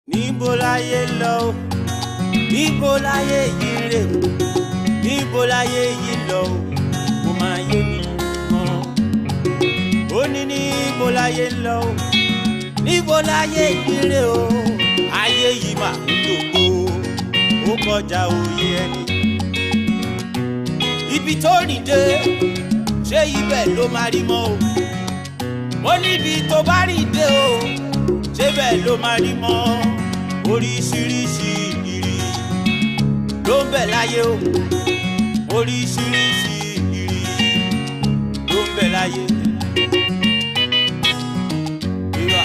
Níbo láyé lọ, níbo láyé yìí rè, níbo láyé yìí lọ, mo máa yé mi mọ́. Ó ní níbo láyé lọ, níbo láyé yìí rè o, ayé yìí máa ń dògbò, ó kọjá òye ẹni. Ibi tó rìn dé, ṣé ibẹ̀ ló máa rí mọ́ o? Mo níbi tó bá rìn dé o, ṣé bẹ́ẹ̀ ló máa rí mọ́? Oríṣiríṣi ìrì ló ń bẹ láyé o, oríṣiríṣi ìrì ló ń bẹ láyé. Ìwà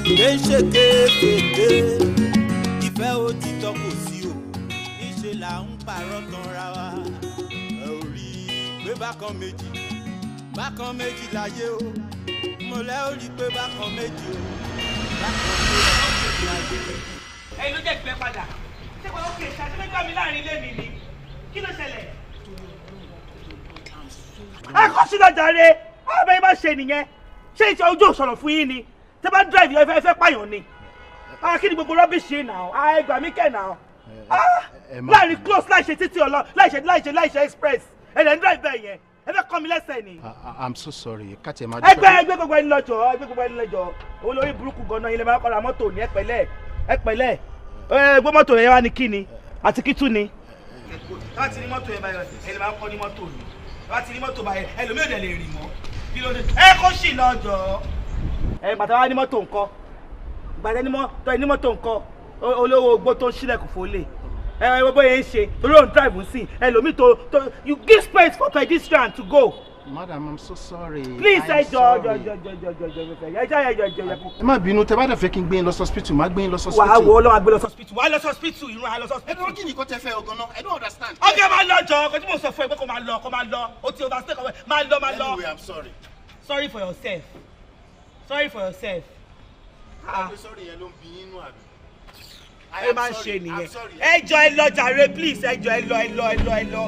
kìí ṣe kéékèèké, ìfẹ́ òtítọ́ kò sí o, níṣẹ́ là ń pààrọ̀ tán ra wa. Ẹ ò rí i pé bákan méjì láyé o, mo lẹ́ ò rí i pé bákan méjì o. Ẹ ló jẹ́ ìpẹ́ padà. Ṣé kò lókè ṣàtúnṣe gbà mí láàrin ilé mi ni? Kí ló ṣẹlẹ̀? Ẹ kọ́ sí lọ́jà rẹ̀, ọ̀bẹ yìí máa ṣe nìyẹn. Ṣé ìṣe ojú òṣòro fún yín ni? Tẹ́ bá drive ẹ fẹ́ pààyàn ni. Kí ni gbogbo rubbish yìí náà? Ẹ gbà mí kẹ̀ náà. Láàrin close láìṣe títí ọlọ, láìṣe express. Ẹ lẹ́ ń drive bẹ́ẹ̀ yẹn. Ẹ fẹ́ kọ́ mi lẹ́sẹ̀ ni. I'm so sorry. Kàtẹ́ máa ẹgbẹ́ gbogbo ẹni lọ́jọ́. Owó lórí burúkú gan-an ilé máa kọ́ra mọ́tò ní ẹ pẹ̀lẹ́. Gbé mọ́tò yẹn wá ní kí ni? Àti kí tún ni? Láti ní mọ́tò yẹn báyọ̀ ẹni máa kọ́ ní mọ́tò ni. Láti ní mọ́tò báyọ̀ ẹlòmíràn dẹ̀ lè rì mọ́. Kí ló dé? Ẹ kó sì lọ́jọ́. Bàtà wá ní mọ́tò ńkọ́. Gbàdé ní mọ́tò ńkọ́. Olówó ogbó tó ń sílẹ̀kùn fólè. Gbogbo yẹn ń ṣe torí òun drive ń sìn ẹlòmíì tó you give space for pedestrian to go. Madam, I'm so sorry. Please, ẹ má bínú, tẹ́ bá dẹ̀ fẹ́ kí n gbé yín lọ hospital, má gbé yín lọ hospital. Wàá wo Ọlọ́run àgbé lọ hospital, wàá lọ hospital, irun àá lọ hospital. Ẹ̀rọ kí ni kò tẹ́ fẹ́ ọgàn náà? I don't understand. Ọ̀gá máa lọ jọ, ọkọ tí mo sọ fún ẹ pé kó máa lọ, ó ti overstay kọ́ máa lọ. Anyway, I'm sorry. Sorry for yourself. Sorry yẹn ló ń bí yín nù àbí? Ẹ máa ń ṣe nìyẹn. Ẹ jọ ẹ lọ jàre, please, ẹ jọ ẹ lọ.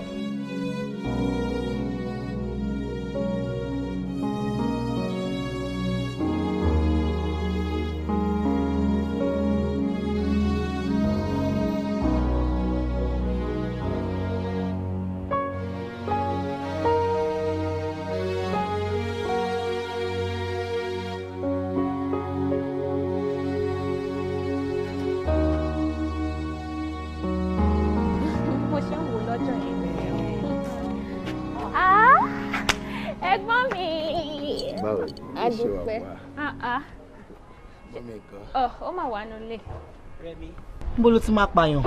Adúpẹ́. Ó mà wà nílé. Níbo ló ti máa pààyàn?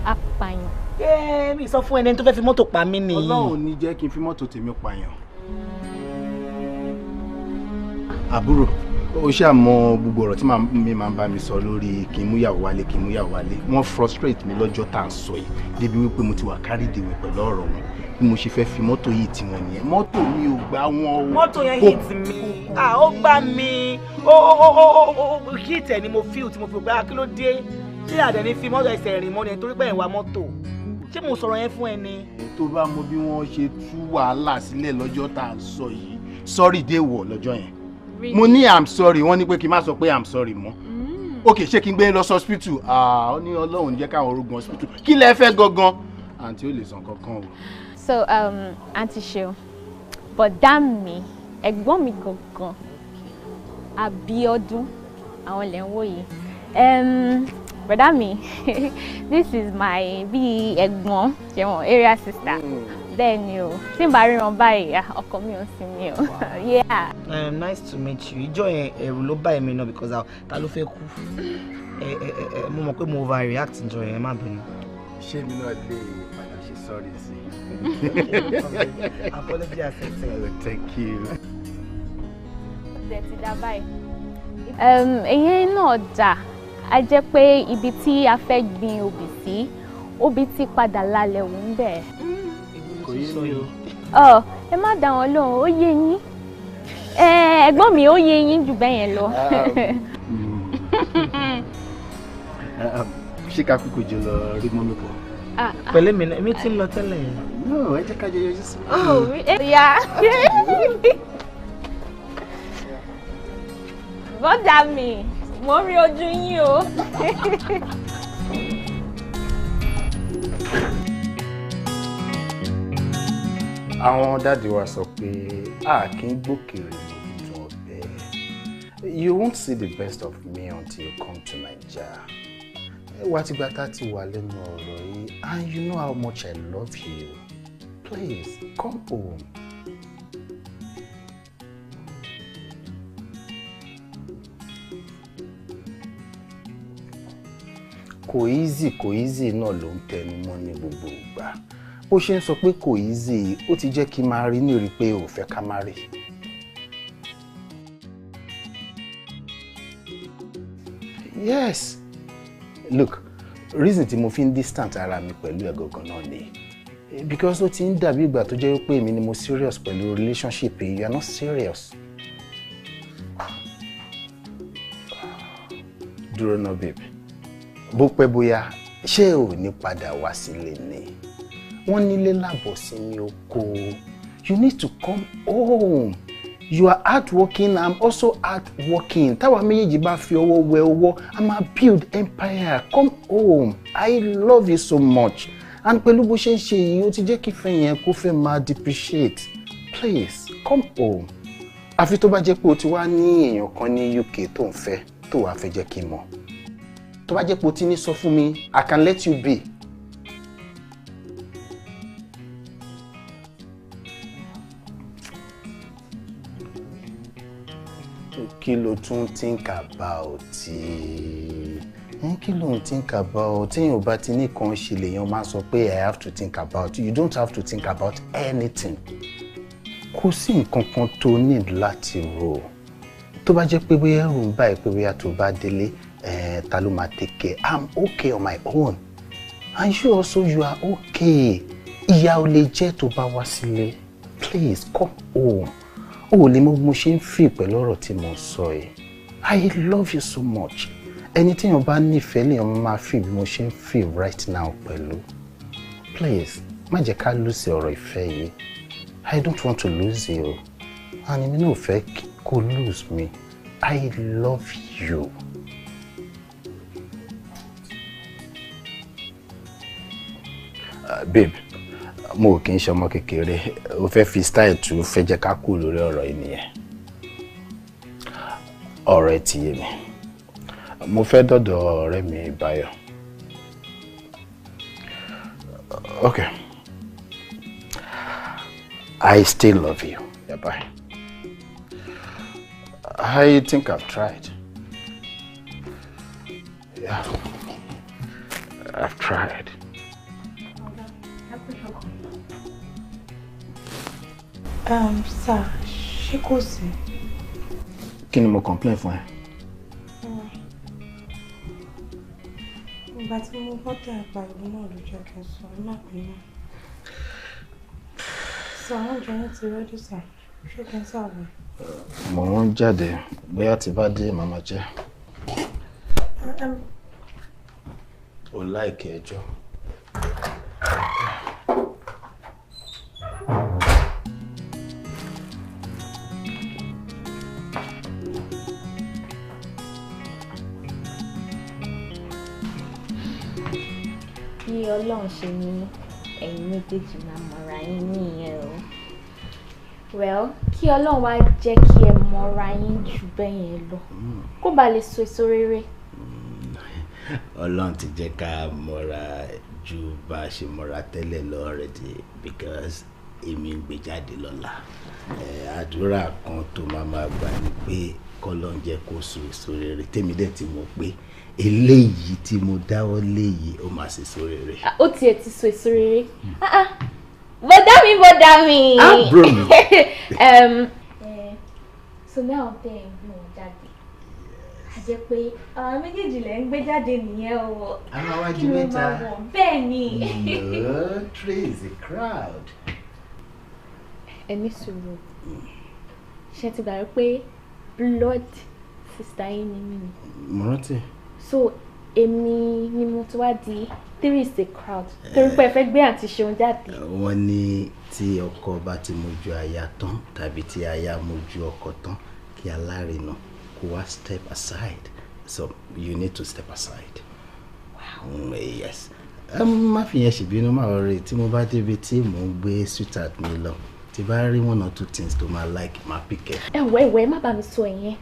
Apààyàn. Mi sọ fún ẹni tó fẹ́ fi mọ́tò pa mí nìyí. Ọlọ́run ní jẹ́ kí n fi mọ́tò tèmi pààyàn. Àbúrò, ó ṣàmọ gbogbo ọ̀rọ̀ tí mi máa ń bá mi sọ lórí kí n mú ìyàwó wálé. Wọ́n frustrate mi lọ́jọ́ tá à ń sọ yìí. Débi wípé mo ti wà carried away pẹ̀lú ọ̀rọ̀ wọn. Bí mo ṣe fẹ́ fi mọ́tò yìí tí wọ́n nìyẹn. Mọ́tò mi ò gbá wọn o. Mọ́tò yẹn hit mi. Ó gbá mi. Ó hit ẹ̀ ni mo feel tí mo fi gbá kí ló dé? Ṣé àdẹ̀ni fi mọ́tò ẹsẹ̀ rìn mọ́ ni torí pé ẹ̀ wá mọ́tò? Ṣé mo sọ̀rọ̀ yẹn fún ẹ ni? Tó bá mọ bí wọ́n ṣe tú wàhálà sílẹ̀ lọ́jọ́ tá à ń sọ yìí. Sorry dé wọ̀ lọ́jọ́ yẹn. Mo ní I'm sorry, wọ́n ní pé kí n má sọ pé I'm sorry mọ́. Ok, ṣé kí n gbé yín lọ sí hospital? Ó ní Ọlọ́run jẹ́ káwọn orógun hospital. Kí lẹ fẹ́ gangan? Àǹtí ò lè sàn kankan o. So, Auntie Sheo, bọ̀dá mi, ẹ̀gbọ́n mi gangan, Abíọ́dún, àwọn lẹ́ ń wò yìí. Bọ̀dá mi, this is my bí ẹ̀gbọ́n, jẹ̀wọ̀n area sister. Bẹ́ẹ̀ ni o, tí n bá rí wọn báyìí, ọkọ mi ò sí mi o. Yeah. Nice to meet you. Ìjọ yẹn ẹ̀rù ló bá èmi náà because ta ló fẹ́ kú. Mo mọ̀ pé mo overreact ìjọ yẹn, má bínú. Ṣé mi náà lè padà ṣe sorry sí i? Apology accepted. Thank you. Ọ̀sẹ̀ ti dá báyìí. Ẹ̀yẹn náà dà. A jẹ́ pé ibi tí a fẹ́ gbin obì sí, obì ti padà lálẹ́ wò ń bẹ̀. Kò yé mi o. Ẹ má dá wọn lóhùn, ó yé yín. Ẹ̀gbọ́n mi ó yé yín jù bẹ́ẹ̀ yẹn lọ. Ṣé ká kúkú jù lọ rí mọ́mí pọ̀? Pẹ̀lẹ́ mi ti ń lọ tẹ́lẹ̀. No, ẹ jẹ́ ká jẹ yọjú sí. Yeah. Bọ́dà mi. Mo rí ojú yín o. Àwọn dáàdi wa sọ pé a kì í gbókèrè lójú ọbẹ̀. You won't see the best of me until you come to Naija. Wá ti gba tá ti wà lẹ́nu ọ̀rọ̀ yìí, and you know how much I love you. Please, come home. Kò easy náà ló ń tẹnu mọ́ ní gbogbo ìgbà. Bó ṣe ń sọ pé kò easy, ó ti jẹ́ kí n máa rí ní rí pé ò fẹ́ ká má rí. Yes. Look, reason tí mo fi ń distant ara mi pẹ̀lú ẹ̀ gangan náà ni. Because ó ti ń dàbí ìgbà tó jẹ́ pé èmi ni mo serious pẹ̀lú relationship yìí. You are not serious. Dúró náà, babe. Bó pẹ́ bóyá, ṣé ò ní padà wá sílé ni? Wọ́n nílé lábọ̀ sí mi oko. You need to come home. You are hardworking, I'm also hardworking. Táwa méjèèjì bá fi ọwọ́ wẹ ọwọ́, a máa build empire. Come home. I love you so much. And pẹ̀lú bó ṣe ń ṣe yìí, ó ti jẹ́ kí ìfẹ́ yẹn kó fẹ́ máa depreciate. Please, come home. Àfi tó bá jẹ́ pé o ti wá ní èèyàn kan ní UK tó ń fẹ́, tó wàá fẹ́ jẹ́ kí n mọ̀. Tó bá jẹ́ pé o ti ní sọ fún mi, I can let you be. Kí ló tún think about it? Kí ló ń think about? Téèyàn ò bá ti ní kan ṣe lèèyàn máa sọ pé I have to think about. You don't have to think about anything. Kò sí nǹkan kan tó need láti rò. Tó bá jẹ́ pé bóyá ẹ̀rù ń bá ẹ pé bóyá tó bá délé, ta ló máa take care? I'm okay on my own. And you also, you are okay. Ìyà ò lè jẹ́ tó bá wá sílé. Please, come home. Oh, lè mọ̀ mo ṣe ń feel pẹ̀lú ọ̀rọ̀ tí mo sọ yìí. I love you so much. Anything you bá nífẹ̀ẹ́ lèèyàn máa feel bí mo ṣe ń feel right now pẹ̀lú. Please, má jẹ́ ká lose ọ̀rọ̀ ìfẹ́ yìí. I don't want to lose you. And èmi náà ò fẹ́ kó lose me. I love you. Babe, mo kì í ṣe ọmọ kékeré. Ó fẹ́ fi style tú fẹ́ jẹ́ ká kú lórí ọ̀rọ̀ yìí nìyẹn. Ọ̀rẹ́ ti yé mi. Mo fẹ́ dọ̀dọ̀ ọ̀rẹ́ mi Báyọ̀. Okay. I still love you. Yeah, bye. I think I've tried. Yeah. I've tried. Sir, ṣé kò sí? Kí ni mo complain fún ẹ? Ìgbà tí mo gbọ́ tẹ̀ pariwo náà ló jẹ́ kí n sọ má bínú. Sọ àwọn oúnjẹ yẹn ti rẹ́dí sà, ṣé kí n sàwẹ̀? Mo ń jáde, bóyá tí bá dé màmá jẹ. O láìkì ẹjọ́. Bí Ọlọ́run ṣe ní ẹ̀yin méjèèjì máa mọ̀ra yín nìyẹn o. Well, kí Ọlọ́run wá jẹ́ kí ẹ mọ̀ra yín jù bẹ́ẹ̀ yẹn lọ. Kó ba lè so èso rere. Ọlọ́run ti jẹ́ ká mọ̀ra ju bá a ṣe mọ̀ra tẹ́lẹ̀ lọ already because èmi ń gbé jáde lọ́la. Àdúrà kan tó máa gbà ní pé k'Ọlọ́run jẹ́ kó so èso rere. Tèmi dẹ̀ ti mọ̀ pé eléyìí tí mo dáwọ́ léyìí ó máa ṣe èso rere. Ó tiẹ̀ ti so èso rere. Bọ́dá mi. Bro mi. So now tẹ́ ẹ̀ ń gbé wọn jáde. A jẹ́ pé àwọn méjèèjì lẹ́ ń gbé jáde nìyẹn o. Àwọn awájú mẹ́ta. Bẹ́ẹ̀ ni. No, praise the crowd. Ẹ ní sùúrù. Ṣé ti gbà pé blood sister yín ni mí ni? Mo rántí. So èmi ni mo ti wá di 3 is a crowd. Torí pé ẹ fẹ́ gbé àǹtí Ṣeun jáde. Wọ́n ní tí ọkọ bá ti mójú aya tán tàbí tí aya mójú ọkọ tán kí alárinà kó wá step aside So you need to step aside. Wow. Yes. Má fi yẹn ṣèbínú máa ọ̀rẹ́ tí mo bá débi tí mo ń gbé sweetheart mi lọ. Tí bá rí one or two things to my like, má pick it. Wait, má bá mi sọ ìyẹn.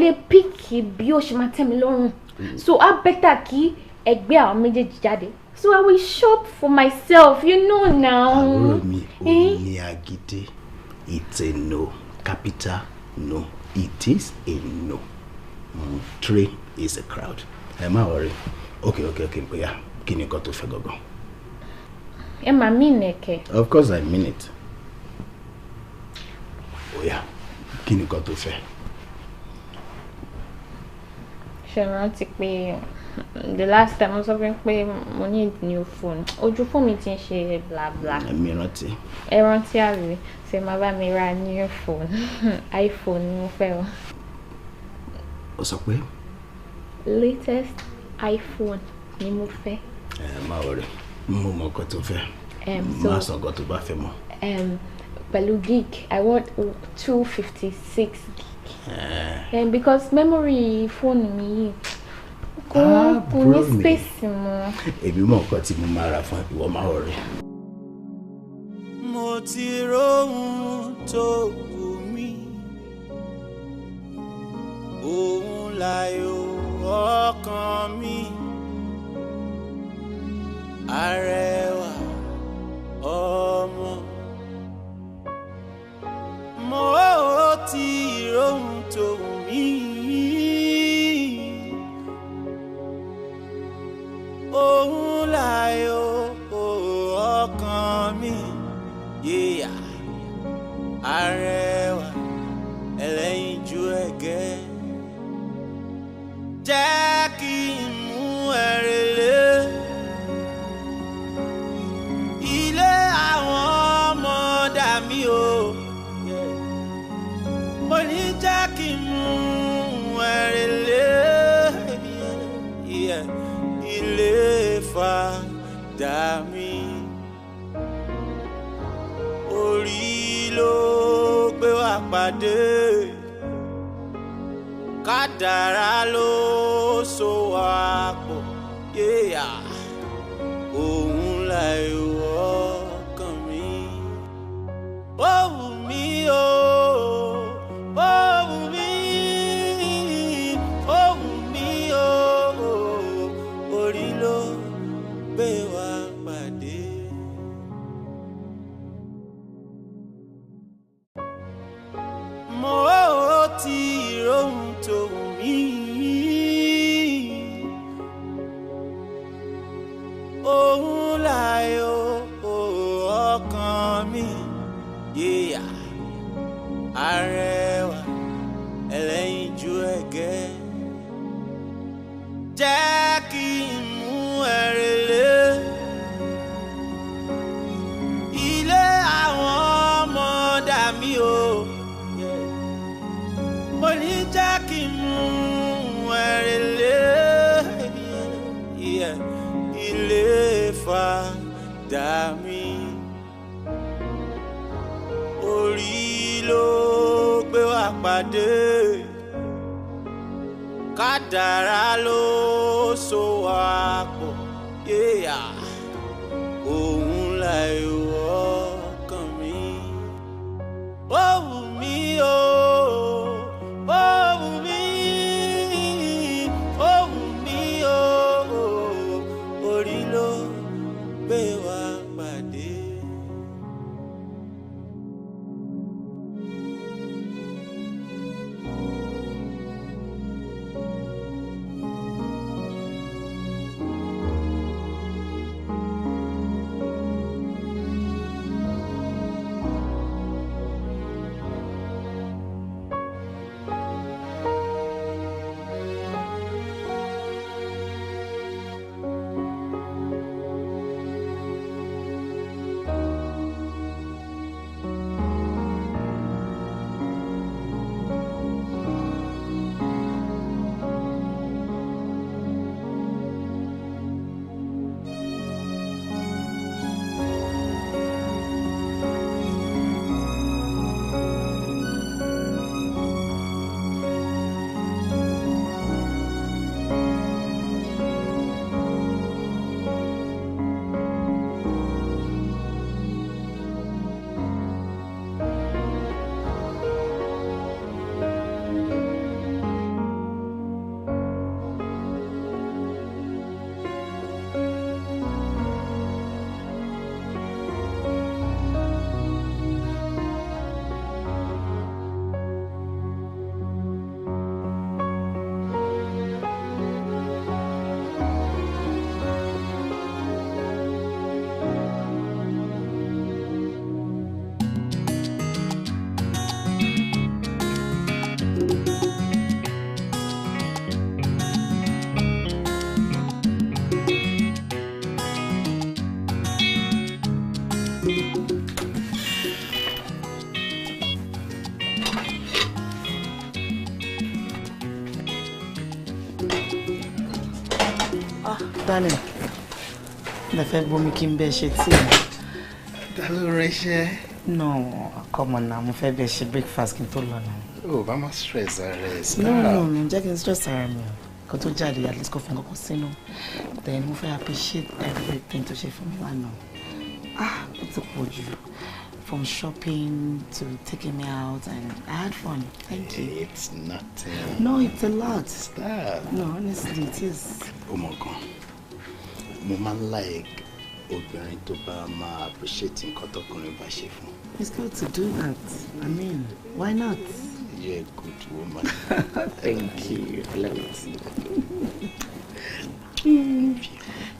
Lè pick bí ó ṣe máa tẹ́ mi lọ́rùn. So I better kí ẹgbẹ́ àwọn méjèèjì jáde. So I will shop for myself, you know now. Àbúrò mi ò ní agídí. It's a no. Capital no. It is a no. Three is a crowd. Má worry. Okay, yeah. Kí ni nǹkan tó fẹ́ gangan? Ẹ máa mean ẹ kẹ́. Of course I mean it. Oh yeah. Kí ni nǹkan tó fẹ́? Ṣé rántí pé the last time I was talking pé mo need new phone. Ojú fún mi ti ń ṣe bla bla. Mi rántí. Ẹ rántí àbí? Ṣé máa bá mi ra new phone? iPhone ni mo fẹ́ o. Ó sọ pé? Latest iPhone ni mo fẹ́. Má worry. Mo mọ nǹkan tó fẹ́. Má sọ nǹkan tó bá fẹ́ mọ́. Pẹ̀lú gig, I want 256 gig. Because memory phone mi kò ní space mọ́. Èmi mọ nǹkan tí mo máa rà fún ìwọ, má worry. Mo ti rohun tó wù mí, òun láyọ̀ ọkàn mi, arẹwà ọmọ. Mo ti rohun tó wù mí, òun láyọ̀ ọkàn mi, yeah. Arẹwà ẹlẹ́yinjú ẹ̀gẹ́, jẹ́ kí n mú ẹ relé ilé àwọn ọmọ dà mí o, mo ní jẹ́ kí n mú ẹ relé ilé fàdà mi. Orí ló gbé wa pàdé, kádàrá ló so wá pọ̀, yeah. Òun láyọ̀ ọkàn mi, ó wù mí o, ó wù mí, ó wù mí o, orí ló gbé wa pàdé. Mo ti rohun tó wù mí, òun láyọ̀ ọkàn mi, yeah. Arẹwà ẹlẹ́yinjú ẹ̀gẹ́, jẹ́ kí n mú ẹ relé ilé àwọn ọmọ dà mí o, mo ní jẹ́ kí n mú ẹ relé ilé fàdà mi. Orí ló gbé wa pàdé, kádàrá ló so wá pọ̀, yeah. Òun láyọ̀ ọkàn mi, ó wù mí o, ó wù mí, ó wù mí o, orí ló gbé wa pàdé. darling. Mo fẹ́ bomi kí n bẹ ṣe tea. No, come on now. Mo fẹ́ bẹ ṣe breakfast kí n tó lọ now. Oh, mama stress arrest. No. Jẹ́ kí n stress ara mi. Kó tó jáde at least kó fi nǹkan sínú. Then mo fẹ́ appreciate everything tó ṣe fún mi lánàá. Ó ti pọ̀ jù. From shopping to taking me out, and I had fun. Thank you. It's nothing. No, it's a lot. Stop. No, honestly, it is. Oh my God. Mo man like obìnrin tó bá máa appreciate nǹkan tọkùnrin bá ṣe fún. It's good to do that. I mean, why not? You're a good woman. Thank you. I love it.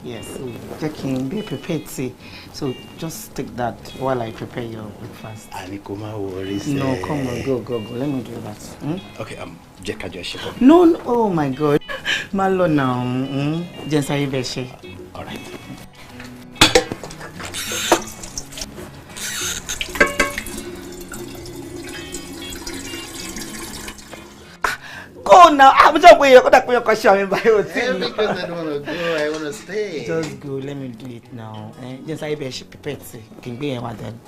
Yes, so checking, be prepared to. So just take that while I prepare your breakfast. Anikoma worries. No, come on, go. Let me do that. Okay, Jeka Josh. No, oh my God. Malo now. Just I beshe. All right. Go now. I'm just waiting. Because I don't want to go. I want to stay. Just go. Let me do it now. Just I be prepared. Can be here then.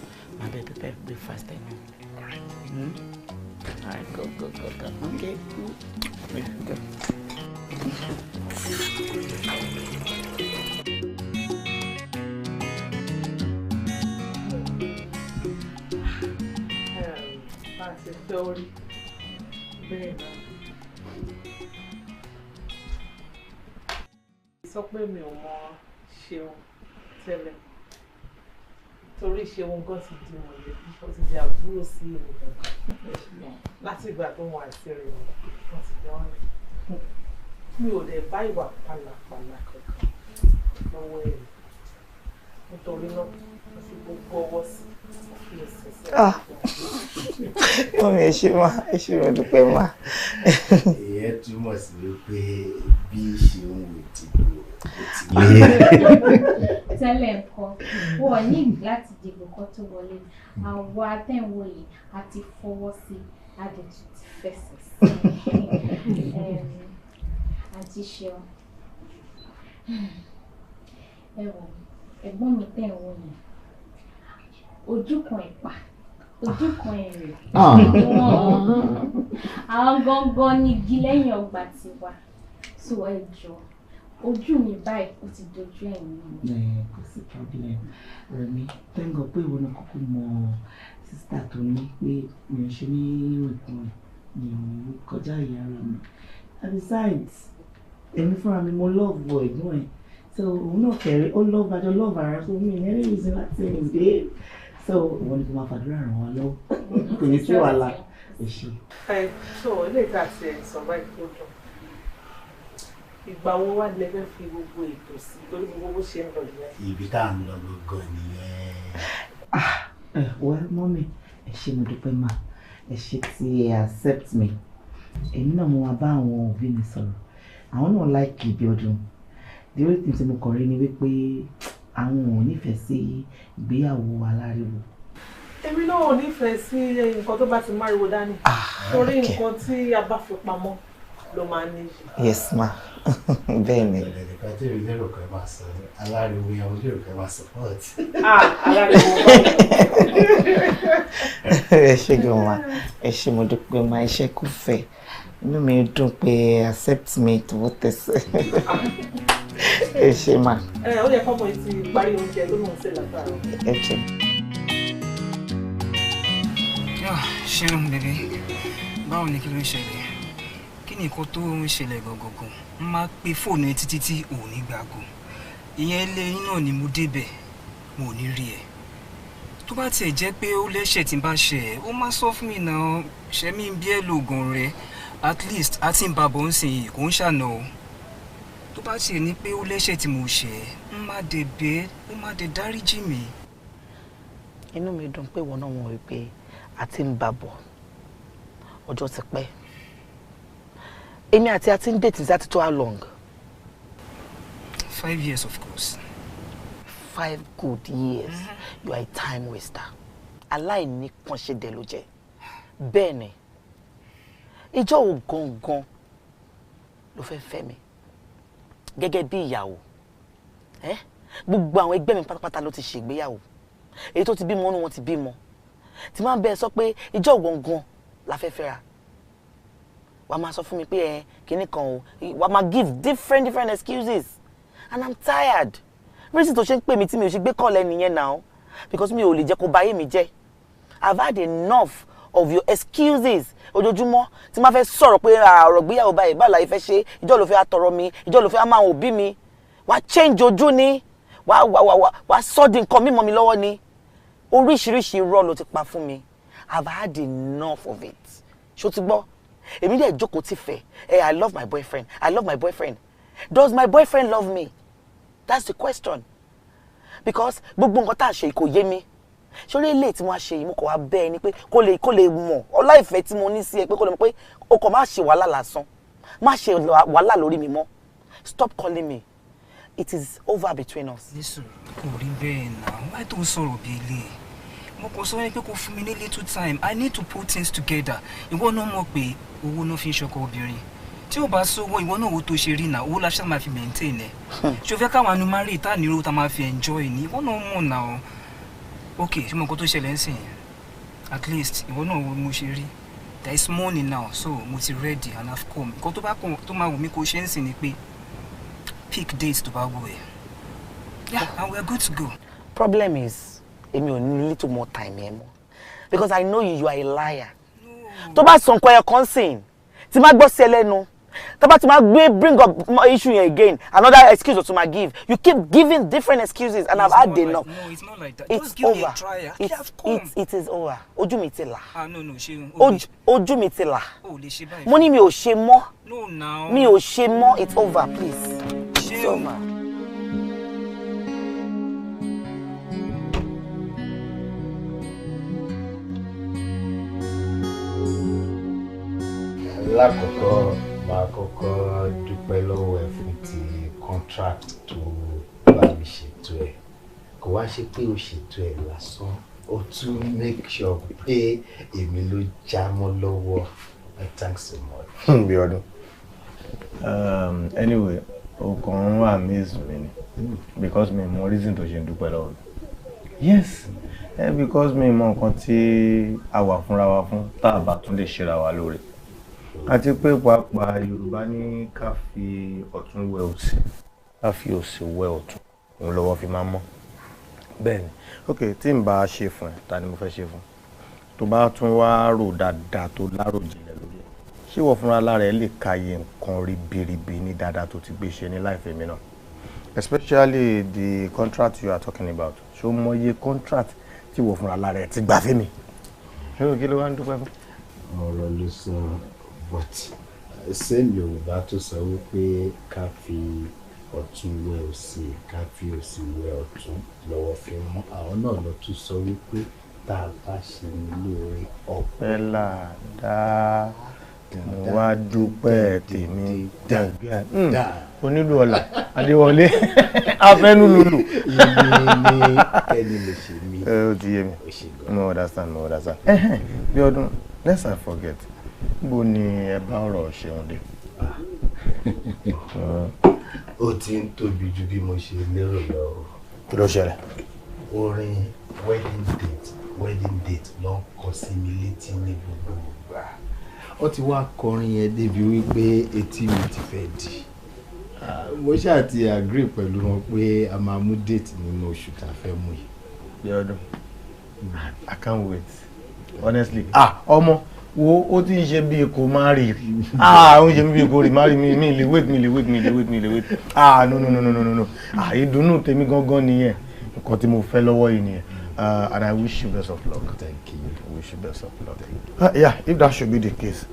I be prepare breakfast then. All right. Go. Okay. Go. That's a story. Very nice. Sọ pé mi ò mọ Ṣeun tẹ́lẹ̀ torí Ṣeun gan ti di mọ̀lẹ́bí ó ti di àbúrò sí èmi gan láti ìgbà tó wọn àti rẹ̀ wọ́n ti jọ rìn mi ò dẹ̀ bá ìwà pàlàpàlà kankan lọ́wọ́ ẹ̀ nítorí náà mo fi gbogbo ọwọ́ sí fi ẹsẹ̀ sí ọ̀hún. Mọ́mí ẹ ṣé mo dúpẹ́ mà. Ìyẹn túmọ̀ sí wípé bí Ṣeun wò ti gbó. Tẹ́lẹ̀ nǹkan wọ́n ní láti dìbò kan tó wọlé àwọn atẹ́wò yìí àti fọwọ́ sí àdètú ti fẹsẹ̀ sí àti Ṣeun ẹ̀gbọ́n mi tẹ̀wọ́ yẹn ojú kan ẹ̀pà ojú kan ẹ̀rẹ̀ àwọn gangan ní igi lẹ́yìn ọgbà tiwa tó ẹjọ́ ojú mi báyìí ó ti dojú ẹ̀yìn. Kò sí problem Rẹ̀mí thank God pé ìwọ náà kúkú mọ sísítà tó ní pé mi ò ṣe ní ìrìnkùn mi ò kọjá ìyá rẹ̀ mi and besides èmi fúnra mi mo love boy ẹ̀gbọ́n ẹ̀ so òun náà kẹ̀rẹ́ ó love àjọ love ara so mi ní any reason láti ẹ̀ dé so ìwọ ni kò máa fàdúrà ràn wá lọ́wọ́ kò ní sí wàhálà èṣù. So ilé ìta ti ẹ̀ sọ̀rọ̀ ìtọ́jú ìgbà wo wá lẹ fẹ́ fi gbogbo ètò sí torí gbogbo ṣe ń lọ yẹn. Ibi tá à ń lọ gbogbo nìyẹn. Well mọ́mí ẹ ṣé mo dúpẹ́ mà ẹ ṣé tí ẹ accept me èmi náà mo wá bá àwọn òbí mi sọ̀rọ̀ àwọn náà like ibi ọdún the only thing tí mo kọ̀ rí ni wípé àwọn ò nífẹ̀ẹ́ sí ìgbéyàwó aláriwo. Èmi náà ò nífẹ̀ẹ́ sí nǹkan tó bá ti máriwo dání torí nǹkan tí a bá fi pamọ́ ló máa ń ní. Yes ma bẹ́ẹ̀ ni. Ẹ̀ẹ́dẹ̀gbẹ̀ka tí èmi lérò kan máa sọ aláriwo yẹn mo lérò kan máa support. Aláriwo ẹ ṣé gan ma ẹ ṣé mo dúpẹ́ ma iṣẹ́ kò fẹ́ inú mi dùn pé accept me tọwọ́ tẹsẹ̀ ẹ ṣé ma. ó yẹ kọ́mọ yìí ti parí oúnjẹ tó lóun ṣe látara. ẹ ṣé. Ṣeun bèbè báwo ni kí ló ń ṣẹlẹ̀ kí ni nǹkan tó ń ṣẹlẹ̀ gangan n máa pe fóònù ẹ títí tí ò ní gbàgbọ́ ìyẹn ilé yín náà ni mo débẹ̀ mo ò ní rí ẹ tó bá tiẹ̀ jẹ́ pé ó lẹ́ṣẹ̀ tí n bá ṣe ẹ̀ ó máa sọ fún mi náà ṣẹ́mi ń bí ẹ lóògùn rẹ at least a ti ń babọ̀ ń sìn kò ń ṣàna o tó bá tiẹ̀ ní pé ó lẹ́ṣẹ̀ tí mo ṣe ń má dé bẹ́ẹ̀ ó má dé dáríjì mi. inú mi dùn pé ìwọ náà wọ̀n wípé a ti ń babọ̀ ọjọ́ ti pẹ́ èmi àti a ti ń date that to how long? 5 years of course. 5 good years. You are a time waster. Aláìní kan ṣe dẹ̀ ló jẹ́. Bẹ́ẹ̀ ni ìjọ wo gangan ló fẹ́ fẹ́ mi gẹ́gẹ́ bí ìyàwó Gbogbo àwọn ẹgbẹ́ mi pátápátá ló ti ṣègbéyàwó. Èyí tó ti bímọ nínú wọn ti bímọ. Tí máa ń bẹ sọ pé ìjọ gangan la fẹ́ fẹ́ra. Wàá máa sọ fún mi pé kinní kan o. Wàá máa give different excuses. And I'm tired. Reason tó ṣe ń pè mí tí mi ò ṣe gbé kọ́lẹ̀ nìyẹn now. Because mi ò lè jẹ́ kó báyé mi jẹ́. I've had enough of your excuses. Ojoojúmọ́ tí máa fẹ́ sọ̀rọ̀ pé ọ̀rọ̀ gbéyàwó báyìí báwo la ìfẹ́ ṣe, ìjọ ló fẹ́ àtọ̀rọ̀ mi, ìjọ ló fẹ́ máa wò bí mi. Wàá change ojú ni. Wàá sọ di nǹkan mímọ́ mi lọ́wọ́ ni. Oríṣiríṣi irọ́ ló ti pa fún mi. I've had enough of it. Ṣó ti gbọ́? Èmi dẹ̀ jókòó ti fẹ́. I love my boyfriend. I love my boyfriend. Does my boyfriend love me? That's the question. Because gbogbo nǹkan tá a ṣe kò yé mi. Ṣorí ilé tí mo ṣe yìí mo kò wá bẹ́ẹ̀ ni pé kó lè mọ̀ ọlá ìfẹ́ tí mo ní sí ẹ pé kó lè mọ̀ pé o kò má ṣe wàhálà lásán. Má ṣe wàhálà lórí mi mọ́. Stop calling me. It is over between us. Listen, kò rí bẹ́ẹ̀ náà. Why don't sọ̀rọ̀ bí ilé? Mo kò sọ pé kò fún mi ní little time. I need to put things together. Ìwọ náà mọ̀ pé owó náà fi ń ṣọkọ obìnrin. Tí o bá sówó ìwọ náà owó tó ṣe rí náà, owó la ṣe máa fi maintain ẹ̀. Ṣé o fẹ́ káwọn anu máa rí ìta nírò tá máa fi enjoy ni? Ìwọ náà mọ̀ náà. Okay, ṣé mo kò tó ṣẹlẹ̀ ń sìn? At least ìwọ náà wo mo ṣe rí. There is money now, so mo ti ready and I've come. Nǹkan tó bá kàn tó máa wù mí kó ṣe ń sìn ni pé pick dates to bá wò ẹ́. Yeah, and we're good to go. Problem is, èmi ò ní little more time yẹn mọ́. Because I know you are a liar. Tó bá sọ nǹkan ẹ̀ kan sìn, tí má gbọ́ sí ẹ lẹ́nu. Tó bá ti má bring up issue yẹn again, another excuse to ma give. You keep giving different excuses and I've had enough. No, it's not like that. It's Just give over. me a try. It is over. Ojú mi ti là. No, ṣe Ojú mi ti là. o lè ṣe báyìí. Mo ní mi ò ṣe mọ́. No, now. Mi ò ṣe mọ́. It's over, please. It's over. Lákọ̀ọ́kọ́ máa kọ́kọ́ dúpẹ́ lọ́wọ́ ẹ fún ti contract tó bá mi ṣètò ẹ̀. Kò wá ṣe pé o ṣètò ẹ̀ lásán. O tún make sure pé èmi ló já mọ́ lọ́wọ́. Thanks so much. Bí ọdún. Anyway, o kàn ń amaze mi ni. Because mi mọ reason tó ṣe ń dúpẹ́ lọ́wọ́ mi. Yes, because mi mọ nǹkan tí a wà fúnra wa fún tá a bá tún lè ṣera wa lóore. Àti pé pàápàá Yorùbá ní ká fi ọ̀tún wẹ òsì, ká fi òsì wẹ ọ̀tún, òun lọ́wọ́ fi máa mọ́. Bẹ́ẹ̀ni, ok, tí n bá ṣe fún ẹ, ta ni mo fẹ́ ṣe fún? Tó bá tún wá rò dáadáa tó lárò jinlẹ̀ lórí ẹ̀. Ṣé wọ́n fúnra lára ẹ lè káyé nǹkan ribiribi ní dáadáa tó ti gbé ṣe ní láìfẹ́ mi náà? Especially the contract you are talking about. Ṣé o mọye contract tí wọ́n fúnra lára ẹ ti gbà fẹ́ mi? Ṣé o kí ló wá ń dúpẹ́ fún? Ọ̀rọ̀ ló sọ. But same Yorùbá tó sọ wípé ká fi ọ̀tún wẹ òsì, ká fi òsì wẹ ọ̀tún lọ́wọ́ fi mọ́. Àwọn náà lọ tún sọ wípé tá a bá ṣe ní lóore ọpẹ́ là dá, mo wá dúpẹ́ tèmi dàgbà. Onílù ọ̀la Adéwọlé afẹ́nulùlù. Ìní ní ẹni lè ṣe mí. Ó ti yé mi. Mo understand. Bí ọdún, let's not forget. Bó ni ẹ bá ọ̀rọ̀ ṣeun dé? Ó ti ń tóbi ju bí mo ṣe lérò lọ. Kí ló ṣẹlẹ̀? Orin wedding date ló ń kọ sí mi létí ní gbogbo ìgbà. Ó ti wá kọrin yẹn débi wípé etí mi ti fẹ́ di. Mo ṣáà ti agree pẹ̀lú wọn pé a máa mú date nínú oṣù tá a fẹ́ mú yìí. Bí ọdún, I can't wait. Honestly. Ọmọ. Wo ó ti ń ṣe bí kò máa rí ó ń ṣe bí kò rí máa rí mi lè wait. No. Ìdùnnú tèmi gangan nìyẹn, nǹkan tí mo fẹ́ lọ́wọ́ yìí nìyẹn. And I wish you best of luck. Thank you. I wish you best of luck. Yeah, if that should be the case,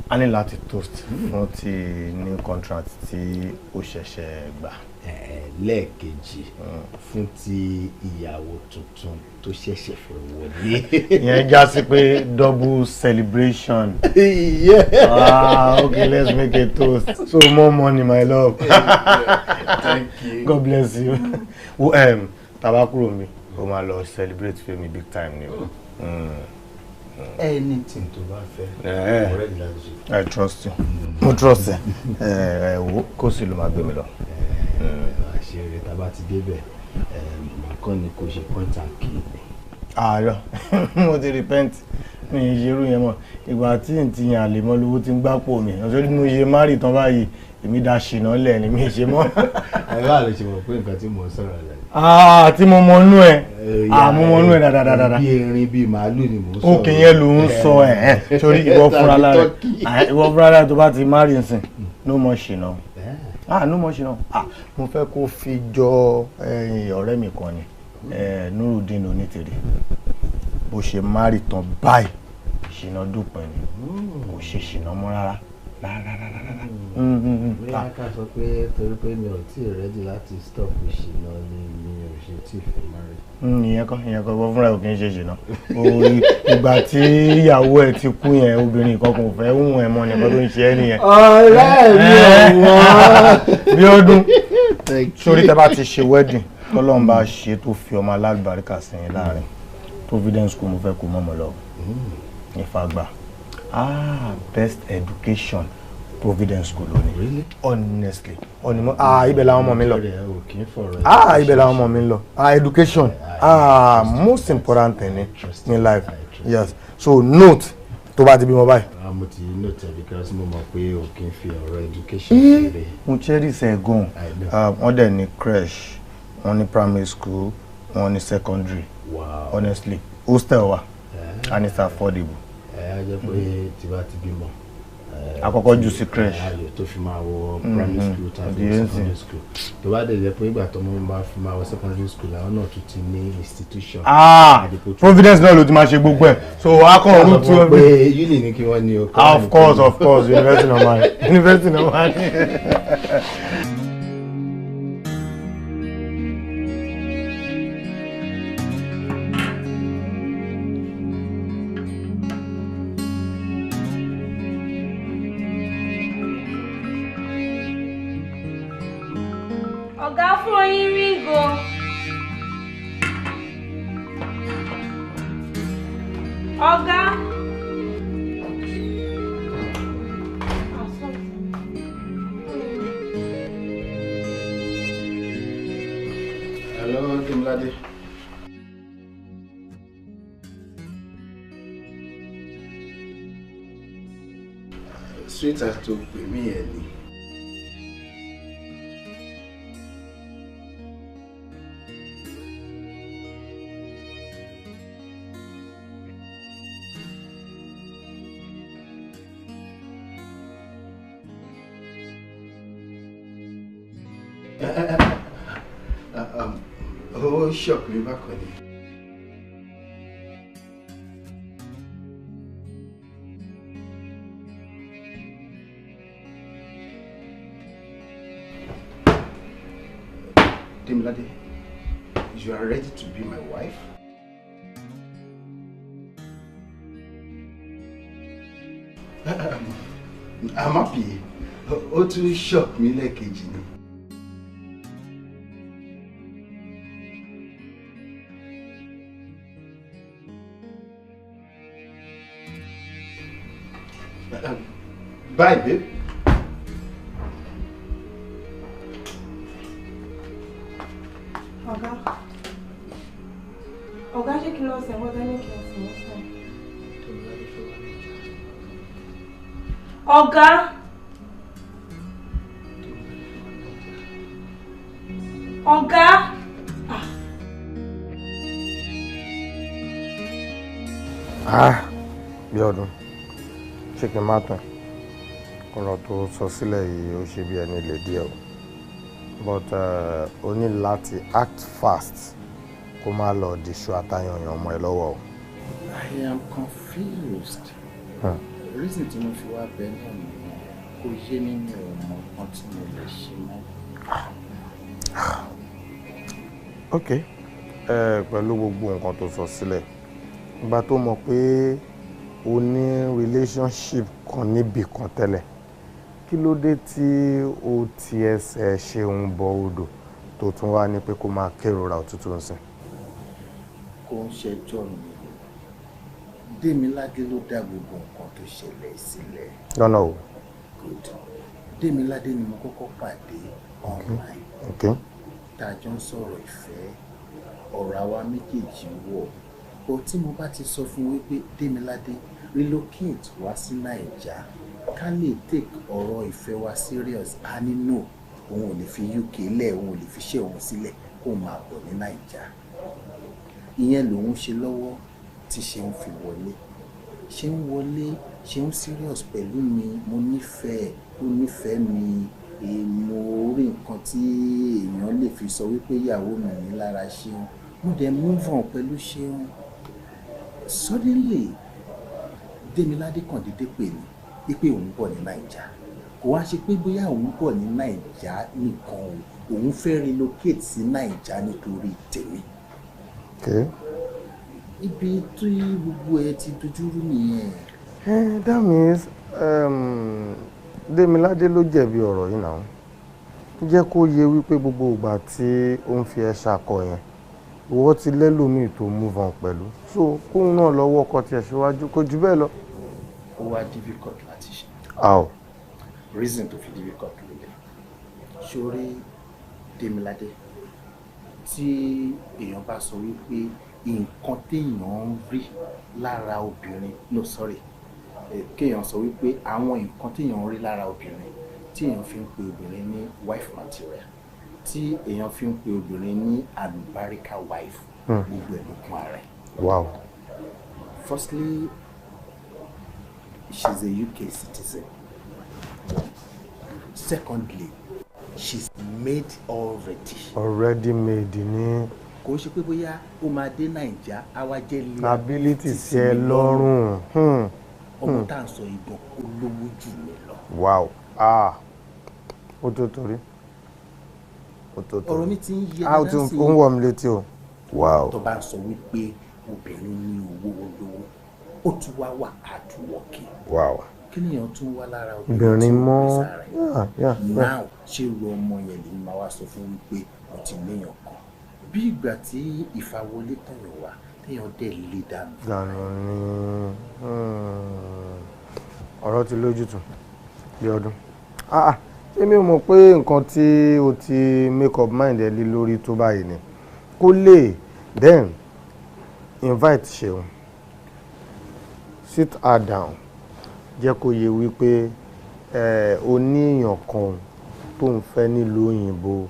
a ní láti toast fún ti new contract tí ó ṣẹ̀ṣẹ̀ gbà. Lẹ́ẹ̀kejì fún ti ìyàwó tuntun tó ṣẹ̀ṣẹ̀ fẹ́ wọlé. Ìyẹn já sí pé double celebration. Yeah. Okay, let's make a toast. So more money, my love. Thank you. God bless you. Tabakuro mi, o máa lọ celebrate for me big time ni o. Anything tó bá fẹ́. Already láti ṣe. I trust you. Mo trust ẹ. Wo kó sì ló máa gbé mi lọ. Àṣírí ta bá ti débẹ̀ nǹkan ni kò ṣe point and kill. àárọ̀ mo ti repent mi ì ṣerú yẹn mọ́ ìgbà tí n ti yàn àlè mọ́ lówó ti ń gbápò mi ọ̀sẹ̀ tí mo ṣe márì tán báyìí èmi dá ṣìnà lẹ̀ ni mi ṣe mọ́. ẹ̀rọ àlè ṣe mọ̀ pé nǹkan tí mo sọ̀rọ̀ rẹ̀. tí mo mọ inú ẹ̀ mo mọ inú ẹ̀ dáadáa. bí erin bí màálù ni mo sọ̀rọ̀. òkè yẹn ló ń sọ ẹ̀ sórí ìwọ fúnra lára tó bá ti márì nsìn no more ṣìnà. No more ṣìnà. mo fẹ́ kó fi jọ ọ̀rẹ́ mi kan ni Nurudeen Onítìrí bó ṣe márì tán báyìí ṣìnà dúpẹ́ ni kò ṣe ṣìnà mọ́ rárá. bóyá ká sọ pé torí pé mi ò tí ì rẹ́dí láti stop ìṣìnà ni mi ò ṣe tí ì fẹ́ márì. ìyẹn kọ́ wọ́n fúnra ẹ̀ kì í ṣe ṣìnà ìgbà tí ìyàwó ẹ̀ ti kú yẹn obìnrin kankan ò fẹ́ hùn ẹ̀ mọ́ nìkan tó ń ṣe ẹ́ nìyẹn. ọ̀rẹ́ mi ọ̀wọ́n. bí ọdún sórí tẹ́ bá ti ṣe wedding tọ́lọ́run bá ṣe tó fi ọmọ alábàríkà sí yín láàrin Providence School mo fẹ́ kó mọ́mọ́ lọ ìfagbà best education Providence School lónìí honestly ibẹ̀ làwọn ọmọ mi lọ ibẹ̀ làwọn ọmọ mi lọ education most important thing in life yes so note tó bá ti bímọ báyìí. mo ti note because mo mọ̀ pé o kì í fi ọ̀rọ̀ education ṣeré. mo cherish ẹ̀ gan wọ́n dẹ̀ ní creche wọ́n ní primary school wọ́n ní secondary honestly hostel wa and it's affordable. a jẹ́ pé tí bá ti bímọ àkọ́kọ́ jù sí creche ayọ̀ tó fi máa wọ primary school tàbí secondary school tó bá dẹ̀ jẹ́ pé ìgbà tó mọ́ bá fi máa wọ secondary school àwọn náà tún ti ní institution. Providence náà ló ti máa ṣe gbogbo ẹ̀ so akọ̀ ọ̀run tí wọ́n pé uni ni kí wọ́n ní o. of course university normal. Ọ̀gá fún yín rígo. Ọ̀gá. Hello, Dimlade. Sweetheart tó pè mí ẹ̀ ni. Oh, shock me back on it. Dimlade, you are ready to be my wife? I'm happy. Ó tún shock me lẹ́ẹ̀kejì ni. Bye, babe. Ọ̀gá ṣé kí n lọ sẹ̀wọ́n tẹ́lẹ̀ kí n sì ń sìn. Ọ̀gá. Ọ̀gá. Bí ọdún ṣé kí n má tán ọ̀rọ̀ tó sọ sílẹ̀ yìí ó ṣe bí ẹni lè díẹ̀ o but o ní láti act fast kó má lọ dìṣù àtàyànyàn ọmọ ẹ lọ́wọ́ o. I am confused. Reason tí mo fi wá bẹ náà ni kò yé mi ní ọmọ kan tí mo lè ṣe mọ́. ok pẹ̀lú gbogbo nǹkan tó sọ sílẹ̀ ìgbà tó mọ̀ pé o ní relationship kan níbì kan tẹ́lẹ̀ kí ló dé tí o ti ẹsẹ̀ ṣe ń bọ odò tó tún wá ní pé kó máa kérora òtútù ń sìn. Kò ń ṣẹjọ́ mi Démiládé ló dá gbogbo nǹkan tó ṣẹlẹ̀ sílẹ̀. lọ́nà o. Good. Démiládé ni mo kọ́kọ́ pàdé online. Okay. tá a jọ ń sọ̀rọ̀ ìfẹ́ ọ̀rọ̀ àwa méjèèjì wọ̀ bó tí mo bá ti sọ fún wípé Démiládé relocate wá sí Naija ká lè take ọ̀rọ̀ ìfẹ́ wa serious á nínú òun ò lè fi UK lẹ̀ òun ò lè fi ṣe òun sílẹ̀ kó máa bọ̀ ní Naija ìyẹn lòun ṣe lọ́wọ́ tí Ṣeun fi wọlé Ṣeun wọlé Ṣeun serious pẹ̀lú mi mo nífẹ̀ẹ́ ó nífẹ̀ẹ́ mi mo rí nǹkan tí èèyàn lè fi sọ wípé ìyàwó mi ní lára Ṣeun mo dẹ̀ move on pẹ̀lú Ṣeun suddenly Démiládé kàn dédé pè mí wípé òun bọ̀ ní Naija kò wá ṣe pé bóyá òun bọ̀ ní Naija nìkan òun fẹ́ relocate sí Naija nítorí tèmi. Ibi tí gbogbo ẹ ti dojúrú nìyẹn. That means Démiládé ló jẹ̀bi ọ̀rọ̀ yìí náà jẹ́ kó yé wípé gbogbo ìgbà tí ó ń fi ẹ ṣakọ yẹn ìwọ ti lẹ́lòmíì tó move on pẹ̀lú so kóun náà lọ́wọ́ ọkọ tiẹ̀ síwájú kó jù bẹ́ẹ̀ lọ. Ó wá difficult láti ṣe. How? Reason tó fi difficult lélẹ̀ ṣorí Démiládé tí èèyàn bá sọ wípé nǹkan téèyàn ń rí lára obìnrin no sorry kéèyàn sọ wípé àwọn nǹkan téèyàn ń rí lára obìnrin tí èèyàn fi ń pe obìnrin ní wife material tí èèyàn fi ń pe obìnrin ní àlùbáríkà wife gbogbo ẹ̀ ló kún ara ẹ̀. Wow. Firstly, she's a UK citizen. Secondly, she's made already. Already made ni. Kò ṣe pé bóyá ó máa dé Naija á wá jẹ́ liability sí ẹ lọ́rùn. Ọmọ tá à ń sọ ìbọn olówó jù mí lọ. Wow. Ó tó torí. Ọ̀rọ̀ mi ti ń yẹ dáńsì. Ó ń wọ̀ mí létí o. Wow. Tó bá ń sọ wípé obìnrin ní owó olówó ó tún wá wà hardworking. Wow. Kí nìyẹn tún wá lára obìnrin mọ́. Now ṣé ru ọmọ yẹn lè máa wá sọ fún wípé mo ti léèyàn kan bí ìgbà tí ìfawọlé tọ̀yọ̀ wá téèyàn dẹ̀ lé dànù. Dànù ni ọ̀rọ̀ ti lójútùú bí ọdún. Ṣé mi ò mọ̀ pé nǹkan tí o ti make up mind ẹ lé lórí tó báyìí ni kó lè then invite Ṣeun sit her down jẹ́ kó yé wípé o ní èèyàn kan tó ń fẹ́ nílùú òyìnbó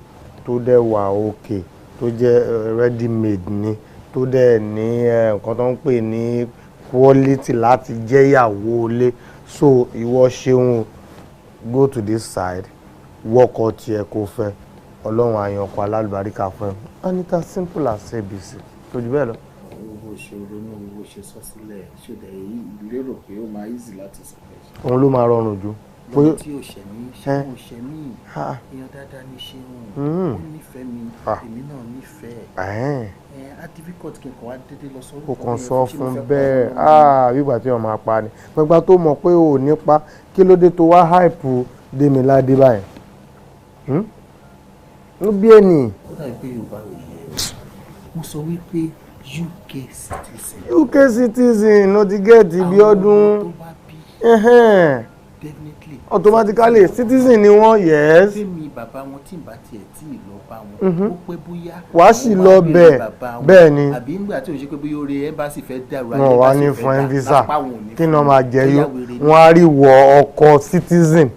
tó dẹ̀ wà okay tó jẹ́ ready made ni tó dẹ̀ ní nǹkan tó ń pè ní quality láti jẹ́ ìyàwó ilé so ìwọ Ṣeun go to this side wọ́kọ̀ tiẹ̀ kó fẹ́ ọlọ́run àyànkọ́ alálùbáríkà fún ẹ and it's as simple as ABC tó jù bẹ́ẹ̀ lọ. Owó ṣe ronú owó ṣe sọ sílẹ̀ ṣòdẹ̀ lérò pé ó máa easy láti sọ pé. Òun ló máa rọrùn jù. Lọ́wọ́ tí ò ṣẹ̀ mí ṣé kò ṣẹ̀ mí èèyàn dáadáa ní Ṣeun ó nífẹ̀ẹ́ mi èmi náà nífẹ̀ẹ́ á difficult kí n kàn wá dédé lọ sọ́rọ̀ kò kàn sọ fún bẹ́ẹ̀ wígbà tí wọ́n máa pa ni gbogbo tó mọ̀ pé ò nípa kí ló dé tó wá hype Démiládé báyìí ló bí ẹni. Ó dàbí pé Yorùbá ò yẹ mo sọ wípé UK citizen. UK citizen ló ti gẹ̀ẹ́tì bí ọdún. Definitely. Automatically citizen ni wọ́n yes. Fẹ́mi bàbá wọn tí n bá tiẹ̀ tí ì lọ bá wọn ó pẹ́ bóyá. Wàá sì lọ bẹ́ẹ̀ ni. Àbí nígbà tí o ṣe pé bóyá orí embassy fẹ́ dàrú ayé wá ní fún ẹ visa kí ni wọ́n máa jẹ yó wọ́n á rí wọ ọkọ citizen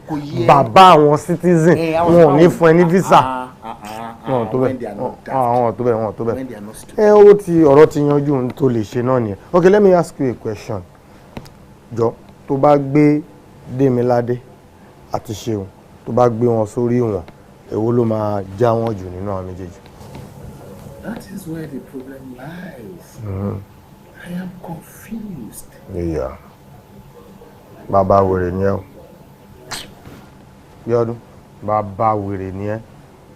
bàbá àwọn citizen wọn ò ní fún ẹ ní visa. Wọn tó bẹ́ẹ̀ ó ti ọ̀rọ̀ ti yanjú ohun tó lè ṣe náà nìyẹn. Okay, let me ask you a question. Jọ tó bá gbé Démiládé àti Ṣeun tó bá gbé wọn sórí wọn èwo ló máa já wọn jù nínú àwọn méjèèjì. That is where the problem lies. I am confused. Yeah. Bàbá wèrè ni ẹ́ o. Bí ọdún bàbá wèrè ni ẹ́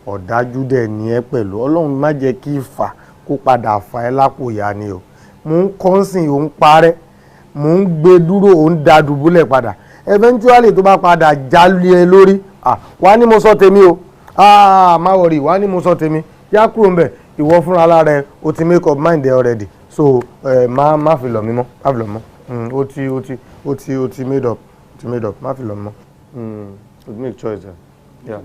ọ̀dájú dẹ̀ ni ẹ́ pẹ̀lú Ọlọ́run má jẹ́ kí ìfà kó padà fà ẹ́ lápò ìyá ni o. Mò ń kọ́nsìn ò ń parẹ́ mò ń gbé dúró ò ń da dùbúlẹ̀ padà eventually tó bá padà jálé ẹ lórí wá ní mo sọ tèmi o má wọrí wá ní mo sọ tèmi yá kúrò ńbẹ̀ ìwọ fúnra lára ẹ o ti make up mind ẹ already so má fi lọ̀ mí mọ́ má fi lọ̀ mọ́ o ti made up má fi lọ̀ mọ́ o ti make choice ẹ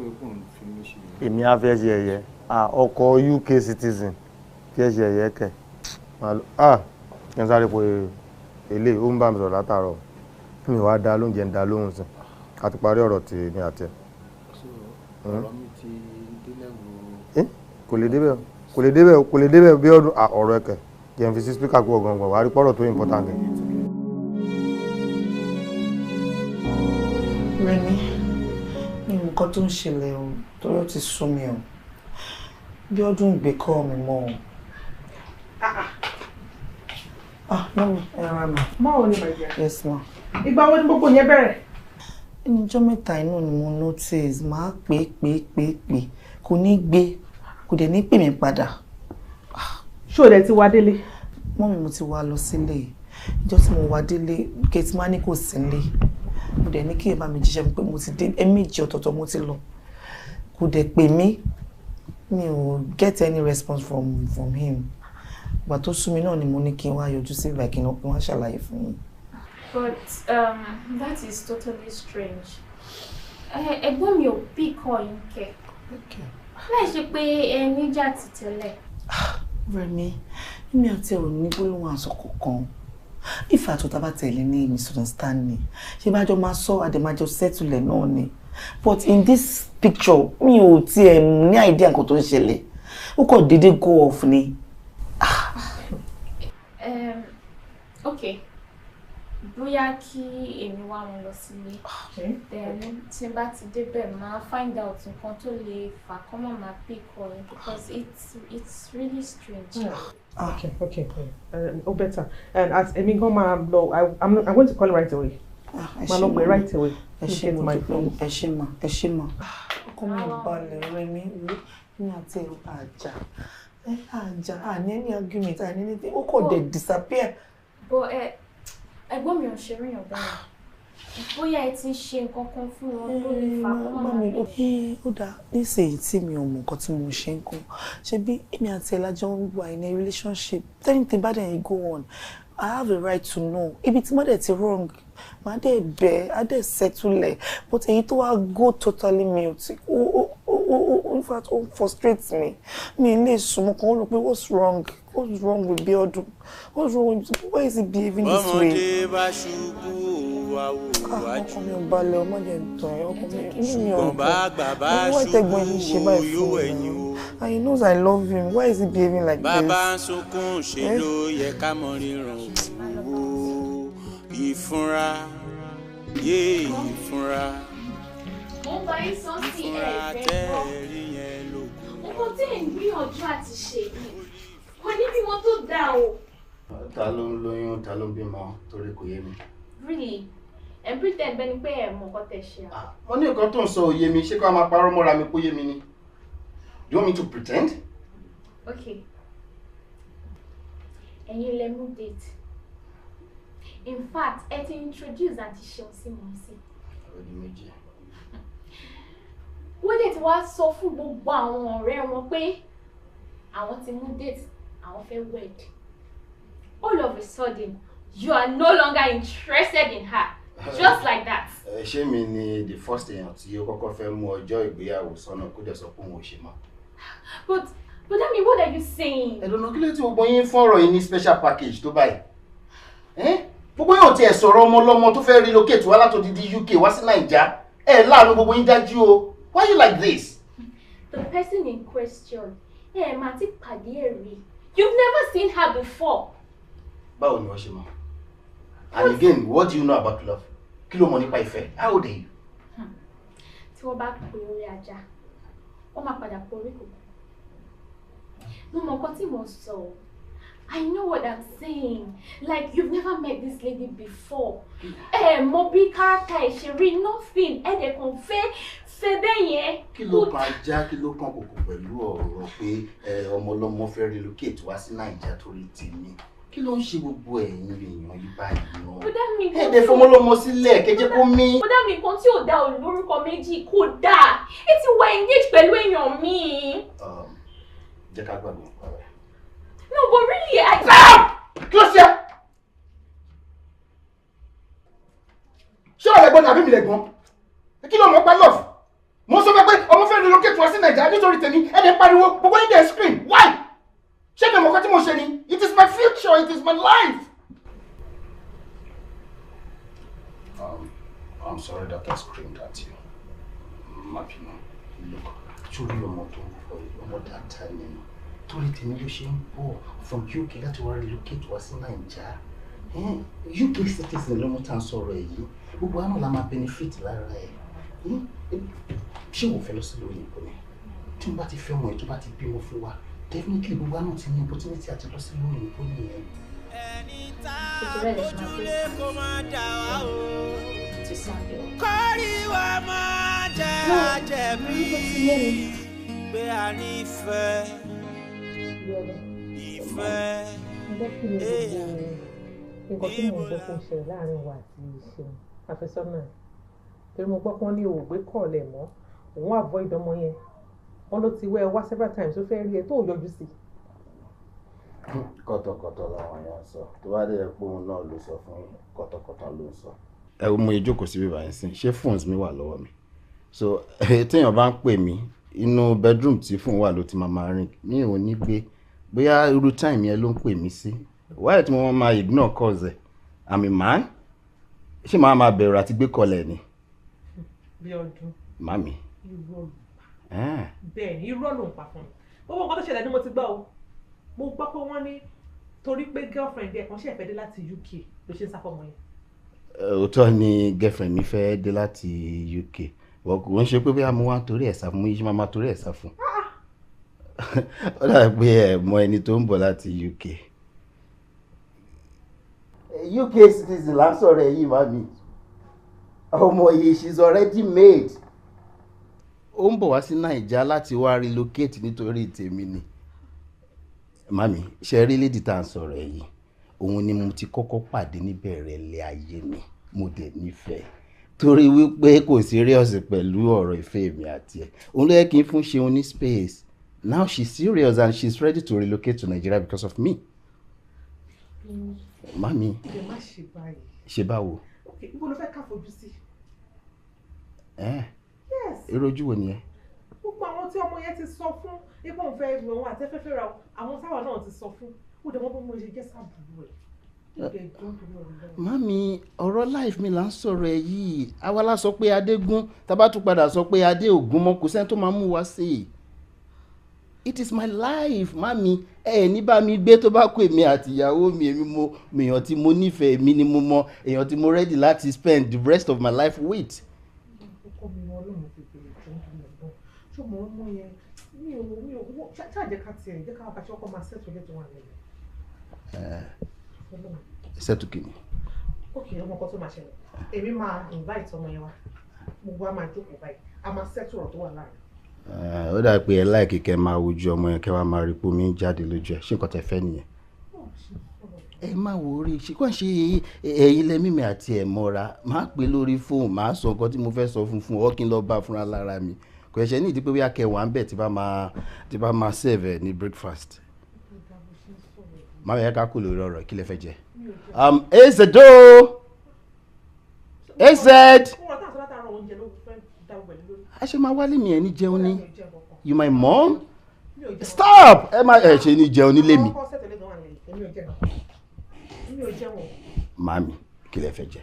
èmi á fẹ́ ṣe ẹ̀yẹ ọkọ̀ UK citizen kí ẹ ṣe ẹ̀yẹ kẹ̀ kí n sáré pé èlé ó ń bá mi sọ̀rọ̀ látàárọ̀ mi wá dá lóúnjẹ ń dá lóhùn sí àti parí ọ̀rọ̀ tí ní àti ẹ̀. ọ̀rọ̀ mi ti délẹ̀ wo. kò lè débẹ̀ bí ọdún ọ̀rọ̀ ẹ̀kẹ́ kí n fi sí spíkà kú ọ̀gọ̀ngàn wà á rí pọ́rọ̀ tó important. Rẹ̀mí ní nǹkan tó ń ṣẹlẹ̀ o torí ó ti sún mi o bí ọdún ìgbékọ́ mi mọ́ o. Mọ́mí ẹ̀rọ àmà. Báwo ni my dear? Yes ma. Ìgbà wo ni gbogbo yẹn bẹ̀rẹ̀? Ẹni ọjọ́ mẹ́ta inú ni mo notice máa pè kò ní gbé kò dẹ̀ ní pè mí padà. Ṣé o dẹ̀ ti wá délé? Mọ́mí mo ti wá lọ sílé ìjọ́ tí mo wá délé kẹ́tì máa ní kò sí nílé mo dẹ̀ ní kí ẹ bá mi jíṣẹ́ pé mo ti dé ẹ̀ẹ̀mejì ọ̀tọ̀ọ̀tọ̀ mo ti lọ kò dẹ̀ pè mí mi ò get any response from him ìgbà tó sú mi náà ni mo ní kí n wá yọjú sí ìgbà kí n wá ṣàlàyé fún yín. But that is totally strange. Ẹ̀gbọ́n mi ò bí kọ́ yín kẹ́. Láì ṣe pé ẹ níjà ti tẹ́lẹ̀. Rẹ̀mí èmi àti ẹ̀ ò ní gbólóhùn àsọ kankan ìfà tó tábà tẹ̀lé ní misunderstanding ṣé bá jọ máa sọ àdèmájọ settle náà ni but in this picture mi ò tiẹ̀ ní idea nǹkan tó ń ṣẹlẹ̀ ó kàn déédéé go off ni. Okay bóyá kí èmi wá wọn lọ sílé then tí n bá ti débẹ̀ máa find out nǹkan tó lè fà kọ́ mọ̀ máa pick on because it's really strange. Okay. Oh, better. And as Emi go ma lo, I'm going to call him right away. Ma lo pe right away. Ẹ ṣé my phone. Ẹ ṣé ma. Ọkọ mi balẹ̀ Rẹ̀mí ní àti àjà ní any argument àní anything ó kò dé disappear. But ẹ̀gbọ́n mi ò ṣe ríyàn bẹ́ẹ̀. Bóyá ẹ ti ń ṣe nǹkan kan fún wọn tó lè fà kọ́ mọ̀ máa. Ó dáa nísìnyí tí mi ò mọ nǹkan tí mo ṣe ń kọ́ ṣe bí èmi àti ẹ̀lájọ́ ń wà in a relationship anything bad and go on I have a right to know ibi tí mo dẹ̀ ti wrong màá dẹ̀ bẹ̀ á dẹ̀ settle but èyí tó wá go totally mute in fact ó frustrates me mi lè sùn mo kàn ó rò pé what's wrong with Bíọ́dún what's wrong with why is he behaving this way. ọmọdé bá ṣubú àwòwájú ọkọ mi ò balẹ̀ ọmọ jẹ́ ntàn ẹ̀ ọkọ mi ò ṣùgbọ́n bá gbà bá ṣubú yóò ẹ̀yìn o. and he knows I love him why is he behaving like this. bàbá ń sunkún ṣe ló yẹ ká mọ ríran òwò ìfúnra yé ìfúnra ìfúnra tẹ́ẹ̀rí yẹn lókun. Nǹkan tí ẹ̀ ń gbìyànjú àti ṣe yìí kò ní bí wọ́n tó dáa o. Ta ló ń lóyún ta ló ń bímọ torí kò yé mi. Really? Ẹ pretend bẹ́ni pé ẹ mọ̀ nǹkan tẹ̀ ṣe. Wọ́n ní nǹkan tó ń sọ òye mi ṣé kó máa parọ́ mọ́ra mi kó yé mi ni. Do you want me to pretend? Okay. Ẹ̀yin lẹ mú date. In fact, ẹ ti introduce àti ṣeun sí mọ̀ sí. Ọdún méjì. Wọ́n dẹ̀ ti wá sọ fún gbogbo àwọn ọ̀rẹ́ wọn pé àwọn ti mú date, àwọn fẹ́ wed. All of a sudden, you are no longer interested in her. Just like that. Ṣé mi ni the first èèyàn tí ó kọ́kọ́ fẹ́ mú ọjọ́ ìgbéyàwó sọ́nà kó dẹ̀ sọ pé òun ò ṣe mọ́. But I mean, what are you saying? Ẹ̀dùnú kí ló tí gbogbo yín fún ọ̀rọ̀ yìí ní special package tó báyìí? Gbogbo yóò tiẹ̀ sọ̀rọ̀ ọmọ ọlọ́mọ tó fẹ́ relocate wá látòdìdí UK wá sí Naija. Láàánú gbogbo yín dájú o. Why you like this? The person in question, máa ti pàdé ẹ̀ rí. You've never seen her before. Báwo ni wọ́n ṣe mọ̀? And again, what do you know about love? Kí ló mọ̀ nípa ìfẹ́? How old are you? Tí wọ́n bá pe orí ajá, wọ́n máa padà pe orí kòkó. Mo mọ̀ nǹkan tí mo sọ. I know what I'm saying. Like, you've never met this lady before. Mo bí character ẹ̀ ṣe rí nothing. Dẹ̀ kàn fẹ́ bẹ́ẹ̀ yẹn. Kí ló kan ajá, kí ló kan kòkò pẹ̀lú ọ̀rọ̀ pé ọmọ ọlọ́mọ fẹ́ relocate wá sí Naija torí tèmi? Kí ló ń ṣe gbogbo ẹ̀yin èèyàn yìí báyìí náà? Ẹ̀dẹ̀ fọmọlọ́mọ sílẹ̀ kẹjẹ́ kó mí. Bọ́dá mi kan tí ò dá olórúkọ méjì kò dáa. Ẹ ti wá engage pẹ̀lú èèyàn mi. Jẹ́ ká gbàgbọ́ nípa rẹ̀. No, but really, Kí ló ṣe? Ṣé ọ̀rẹ́ gbọ́n tàbí mi lẹ̀ gbọ́n? Kí ló mọ̀ pa love? Mo sọ pé ọmọ fẹ́ relocate wá sí Nàìjíríà. ẹ̀já nítorí tèmi ẹ̀dẹ̀ pariwo gbogbo yín dẹ̀ scream why? Ṣé mi mọ̀ kọ́ tí mo ṣe ni? It is my future, it is my life. I'm sorry that I screamed at you. Mapino, look, truly ọmọ tó ń bọ̀ ọmọ that time ni. Torí tèmi ló ṣe ń bọ̀ from UK láti wá relocate wá sí Naija. UK citizen ló mú tá à ń sọ̀rọ̀ èyí. Gbogbo àná la máa benefit lára ẹ̀. Ṣé wò fẹ́ lọ sí òyìnbó ni? Tí mo bá ti fẹ́ ọmọ ẹ̀ tó bá ti bímọ fún wa, definitely gbogbo àná ti ní opportunity àti lọ sí òyìnbó nìyẹn. Ẹni tá a bójúlé kó má dà wá o. Kọ́rí wa máa jẹ́ àjẹbí pé a nífẹ̀ẹ́ ìfẹ́. Nǹkan tí mo gbọ́ kó ṣẹlẹ̀ láàrin wa àti Ṣeun àfẹ́sọ́nà torí mo gbọ́ pé wọ́n ní òògbé kọ̀ọ̀lẹ̀ mọ́ òun avoid ọmọ yẹn wọ́n ló ti wẹ́ ẹ wá several times ó fẹ́ rí ẹ tó yọjú sí. Kọ̀tọ̀kọ̀tọ̀ làwọn èèyàn sọ tó bá dé pé òun náà ló sọ fún kọ̀tọ̀kọ̀tọ̀ ló ń sọ. Ẹ wo mo ìjókòó síbí báyìí sí ṣé phones mi wà lọ́wọ́ mi so téèyàn bá ń pè mí inú bedroom tí phone wà ló ti máa ring mi ò ní gbé bóyá irú time yẹn ló ń pè mí sí why tí mo máa ignore calls ẹ̀ I'm a man ṣé màá máa bẹ̀rù àti gbé kọlẹ̀ ni. Bí ọdún. Mami. Irọ́ ló pa. Bẹ́ẹ̀ ni irọ́ ló ń pa fún mi. Owó nǹkan tó ṣẹlẹ̀ ni mo ti gbọ́ o. Mo gbọ́ pé wọ́n ní torí pé girlfriend ẹ̀ kan ṣe fẹ́ dé láti UK ló ṣe ń sáfọ́ ọmọ yẹn. Òótọ́ ni girlfriend mi fẹ́ dé láti UK wọ́n kò ń ṣe pé bí a mú wá torí ẹ̀ sá fún mi ṣe máa torí ẹ̀ sá fún. Ó dàbí pé ẹ mọ ẹni tó ń bọ̀ láti UK. UK citizen là ń sọ̀rọ̀ ẹ̀yìn mami ọmọ yìí she's already made. Ó ń bọ̀ wá sí Naija láti wá relocate nítorí tèmi ni. Mami ṣe rí lady tá à ń sọ̀rọ̀ ẹ̀yìn òun ni mo ti kọ́kọ́ pàdé níbẹ̀rẹ̀ ilé ayé mi mo dẹ̀ nífẹ̀ẹ́ torí wípé kò serious pẹ̀lú ọ̀rọ̀ ìfẹ́ mi àti ẹ̀ òun ló yẹ kí n fún Ṣeun ní space now she's serious and she's ready to relocate to Nigeria because of me. Mami ṣe báwo. Ibo ló fẹ́ ká fojú sí. Irú ojú wo nìyẹn. Gbogbo àwọn tí ọmọ yẹn ti sọ fún ipò òun fẹ́ ìwọ̀n àtẹ́fẹ́fẹ́ ra àwọn táwa náà ti sọ fún ó dẹ̀ wọ́n bó mo ṣe jẹ́ sábùrù ẹ̀. Mami ọ̀rọ̀ life mi là ń sọ̀rọ̀ ẹ̀ yìí àwa la sọ pé Adégún tábà tún padà sọ pé Adé ògún mọ́ kò sẹ́ni tó máa mú wa sí i. It is my life mami ní bá mi gbé tó bá kó èmi àti ìyàwó mi èmi mo èèyàn tí mo nífẹ̀ẹ́ mi ni mo mọ èèyàn tí mo ready láti spend the rest of my life with. Ọkọ mi Ọlọ́run ti bèrè tó ń dùn ẹ̀gbọ́n ṣùgbọ́n ọmọ yẹn mi ò ṣáàjẹ́ ká tiẹ̀ jẹ́ ká bá ṣe ọkọ máa ṣètò lẹ́tọ̀ wà lẹ́yìn. Ṣètò kìíní. Okay ọmọ kan tó máa ṣẹlẹ̀ èmi máa invite ọmọ yẹn wá gbogbo a máa jókòó báyìí a máa ṣètò ọ̀rọ̀ tó wà láàrin. Ó dà pé ẹ láìkí kẹ́ máa wojú ọmọ yẹn kẹ́ wá máa rí pé omi ń jáde lójú ẹ̀ ṣé nǹkan tẹ́ fẹ́ nìyẹn. Ẹ má wo orí ṣe kàn ṣe ẹ̀yin lẹ́mìmì àti ẹ̀ mọ́ra máa pè lórí fóònù máa sọ nǹkan tí mo fẹ́ sọ fún ọ kí n lọ bá fúnra lára mi kò ṣe ní ìdí pé bí akẹwà ń bẹ̀ tí bá máa serve ní breakfast. Má yẹ ká kú lórí ọ̀rọ̀ kí lẹ fẹ́ jẹ. Ezedo Ezed. A ṣe máa wálé mi ẹ̀ ní jẹun ni. You my mom? Stop! Ẹ má ṣe ní jẹun nílé mi. Mami, kí lẹ fẹ́ jẹ?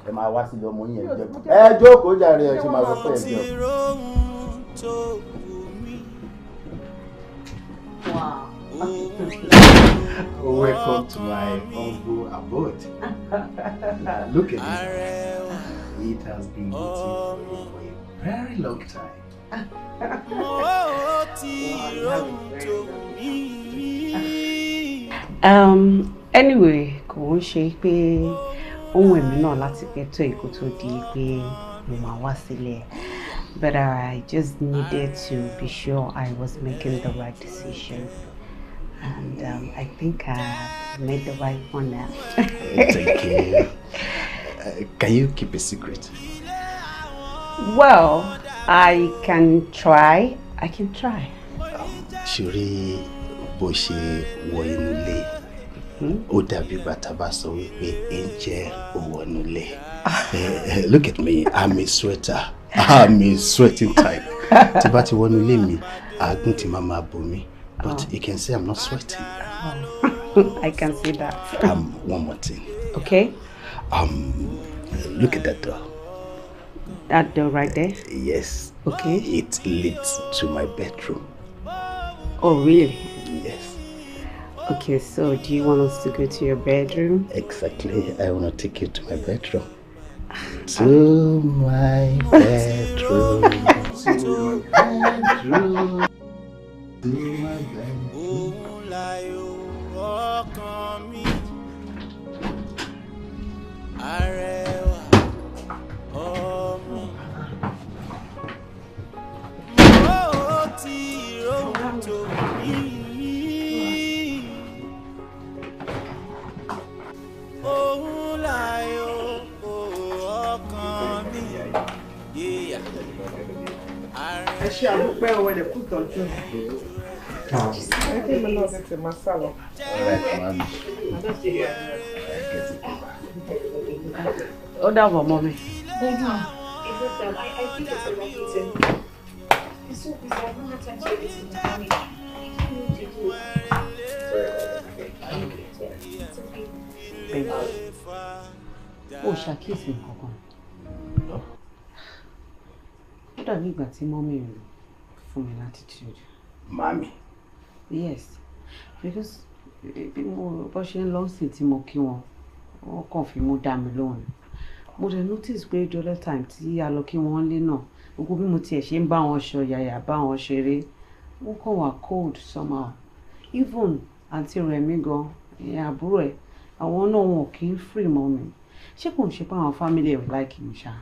Ẹ máa wá sílé ọmọ yín ẹ jẹ. Ẹ jókòó jàre ẹ ṣe máa sọ pé ẹ jẹ. Welcome to my humble abode. Look at it. It has been waiting for a very long time. Anyway, kò ń ṣe pé ohun ẹ̀mí náà láti kẹ́tọ́ èkó tó di pé mo máa wá sílẹ̀. But I just needed to be sure I was making the right decision. And I think I made the right one now. Thank you. Can you keep a secret? Well, I can try. Ṣorí bó ṣe wọ inú ilé ó dàbí bàtà bá sọ wípé angel ó wọ inú ilé. Look at me, I'm a sweater. I'm a sweating type. Tí bá ti wọnú ilé mi, àágùn tí máa bò mí. But you can say I'm not sweating. I can see that. One more thing. Okay. Look at that door. That door right there? Yes. Okay. It leads to my bedroom. Oh, really? Yes. Okay, so do you want us to go to your bedroom? Exactly. I want to take you to my bedroom. To my bedroom. To my bedroom. To my bedroom. Ẹ ṣe àdúpẹ́ owó ẹ̀dẹ̀ kú tọ́jú. Ẹ kí mi náà tètè máa sá lọ. Ó dàbọ̀ mọ́ mi. Ó ṣàkíyèsí nǹkan kan. Ó dàbí ìgbà tí mọ́mí rẹ̀ fún mi latitude. Mami. Yes, because bí mo bọ́ ṣe ń lọ sí tí mo kí wọn, wọ́n kàn fi mú dá mi lóhùn. Mo dẹ̀ notice pé the other time tí a lọ kí wọ́n lé náà, gbogbo bí mo tiẹ̀ ṣe ń bá wọn ṣọ yàyà bá wọn ṣeré, wọ́n kàn wà cold somehow. Even àǹtí rẹ̀ mi gan, àbúrò ẹ̀, àwọn náà wọn kì í free mọ́ mi. Ṣé kò ń ṣe pé àwọn family ò like mi ṣá?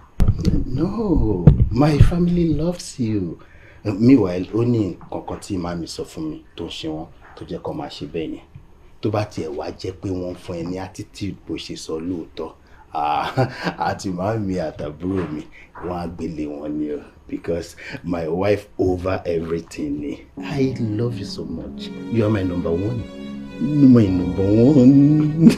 No, my family loves you. Meanwhile, ó ní kankan tí màmí sọ fún mi tó ń ṣe wọ́n tó jẹ́ kó máa ṣe bẹ́ẹ̀ yẹn. Tó bá tiẹ̀ wá jẹ́ pé wọ́n fún ẹ ní attitude bó ṣe sọ lóòótọ́. Àti màmí àtàbúrò mi, wọ́n á gbélé wọn ni o. Because my wife over everything ni. I love you so much. You are my number one. My number one.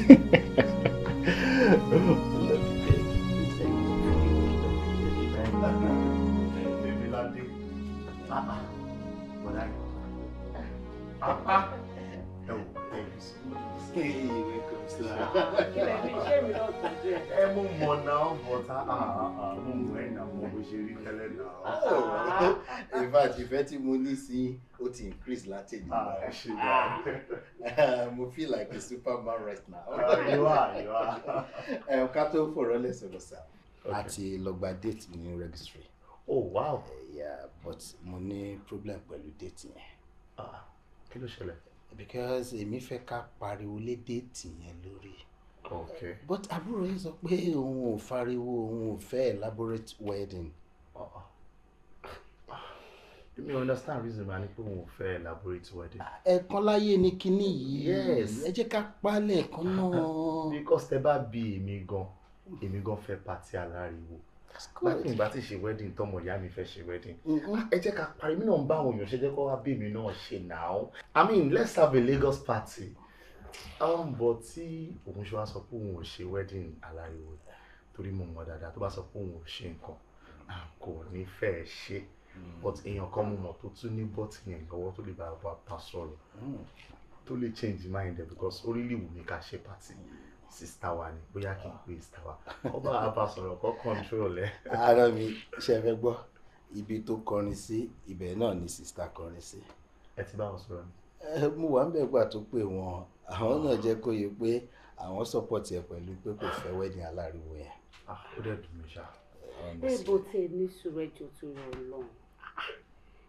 Mo mọ̀ náà bọ̀tá mo mọ̀ ẹ́ náà mo bó ṣe rí tẹ́lẹ̀ náà. In fact, ìfẹ́ tí mo ní sí ó ti increase láti èdè náà. Mo feel like a superman right now. You are. Ká tó fọ̀rọ̀ lẹ́sọ̀rọ̀ sá. A ti lọ gba date ní registry. Oh wow. Yeah, but mo ní problem pẹ̀lú date yẹn. Kí ló ṣẹlẹ̀? Because èmi fẹ́ ká pariwo lé date yẹn lórí. Okay. But àbúrò yìí sọ pé òun ò fariwo, òun ò fẹ́ elaborate wedding. You may understand reason why pé òun ò fẹ́ elaborate wedding. Ẹ̀kan láyé ni kinní yìí. Yes. Ẹ jẹ́ ká palẹ̀ ẹ̀kan náà. Because tẹ́ bá bí èmi gan fẹ́ party aláriwo. Láti ìgbà tí ṣe wedding tọmọ ìyá mi fẹ́ ṣe wedding. Ẹ jẹ́ ká parí mi náà ń bá àwọn èèyàn ṣe jẹ́ kó wá bí mi náà ṣe now. I mean, let's have a Lagos party. But tí òun ṣe wá sọ pé òun ò ṣe wedding aláriwo torí mo mọ̀ dáadáa tó bá sọ pé òun ò ṣe nǹkan kò ní fẹ́ ṣe. But èèyàn kan mo mọ̀ tó tún ní bọ́tì yẹn lọ́wọ́ tó lè bá sọ̀rọ̀ tó lè change mind ẹ̀ because ó rí lè wù mí ká ṣe party. Sista wa ni bóyá kí n pè sista wa ọba àbá sọ̀rọ̀ kọ́ control ẹ̀. Ara mi ṣe fẹ́ gbọ́ ibi tó kọrin sí ibẹ̀ náà ni sista kọrin sí. Ẹ ti bá wọn sọ̀rọ̀ ni. Mo wà ń bẹ̀ gbà tó pé wọn àwọn náà jẹ́ kó yẹ pé àwọn support ẹ pẹ̀lú pé kò fẹ́ wedding aláriwo yẹn. Ó dẹ̀ dùn mí ṣá. Bó tẹ ní sùúrù ẹjọ́ tó rọ Ọlọ́run.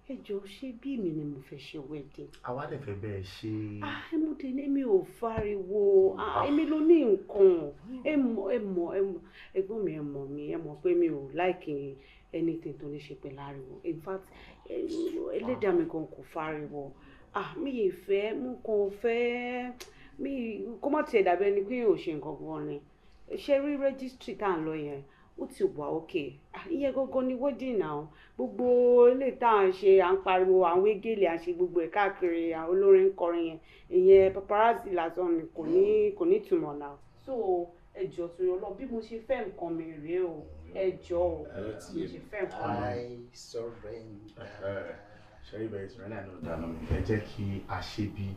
Ẹjọ́ ṣé bí èmi ni mo fẹ́ ṣe wedding. Àwa dẹ̀ fẹ́ bẹ́ẹ̀ ṣe. Ẹmúdé ní mi ò fariwo. Èmi ló ní nǹkan. Ẹ mọ̀ ẹ̀gbọ́n mi ẹ mọ̀ mi ẹ mọ̀ pé mi ò like anything tó ní ṣe pẹ̀lú ariwo. In fact, ẹlẹ́dàá mi gan kò fariwo. Mi ì fẹ́ mo kàn fẹ́ kó má tiẹ̀ dàbí ẹni pé ò ṣe nǹkan gan ni. Ṣé rí registry tá à ń lọ yẹn? Ó ti wà okay. Ìyẹn gangan ni wedding now. Gbogbo ilé tá à ń ṣe à ń pariwo àwọn egéle à ń ṣe gbogbo ẹ̀ káàkiri àwọn olórin ń kọrin yẹn. Ìyẹn paparazzi lásán ni kò ní ìtumọ̀ now. So ẹjọ́ tó yọ lọ bí mo ṣe fẹ́ nǹkan mi rèé o. ẹ jọ̀ọ́ mo ṣe fẹ́ nǹkan. I surrender. Ṣé ibẹ̀ ìṣúná náà ló dáná mi? Ẹ jẹ́ kí a ṣe bí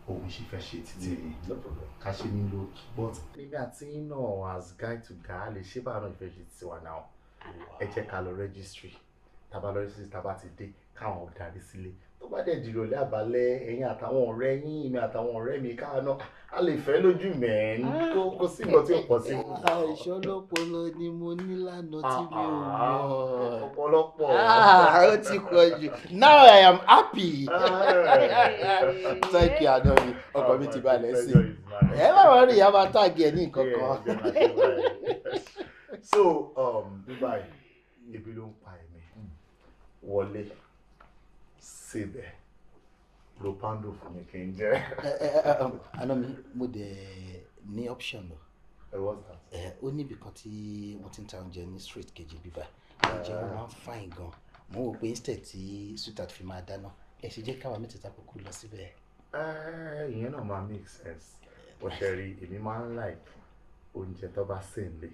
òun ṣe fẹ́ ṣe títí ni. Ká ṣe ní lókì. But níbi àti náà as guy to guy, a lè ṣe báwọn náà ìfẹ́ ṣe ti wà náà. Ẹ jẹ́ ká lọ registry. Tábà lọ registry tábà ti dé káwọn darí sílé. Tó bá dẹ̀ dìrò lé àbálẹ̀ ẹ̀yin àtàwọn ọ̀rẹ́ yín, èmi àtàwọn ọ̀rẹ́ mi káwọn náà a lè fẹ́ lójú mẹ́ẹ̀ẹ́n kó sí nǹkan tí ó pọ̀ sí. Ìṣọ́lọ́pọ̀lọ́ ni mo ní lánàá tí mi ò mọ̀. Ọ̀pọ̀lọpọ̀. Ó ti pọ̀ jù. Now I am happy. Thank you, Anomi. Ọkọ mi ti balẹ̀ sí. Ẹ bá wọn rí ìyá máa tàgé ẹ ní nǹkan kan. So, Dubai, ebi ló ń pa ẹ̀mí. Wọlé síbẹ̀. Propando fún mi kí n jẹ́. Anomi, mo dẹ̀ ní option lọ. What's that? Ó níbi kan tí wọ́n ti ń ta oúnjẹ ní street kejì bíbá. Oúnjẹ wọn máa ń fine gan. Mo wò pé instead tí sweetheart fi máa dáná, ẹ ṣe jẹ́ káwa mẹ́tẹ̀ẹ̀ta kúkú lọ síbẹ̀. Ìyẹn náà máa make sense. Ó ṣe rí èmi máa ń like oúnjẹ tó bá sè ń lé.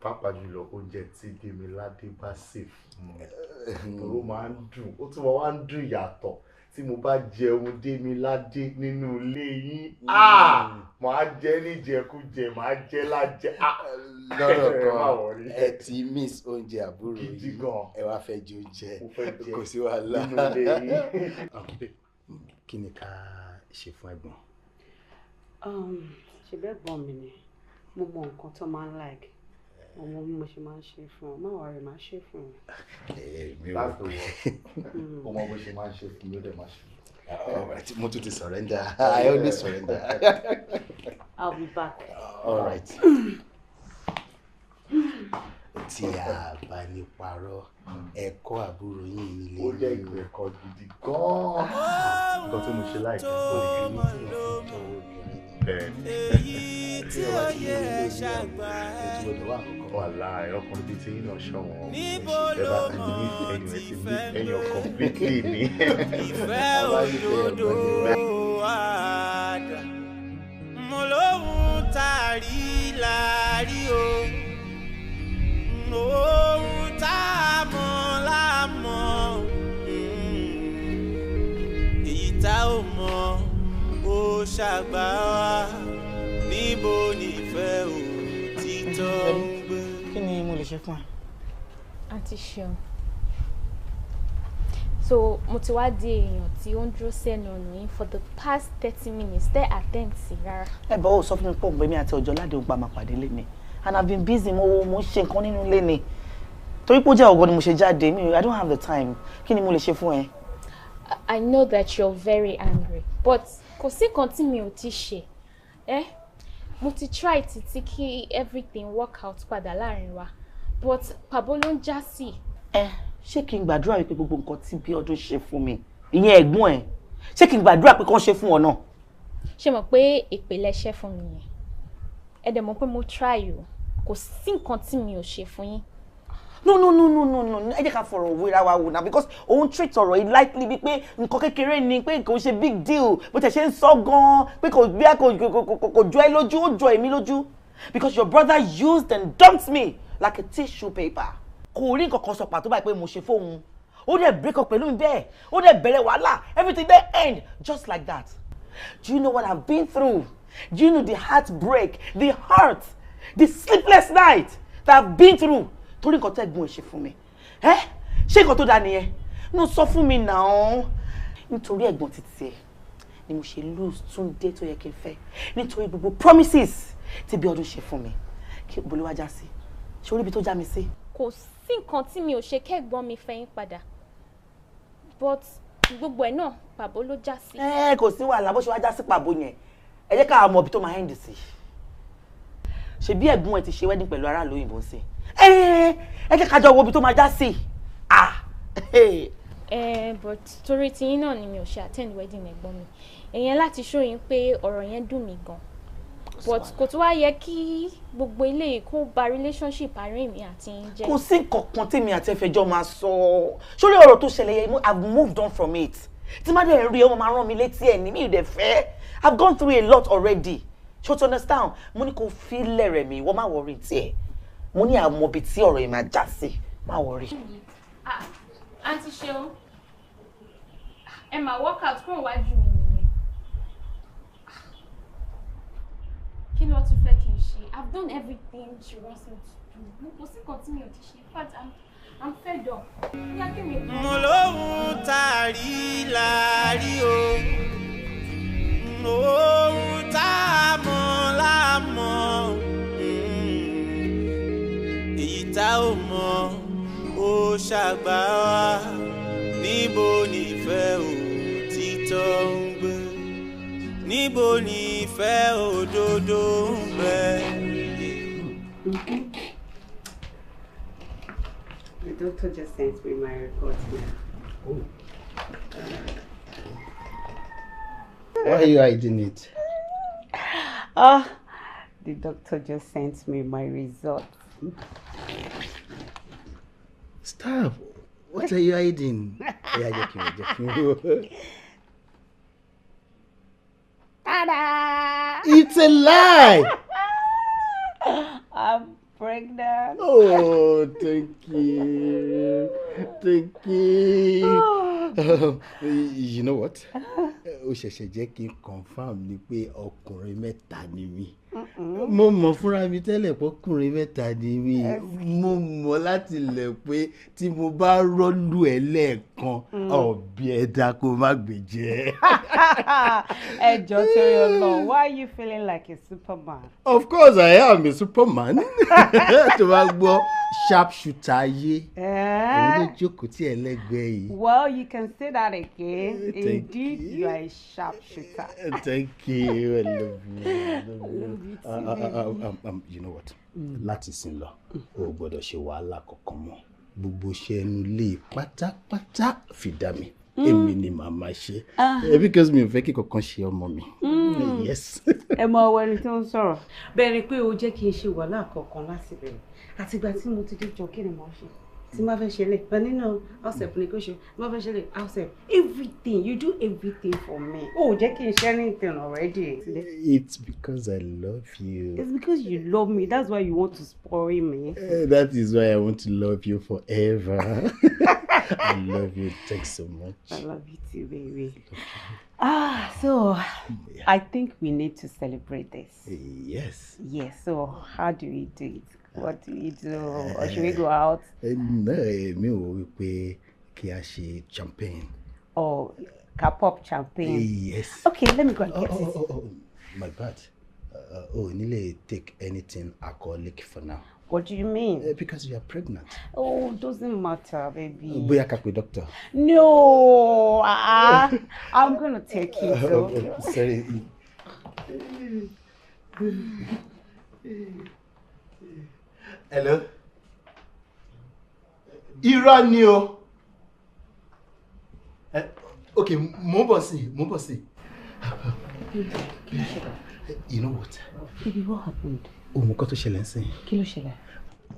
Pàápàá jùlọ oúnjẹ tí Demilade bá sè fún mi. Ó máa ń dùn, ó tún máa ń dùn yàtọ̀. Tí mo bá jẹun Demilade nínú ilé yín, màá jẹ níjẹkújẹ, màá jẹ lájẹ. Lọ́rọ̀ kan ẹ ti miss oúnjẹ àbúrò yìí, ẹ wá fẹ́ jẹ oúnjẹ, kò sí wàhálà. Nínú ilé yín. Kí ni ká ṣe fún ẹ̀gbọ́n? Ṣe bẹ́ẹ̀ gbọ́n mi ni, mo mọ nǹkan tó máa ń like. Ọmọ mi mo ṣe máa ń ṣe fún ọ, máa wà rẹ̀ máa ṣe fún ọ. That's the word. Ọmọ bó ṣe máa ń ṣe fún mi ó dẹ̀ máa ṣe. Mo tún ti surrender. I always surrender. I'll be back. All right. Tí a bá ní parọ́, ẹ̀kọ́ àbúrò yín nílé. Ó jẹ́ ìgbẹ́ ẹ̀kọ́ gidi gan-an. Nǹkan tí mo ṣe láìpẹ́ tó lè rí ní tí mo fi jọ obìnrin ni. Tí ó bá ti ní ilé ìyá ètò ọ̀dọ̀ wà kọ̀ọ̀kan. Wàhálà ọkùnrin bíi ti yín náà ṣọ̀wọ́n. Ẹ bá ti ní ẹ̀yìn ẹ̀ ti ní ẹ̀yìn ọkàn completely ní. Ìfẹ́ òdodo àdá. Mo lóhun tàrí láàrí o. Ohun tá a mọ̀ la mọ̀. Èyí tá ò mọ̀ ó ṣàgbà wá. Níbo nìfẹ́ òtítọ́ ń gbé? Kí ni mo lè ṣe fún ẹ? Àǹtí Ṣeun. So mo ti wá di èèyàn tí ó ń dúró sẹ́nu ọ̀nà yín for the past 30 minutes tẹ́ attend sí rárá. Ẹ bọ́ ò sọ fún mi pọ̀ pé mi àti ọjọ́ ládé ògbà máa pàdé lẹ́ni. And I've been busy, mo ń ṣe nǹkan nínú ilé ni. Torí pé ó jẹ́ ọ̀gọ́ ni mo ṣe jáde, I don't have the time. Kí ni mo lè ṣe fún ẹ? I know that you're very angry, but kò sí nǹkan tí mi ò ti ṣe. Mo ti try títí kí everything work out padà láàrin wa, but pàbó ló ń já sí. Ṣé kí n gbàdúrà wípé gbogbo nǹkan tí bí ọdún ṣe fún mi, ìyẹn ẹ̀gbọ́n ẹ̀, ṣé kí n gbàdúrà pé kán ṣe fún ọ náà? Ṣé mọ̀ pé ìpìlẹ̀ ṣẹ́ fún mi yẹn? Ẹ dẹ̀ mọ̀ pé mo try o, kò sí nǹkan tí mi ò ṣe fún yín. No, ẹ jẹ́ ká fọ̀rọ̀ wéra wa wò náà because òun treat ọ̀rọ̀ yìí lightly bí pé nǹkan kékeré ni pé kò ṣe big deal bó tẹ̀ ṣe ń sọ gan-an pé kò jọ ẹ lójú ó jọ èmi lójú because your brother used and dumped me like a tissue paper. Kò rí nǹkan kan sọ pàtó báyìí pé mo ṣe fóun ó dẹ̀ break up pẹ̀lú mi bẹ́ẹ̀ ó dẹ̀ bẹ̀rẹ̀ wàhálà everything dey end just like that. Do you know what I've been through? Do you know the heartbreak, the hurt, the sleepless night that I've been through? Torí nǹkan tẹ́gbọ́n ṣe fún mi. Ṣé nǹkan tó dáa nìyẹn? No sọ fún mi náà. Nítorí ẹ̀gbọ́n títí ẹ̀ ni mo ṣe lose Túndé tó yẹ kí n fẹ́. Nítorí gbogbo promises tí bí ọdún ṣe fún mi. Kí bolówó já sí? Ṣé orí ibi tó já mi sí? Kò sí nǹkan tí mi ò ṣe kẹ́gbọ́n mi fẹ́ yín padà. But gbogbo ẹ̀ náà pàbó ló já sí. Kò sí wàhálà bó ṣe wá já sí pàbó yẹn. Ẹ jẹ́ ká mọ ibi tó máa end sí. Ṣebí ẹ̀gbọ́n ẹ ti ṣe wedding pẹ̀lú ará lóyìnbó sí. Ẹ jẹ́ ká jọ wo ibi tó máa já sí. But torí tí yín náà ni mi ò ṣe attend wedding ẹ̀gbọ́n mi. Ẹ̀yẹn láti show yín pé ọ̀rọ̀ yẹn dùn mí gan. But kò tó wá yẹ kí gbogbo ilé kó ba relationship àárín mi àti yín jẹ́. Kò sí nǹkan kan tèmi àti ẹfẹjọ́ máa sọ. Sórí ọ̀rọ̀ tó ṣẹlẹ̀ yẹn I've moved on from it. Tí má dẹ̀ rí ọmọ máa rán mi létí ẹ̀ ní mi ò dẹ̀ fẹ́. I've gone through a lot already. So to understand, mo ní kó feel lẹ́rẹ̀ mi, wọ́n má worry tí ẹ̀. mo ní àmọ́ ibi tí ọ̀rọ̀ yìí máa já sí má worry. Auntie Seun, ẹ máa work out kúrò wájú mi nìyẹn. Kí ló tún fẹ́ kí n ṣe? I've done everything she wants me to do. Mo kò sí nǹkan tí mi ò ti ṣe. In fact, I'm fed up. Ní akéwì kan. Mo lóhun tá a rí la rí o. Ohun tá a mọ̀ la mọ̀. Èyí tá ò mọ̀ ó ṣàgbà wá. Níbo nìfẹ́ òtítọ́ ń gbé? Níbo nìfẹ́ òdodo ń bẹ? The doctor just sent me my report now. Why are you hiding it? The doctor just sent me my results. Stop. What are you hiding? Yeah, joking. Ta-da! It's a lie! I'm pregnant. Oh, thank you. Thank you. You know what? Ó ṣẹ̀ṣẹ̀ jẹ́ kí n confirm ni pé ọkùnrin mẹ́ta ni mí. Mo mọ̀ fúnra mi tẹ́lẹ̀ pé ọkùnrin mẹ́ta ni mí. Mo mọ̀ láti lẹ̀ pé tí mo bá rọ́lù ẹ̀ lẹ́ẹ̀kan ọ̀bí ẹ̀dá kó má gbé jẹ́. Ẹ jọ̀ọ́ torí Ọlọ́run, why are you feeling like a superman? Of course I am a superman. Tó bá gbọ́ sharp shooter ayé. Òun ló jókòó tí ẹlẹ́gbẹ́ yìí. Well, you can say that again. Indeed, you are a sharpshooter. Thank you. I love you. You know what? Láti sin lọ, o gbọ́dọ̀ ṣe wàhálà kankan mọ́. Gbogbo iṣẹ́ inú ilé pátápátá fi dá mi. Èmi ni màmá ṣe. Because mi ò fẹ́ kí kankan ṣe ọmọ mi. Yes. Ẹ mọ ọwọ́ ẹni tó ń sọ̀rọ̀. Bẹ́ẹ̀ ni pé o jẹ́ kí n ṣe wàhálà kankan láti bẹ̀rẹ̀. Àtìgbà tí mo ti dé jọ kí ni mo ṣe? Tí ma fẹ́ ṣe lè, but nínú house help ni kò ṣe. Ma fẹ́ ṣe lè, house help. Everything, you do everything for me. Oh, jẹ́ kí n ṣe anything already. It's because I love you. It's because you love me. That's why you want to spoil me. That is why I want to love you forever. I love you. Thanks so much. I love you too, baby. So I think we need to celebrate this. Yes. Yes. So how do we do it? What do we do? Or should we go out? No, mi ò wí pé kí a ṣe champagne. Oh, pop champagne. Yes. Okay, let me go and get it. Oh, my bad. Nile take anything alcoholic for now. What do you mean? Because you are pregnant. Oh, doesn't matter, baby. Bóyá ká pe doctor. No, I'm gonna take it. Sorry. Hello. Irọ́ ni o. Okay, mo bọ̀ sí. You know what? Baby, what happened? Mo kọ́ tó ṣẹlẹ̀ ńsìn. Kí ló ṣẹlẹ̀?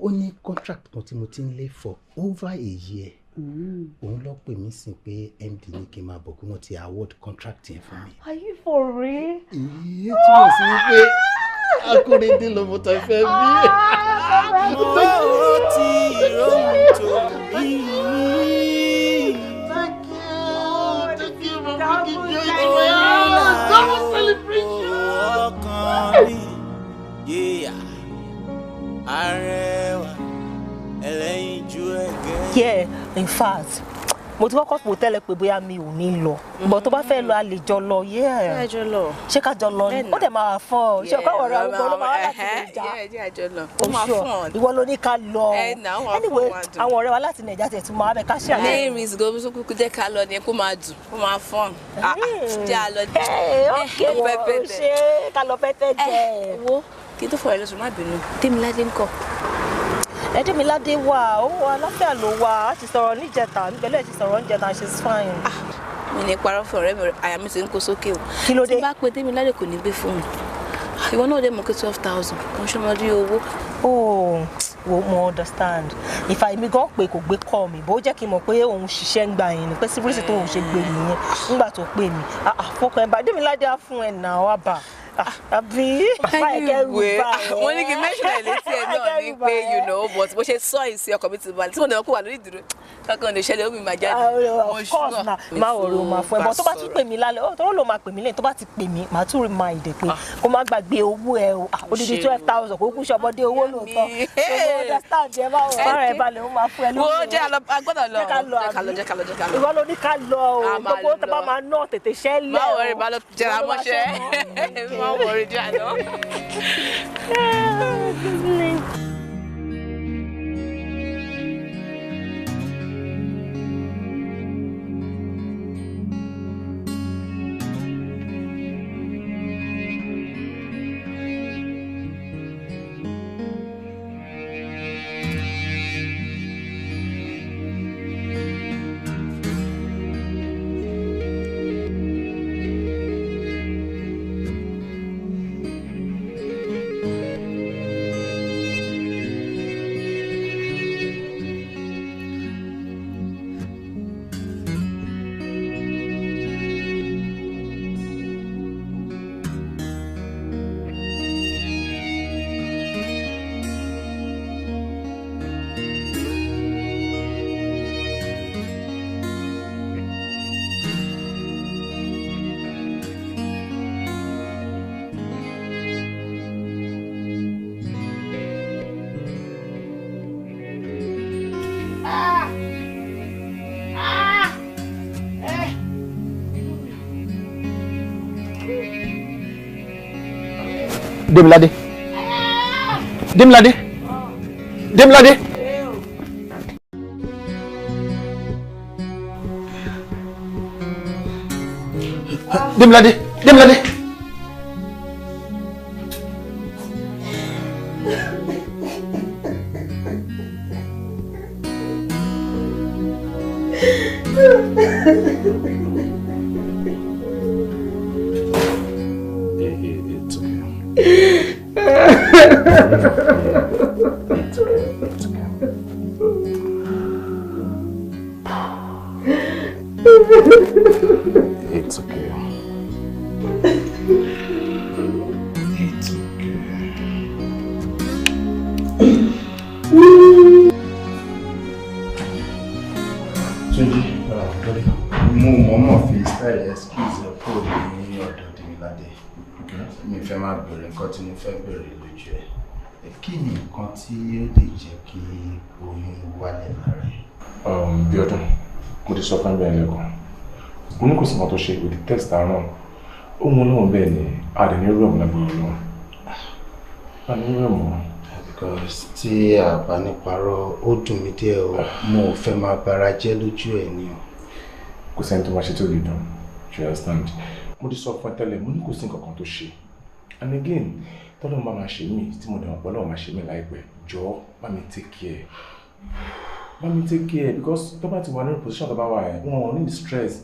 Ó ní contract kan tí mo ti ń lé for over a year. Òun ló pè mí sí pé MD ní kí n máa bọ̀ kí wọ́n ti award contract yẹn fún mi. Are you for real? Iye túmọ̀ sí wípé Akóredé lọmọ tá fẹ́ bí. Mo ti rohun tó bí. Thank you, Mama. Give you a double celebration. Ọkàn mi, arẹwà, ẹlẹ́yinjú ẹ̀gẹ́. Yeah, in fact, mo ti kọ́kọ́ pò tẹ́lẹ̀ pé bóyá mi ò ní lọ. But tó bá fẹ́ lọ a lè jọ lọ. Yeah. Jọ lọ. Ṣé ká jọ lọ ni? Ó dẹ̀ máa fún ọ. Ṣé ọ̀pá ọ̀rẹ́ àwọn ọmọ máa láti Nàìjà? Yeah, jọ lọ. Ó máa fún ọ. Ìwọ ló ní ká lọ. Anyway, àwọn ọ̀rẹ́ wa láti Nàìjà tẹ̀ tún máa bẹ̀ ká ṣe àná. Ní ìrìnsì gómìnà tó kúkú jẹ́ ká lọ ni kó máa dùn. Ó máa fún ọ. Jẹ́ àlọ́. Okay, wọ́n ṣe ká lọ pẹ́pẹ́ jẹ. Wo kí tó fọ̀rọ̀ lọ́sùn má bínú. Tèmiládé ńkọ́? Tèmiládé wà, ó wà láfíà ló wà. A ti sọ̀rọ̀ níjẹta, nígbẹ̀lẹ́ ti sọ̀rọ̀ níjẹta, she's fine. Mi ní parọ́ fún ọ̀rẹ́ mi, àyà mi ti ń kó sókè o. Kí ló dé? Tí bá pe Tèmiládé kò ní gbé fóònù. Ìwọ náà dé mọ̀ pé 12,000 kan ṣọmọdé owó. Oh, mo understand. Ìfà èmi gan pé kò gbé call mi, bó jẹ́ kí n mọ̀ pé òun ṣiṣẹ́ ń gbà yẹn ni pé síbírísì tó òun ṣe gbé nìyẹn nígbà tó pè mí. Fọkàn ẹ̀ bá Tèmiládé á fún ẹ̀ náà wá bà. Àbí anyway, wọ́n ní kí mention ẹ̀ létí ẹ̀ náà ní pé you know but bó ṣe sọ ìsí ọkọ̀ mi ti balẹ̀ tí mo náà kó wà lórí ìdúró kankan lè ṣẹlẹ̀ omi máa jáde. Of course na máa wọ̀rọ̀ o máa fún ẹ bọ́ tó bá tún pè mí lálẹ́ tó ló máa pè mí lẹ́yìn tó bá ti pè mí màá tún remind ẹ pé kó má gbàgbé owó ẹ o odidi 12,000 kó kú ṣọmọdé owó lóòótọ́ ṣé understand ẹ máa wọ̀ ọ́rẹ́ ẹ balẹ̀ ó máa fún ẹ lórí. wo jẹ́ agbọ́dọ̀ lọ jẹ́ ká lọ. ìwọ ló ní ká lọ o gbogbo tó bá máa ná tètè ṣẹlẹ̀ o. máa wọrí bá lọ jẹrà mọ́ṣẹ́ máa wọrí jẹ́ àná. Demilade. Demilade. Demilade. Demilade. Demilade. It's okay. It's okay. Tunji, mo mọ̀ fi style excuse kúrò ní ọ̀dọ̀ Demilade. Mi fẹ́ máa bèrè nǹkan tí mo fẹ́ bèrè lójú ẹ̀. Kí ni nǹkan tí ó lè jẹ́ kí oyún wálẹ̀ lára ẹ̀? Bíọ́dún, mo ti sọ fún ẹgbẹ́ ẹlẹ́kọ̀ọ́. Mo ní kò sí nǹkan tó ṣe with the text àárọ̀. Ohun náà bẹ́ẹ̀ ni a lè ní rẹ̀mù lágbèrè náà. A ní rẹ̀mù. Because tí a bá ní parọ́, ó dùn mí díẹ̀ o. Mo ò fẹ́ máa bara jẹ́ lójú ẹ̀ ni o. Kò sẹ́ni tó máa ṣe tó lè dùn. You understand? Mo ti sọ fún ẹ tẹ́lẹ̀, mo ní kò sí nǹkan kan tó ṣe. And again, tọ́lọ́run bá máa ṣe mí tí mo dẹ̀wọ̀n pẹ̀lú ọ̀rọ̀ máa ṣe mí láìpẹ́. Jọ̀ọ́ bá mi take care. Bá mi take care because tó bá ti wà nínú position tó bá wà ẹ̀, wọn ò ní stress.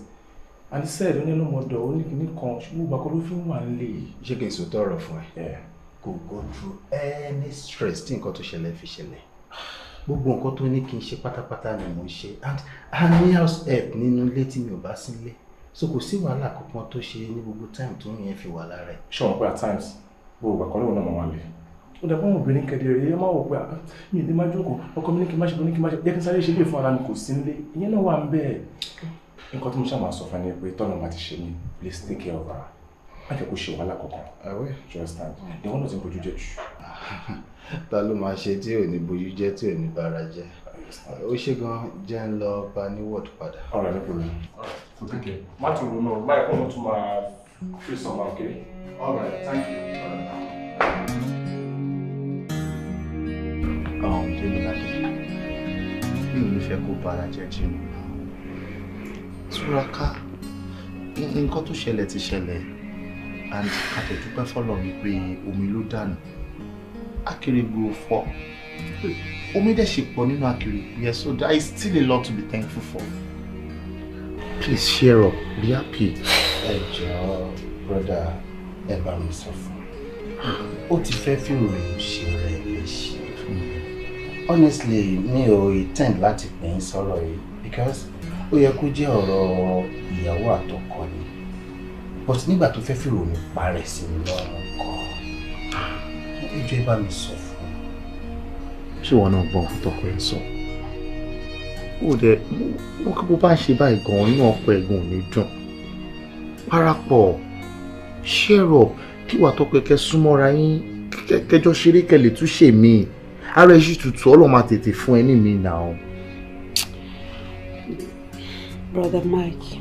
And he said, ó ní lọ́mọdọ̀, ó ní kìíní kan, ṣùgbọ́n ìgbà kan ló fi ń wà nílé. Ṣé kí n sọ tọrọ fún ẹ? Kò go through any stress tí nǹkan tó ṣẹlẹ̀ fi ṣẹlẹ̀. Gbogbo nǹkan tó ní kí n ṣe pátápátá ni mo ń ṣe. And a ní house help nínú ilé tí mi ò bá sílé. So kò sí wàhálà kankan tó ṣe ní gbogbo time tó ń yẹn fi wà lára ẹ̀. Ṣé wọn pé at times gbogbo ìgbà kan lóun náà máa wà lé. Ó dẹ̀ fún obìnrin kẹ̀dẹ̀rẹ̀ ẹ máa wò pé mi ì ní máa jókòó ọkọ mi ní kí n má ṣe jẹ́ kí n sáré ṣe lè fún ara mi kò sí nílé. Ìyẹn náà wà ń bẹ́ẹ̀. Nǹkan tí mo ṣáà máa sọ fún ẹ ni pé tọ́nà máa ti ṣe mí, please take care of her. Má jẹ́ kó ṣe wàhálà kankan. Àwẹ̀. You understand? Ìwọ náà ti ń bójú jẹ́ jù. Ta ló máa ṣe tí ò ní bójú jẹ́ tí ò ní bára jẹ́? Ó ṣe gan jẹ́ ń lọ bá ní wọ́ọ̀dù padà. Ọ̀rẹ́ ní problem. Okay. Má tún ronú báyìí kó mo tún máa fi sọ̀mọ́, okay? All right, thank you. Demilade, mi ò ní fẹ́ kó bára jẹ́ jí mi. Túraká, nǹkan tó ṣẹlẹ̀ ti ṣẹlẹ̀, and ká tẹ̀ dúpẹ́ fọ́lọ́run wípé omi ló dànù. Akérègbè ò fọ́. Omi dẹ̀ ṣe pọ̀ nínú Akérègbè yẹn, so there is still a lot to be thankful for. Please cheer up, be happy. Ẹ jọ̀ọ́, brother, ẹ bá mi sọ fún. Ó ti fẹ́ fi òrìn ṣe rẹ̀ léṣe. Honestly, mi ò intend láti pè ń sọ̀rọ̀ yìí because ó yẹ kó jẹ́ ọ̀rọ̀ ìyàwó àtọkọ ni. but nígbà tó fẹ́ fìrònú parẹ́ sí mi lọ́rùn kan ẹjọ́ ẹ bá mi sọ fún un. ṣé wọn náà gbọ́n fún tọkọ ẹ sọ ó dẹ wọn kí bó bá ń ṣe báyìí gan-an inú ọkọ ẹ̀gbọ́n ò ní dùn parapọ̀ share up kí wàá tọkọ ẹ̀kẹ́ súnmọ́ra yín kẹjọ ṣeré kẹlẹ̀ tún ṣe mí ara ẹ̀ ṣì tutù ọlọ́run máa tètè fún ẹ ní mi náà. Brother Mike,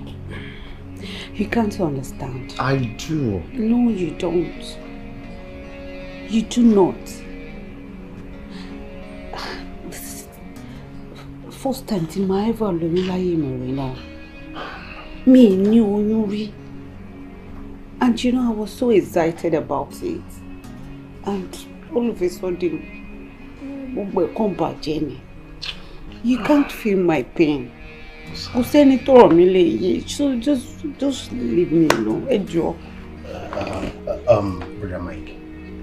you can't understand. I do. No, you don't. You do not. First time tí màá ever lóyún láyé mi rí náà. Mi ní oyún rí. And you know, I was so excited about it. And all of a sudden, gbogbo ẹ̀ kàn bàjẹ́ ni. You can't feel my pain. Kò sẹ́ni tó rọ̀ mí lè yé. So just leave me alone. Ẹ jọ̀ọ́. Brother Mike,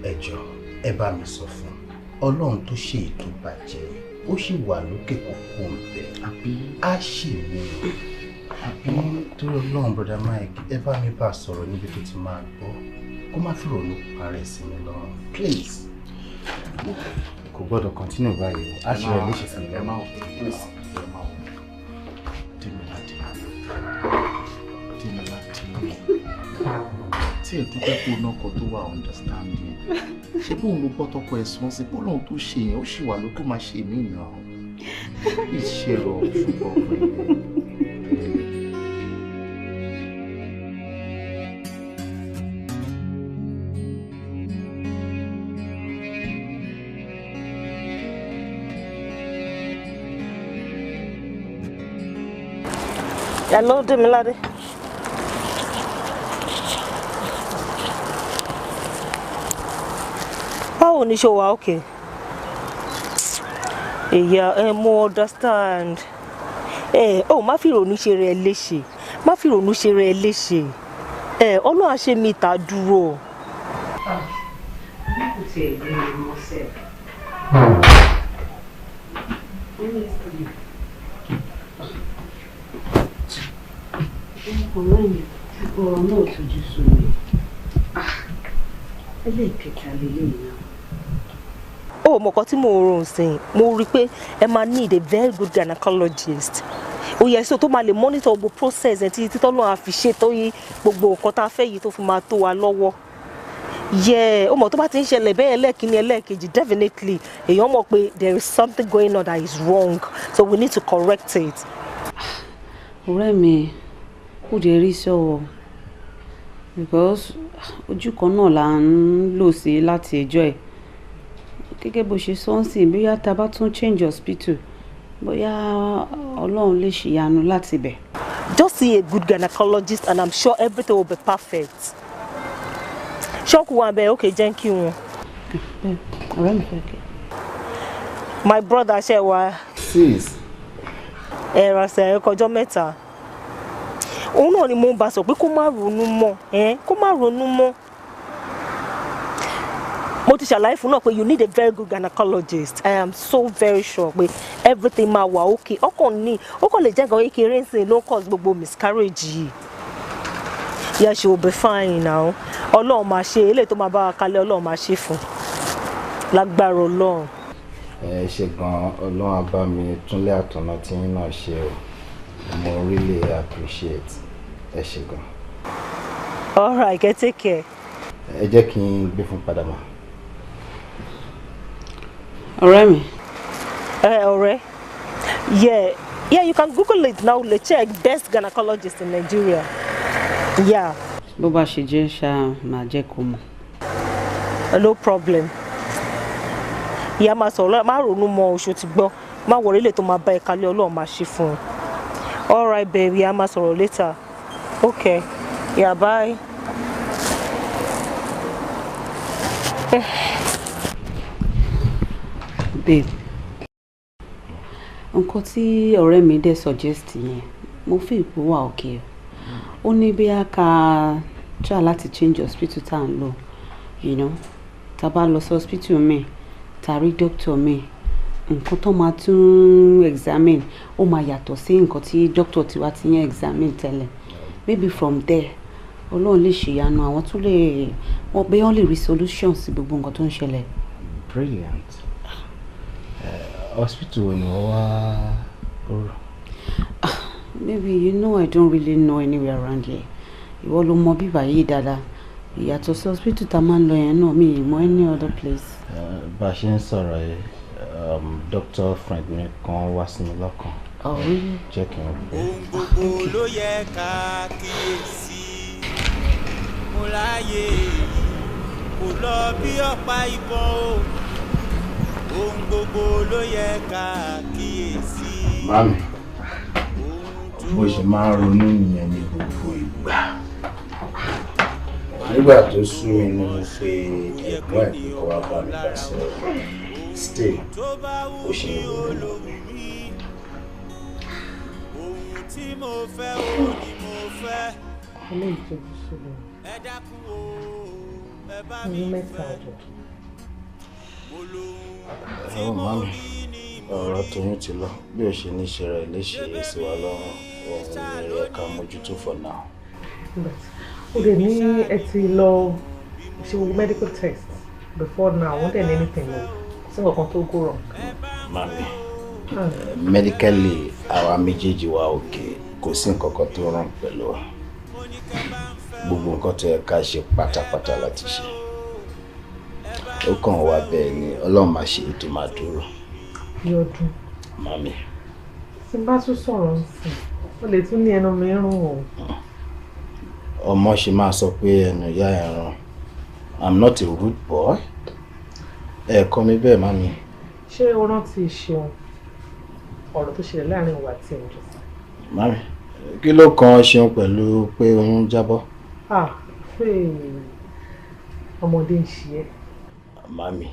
ẹ jọ̀ọ́, ẹ bá mi sọ fún Ọlọ́run tó ṣe ètò bàjẹ́ ó sì wà lókè kókó ńbẹ á sì mí torí Ọlọ́run brother Mike ẹ bá mi bá sọ̀rọ̀ níbi tó ti máa gbọ́ kó má fi ronú parẹ́ sí mi lọ́rùn please. Kò gbọ́dọ̀ continue báyìí á ṣe ẹ̀ léṣe sí mi lọ́rùn please. tí ẹ̀ dúpẹ́ kó náà kọ́ tó wà understanding ṣé bóun ló gbọ́ tọkọ ẹ̀ sọ́n sí bọ́lọ́run tó ṣe yẹn ó sì wà ló tó máa ṣe mí náà ìṣèrò ṣùgbọ́n pẹ̀lú. Hello, Demilade. Báwo ni ṣe wà okay? Mo understand. Má fi ronú ṣe rẹ léṣe. Má fi ronú ṣe rẹ léṣe. Ọlọ́run á ṣe mi ta dúró. Ọ̀rọ̀ náà tójú sú mi. Ẹlẹ́ẹ̀kẹta lélẹ́yìn náà. Mọ̀kọ́ tí mo rò sí, mo rí pé ẹ máa need a very good gynecologist. So tó máa lè monitor gbogbo process ẹ̀ títí tọ́lọ́ á fi ṣe tó yí gbogbo nǹkan tá a fẹ́ yìí tó fi máa tó wa lọ́wọ́. Mọ̀ tó bá ti ń ṣẹlẹ̀ bẹ́ẹ̀ ẹlẹ́ẹ̀kíní ẹlẹ́ẹ̀kejì definitely èèyàn mọ̀ pé there is something going on that is wrong so we need to correct it. Ọ̀rẹ́ mi, ó dẹ̀ rí sọ́wọ́ because ojú kan náà là ń lò sí láti ẹjọ́ ẹ̀. Gẹ́gẹ́ bó ṣe sọ ń sìn bóyá tá bá tún change hospital bóyá Ọlọ́run lè ṣìyanu láti bẹ̀. Just see a good gynecologist and I'm sure everything will be perfect. Ṣọ́ọ̀kù wa bẹ́ẹ̀ okay jẹ́ kí wọn. Ọ̀rẹ́ mi fẹ́ kẹ́. My brother ṣe wa. Sis. Ẹ̀rọ̀sẹ̀ ẹ̀kọjọ́ mẹ́ta. Òun náà ni mo ń bá sọ pé kó má ronú mọ́. Kó má ronú mọ́. Mo ti ṣàlàyé fún náà pé you need a very good gynecologist. I am so very sure pé everything máa wà okay. Ọkàn lè jẹ́ nǹkan kékeré ń sìn ló ń cause gbogbo miscarriage yìí. Yeah, she will be fine now. Ọlọ́run máa ṣe eléyìí tó máa bá wa kalẹ̀ Ọlọ́run máa ṣe fún. Lágbára Ọlọ́run. Ṣe gan Ọlọ́run á bá mi túnlé àtọ̀nà tí yín náà ṣe o. Mo really appreciate ẹ ṣe gan. All right, take care. Ẹ jẹ́ kí n gbé fún padà mọ́. Ọ̀rẹ́ mi. Ọ̀rẹ́. Yeah, you can Google it now. Let's check best gynecologist in Nigeria. Yeah. Bó bá ṣe jẹ́ ṣá máa jẹ́ kó mọ̀. No problem. Ìyá máa sọ̀rọ̀ má ronú mọ́ oṣù tí gbọ́. Má wọ̀rẹ́ lè tó máa bá ẹ kalẹ̀ Ọlọ́run máa ṣe fún un. All right, baby. Ìyá máa sọ̀rọ̀ later. Okay. Yeah, bye. Babe, nǹkan tí ọ̀rẹ́ mi dẹ̀ suggest yẹn mo fi ìpò wà òkè ó ní bí a ká try láti change hospital tá à ń lò tá a bá lọ sí hospital mi tá a rí doctor mi nǹkan tó máa tún examine ó máa yàtọ̀ sí nǹkan tí doctor tiwa ti yẹn examine tẹ́lẹ̀ maybe from there Ọlọ́run lè ṣèyanu àwọn tún lè wọ́n bẹ́ẹ̀ wọ́n lè rí solution sí gbogbo nǹkan tó ń ṣẹlẹ̀. Brilliant. Hospital wo ni wọ́n wá rò? Maybe you know I don't really know anywhere around here. Ìwọ ló mọ bíbá yìí dáadáa. Ìyàtọ̀ sí hospital tá a máa ń lọ yẹn náà mi ì mọ any other place. Bá a ṣe ń sọ̀rọ̀ yìí, doctor friend mi kan wá sí mi lọ́kàn. Oh, really? Jẹ́ kí n pè é. Ohun gbogbo ló yẹ ká kíyèsí. Mo láyé kò lọ bí ọ̀pá ìbọn o. Ohun gbogbo ló yẹ ká kíyèsí. Mami, bó ṣe máa ń ronú nìyẹn ní gbogbo ìgbà. Nígbà tó sú mi ni mo pe ẹ̀gbọ́n ẹ̀ kó wá bá mi bá sọ̀rọ̀. Stay, ó ṣe ń ronú. Ohun tí mo fẹ́ o ni mo fẹ́. Ilé ìtọ́jú sílẹ̀. Ẹ dákun o, ẹ bá mi Ní mẹ́ta ọ̀dọ̀. Mami, ọ̀rọ̀ tóyún ti lọ. Bí o ṣe ní ṣe rẹ̀ léṣe sí wa lọ́rùn, òun ni ẹ̀ka mójútó for now. Ó dẹ̀ ní ẹ ti lọ ṣe medical test before now. Wọ́n dẹ̀ ní anything o. Sí nǹkan tó go wrong. Mami, medically àwa méjèèjì wa okay, kò sí nǹkan kan tó rán pẹ̀lú wa. Gbogbo nǹkan tó yẹ ká ṣe pátápátá láti ṣe. Ó kàn wá bẹ́ẹ̀ ni Ọlọ́run máa ṣe ètò máa dúró. Yọdún. Mami. Tí n bá tún sọ̀rọ̀ sí, ó lè tún ní ẹnu mi rún o. Ọmọ ṣe máa sọ pé ẹnu ìyá ẹ̀ rán. I'm not a rude boy. Ẹ kọ́ mi bẹ́ẹ̀ mami. Ṣé o rántí Ṣeun ọ̀rọ̀ tó ṣẹlẹ̀ láàrin wa àti ẹ̀jọ̀? Mami, kí ló kan Ṣeun pẹ̀lú pé oyún jábọ́? Ọmọdé ń ṣe ẹ́. Mami,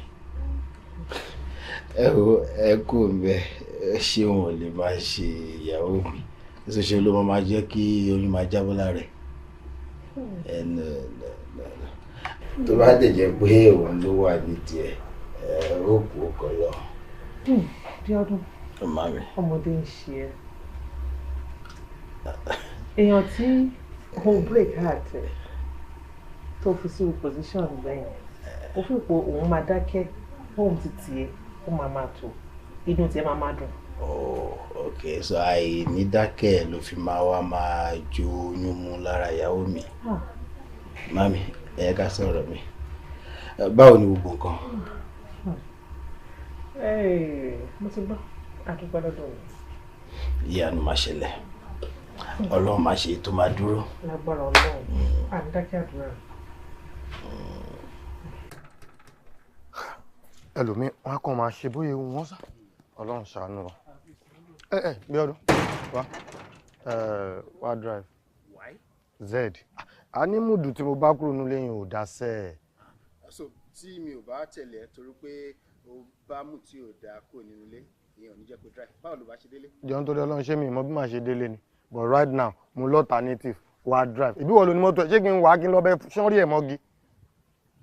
ẹ kú mbẹ Ṣeun ò lè máa ṣe ìyàwó mi. Ṣé ló máa jẹ́ kí oyún máa jábọ́ lára ẹ̀? Tó bá dẹ̀ jẹ́ pé òun ló wà ní tiẹ̀, ó kú ọkọ̀ lọ. Bí ọdún. Mami. Ọmọdé ń ṣe ẹ́. Èèyàn tí òun break heart ẹ̀ tó fi sí position gbẹ̀yìn, ó fi pò òun máa dákẹ́, òun ti tiẹ̀, ó máa tó, inú tiẹ̀ máa dùn. Oh, okay, so àìní dákẹ́ ló fi máa wá máa jó oyún mú lára ìyàwó mi. Mami, ẹ ká sọ̀rọ̀ mi. Báwo ni gbogbo nǹkan? Mo ti gbọ́, àdúgbò lọ́dọ̀ mi. Ìyanu máa ṣẹlẹ̀. Ọlọ́run máa ṣe tó máa dúró. Lágbára Ọlọ́run, àdákẹ́ àdúrà. Ẹlòmíì wọn kàn máa ṣe bóyá wọn sá. Ọlọ́run ṣàánú wa. Bí ọdún wá drive. Why? Z. A ní múdù tí mo bá kúrò nílé yìí ò dá sẹ́ ẹ̀. So tí mi ò bá tẹ̀lé ẹ torí pé o bá mú tí ò dáa kúrò nínú ilé, ìyẹn ò ní jẹ́ kó drive. Báwo ló bá ṣe délé? Jọ̀ọ́ nítorí Ọlọ́run ṣé mi mọ̀ bí màá ṣe délé ni. But right now mo lọ alternative wá drive. Ìbí wọ́n lo ní mọ́tò ẹ̀ ṣé kí n wá kí n lọ bẹ sọ́rí ẹ̀ mọ́gi?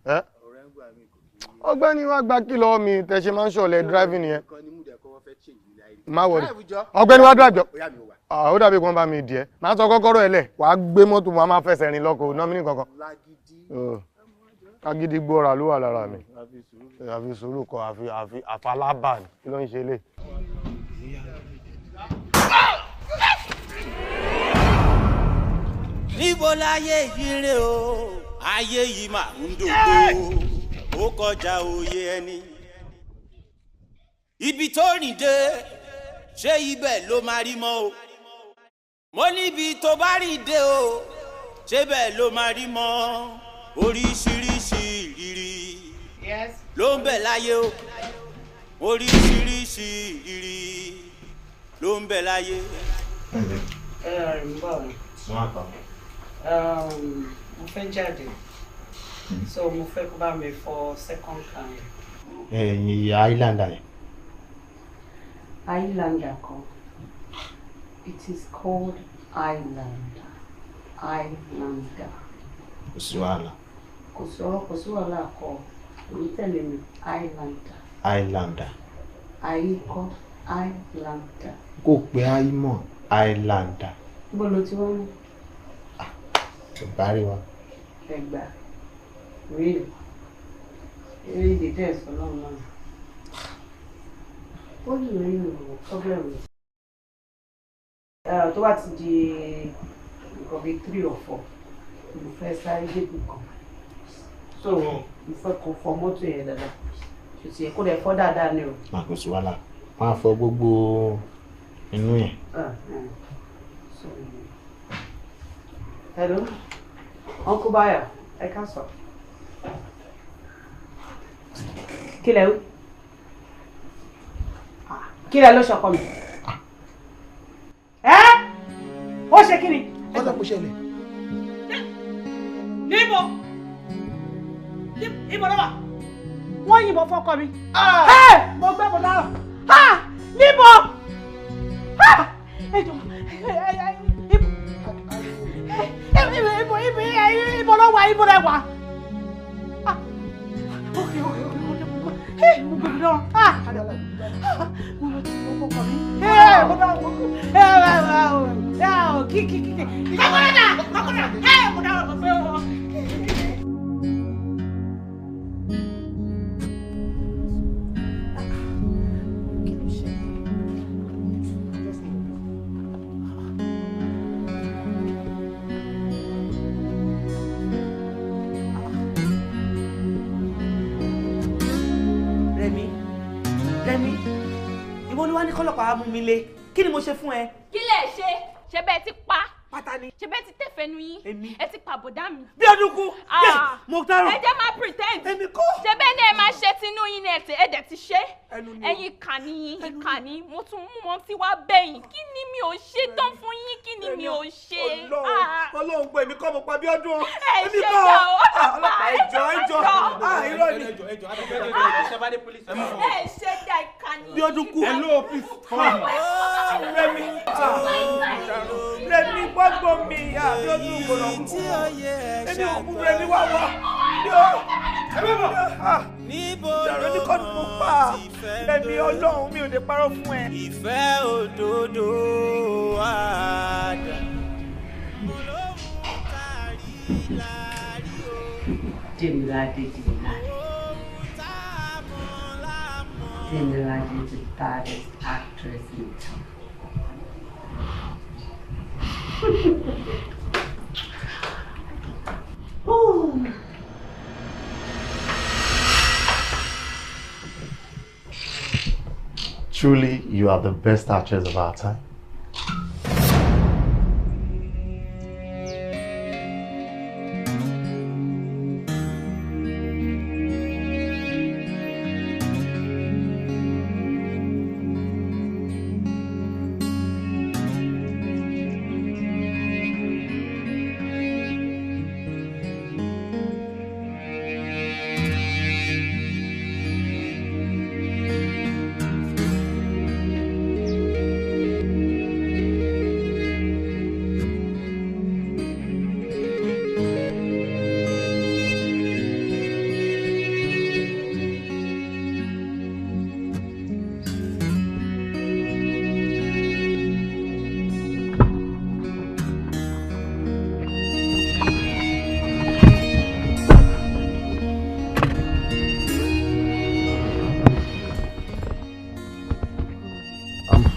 Ọ̀rẹ́ ń gbà mí kò kí n. Ọ̀gbẹ́ni wá gba kìlọ̀ mi tẹ ṣe máa ń ṣọ̀lẹ̀ driving yẹn. Má wọlé. Ọ̀gbẹ́ni wá drive jọ. Ó dàbí kan bá mi dì ẹ́. Máa sọ kọ́kọ́rọ́ ẹ̀ lẹ̀ wàá gbé mọ́tò wọn máa fẹsẹ̀ rìn lọ́kọ̀ náà mí ní kankan. Agídí gbọ́ra ló wà lára mi. Àfi sùúrù kọ àfi àfalábà ni kí ló ń ṣe lé. Níbo láyé yìí rè o, ayé yìí máa ń dògbò, ó kọjá òye ẹni. Ibi tó rìn dé, ṣé ibẹ̀ ló máa rí mọ́ o? Mo níbi tó bá rìn dé o, ṣé bẹ́ẹ̀ ló máa rí mọ́? Oríṣiríṣi ìrírí ló ń bẹ láyé o, oríṣiríṣi ìrírí ló ń bẹ láyé. Mo fẹ́ jáde, so mo fẹ́ kó bá mi fọ second can. Ẹ̀yin Islander yẹn. Islander kan. It is called Islander. Islander. Kò sí wàhálà. Kò sí wàhálà kọ. Èyí tẹ̀lé mi Islander. Islander. Àyíkọ́ Islander. Kò pé Aimọ̀ Islander. Bó ló ti wọ́n mú? Bariwa. Egba. Really? Really the test for long now. What do you mean problem with? To what's the be 3 or 4. The first time you come. So you for conform to here dada. You see, could afford that now. Ma kò sí wàhálà. Ma fọ gbogbo inú yẹn. So hello. Uncle Bayo, I can't stop. Kílẹ̀ ló ṣọkọ mi. Ó ṣe kí ni? Ó lọ kó ṣẹlẹ̀. Níbo? Ibo ló wà? Wọ́n yìnbọn fọ́kọ mi. Mo gbé mo dára. Níbo? Ibo ló wà? Ibo ló wà? Kọ́lọ́pàá mú mi lé. Kí ni mo ṣe fún ẹ? Kí lẹ ṣe? Ṣé bẹ́ẹ̀ ti pa? Pátá ni. Ṣé bẹ́ẹ̀ ti tẹ̀fẹ̀nu yín? Èmi. Ẹ ti pa bọ̀dá mi. Bí ọdún kú. Mo dárò. Ẹ jẹ́ máa pretend. Èmi kọ́. Ṣé bẹ́ẹ̀ ni ẹ máa ṣe tinú yín ni ẹ dẹ̀ ti ṣe? Ẹnu ni. Ẹ̀yin ìkànnì yín, ìkànnì. Mo tún mú wọn tí wá bẹ̀yìn. Kí ni mi ò ṣe tán fún yín? Kí ni mi ò ṣe? Ọlọ́run gbé mi kọ́ mo pa bí ọdún. Ẹ ṣe jà o. Ọlọ́pàá ẹjọ́. Irọ́ ni. Ẹ ṣe jà ìkànnì. Bí ọdún kú. Hello, please. Come on. Rẹ̀mí gbọ́gbọ́ mi àbí ọdún ìgbòrò kú. Èmi ò kú Rẹ̀mí wá wá. Ìjàrọ̀ ní kọ́ni mo pa. Rẹ̀mí Ọlọ́run mi ò lè parọ́ fún ẹ. Ìfẹ́ òdodo àdá. Demilade is the baddest actress in town. Truly, you are the best actress of our time.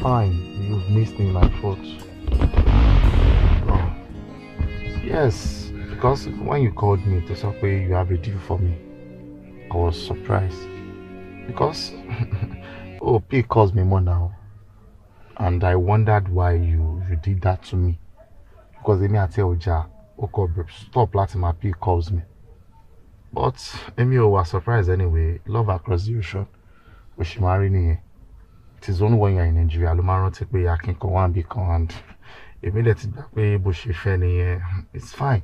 Fine, you've missed me my fault. Oh. Yes, because when you called me to say you have a deal for me, I was surprised. Because P calls me more now. And I wondered why you did that to me. Because I tell Ja, stop letting my P calls me. But Emio was surprised anyway. Love across the ocean. But she married me. It is only when you're in Nigeria, Lumaro take me, I can come and be con and immediately back way bushy fanny, it's fine.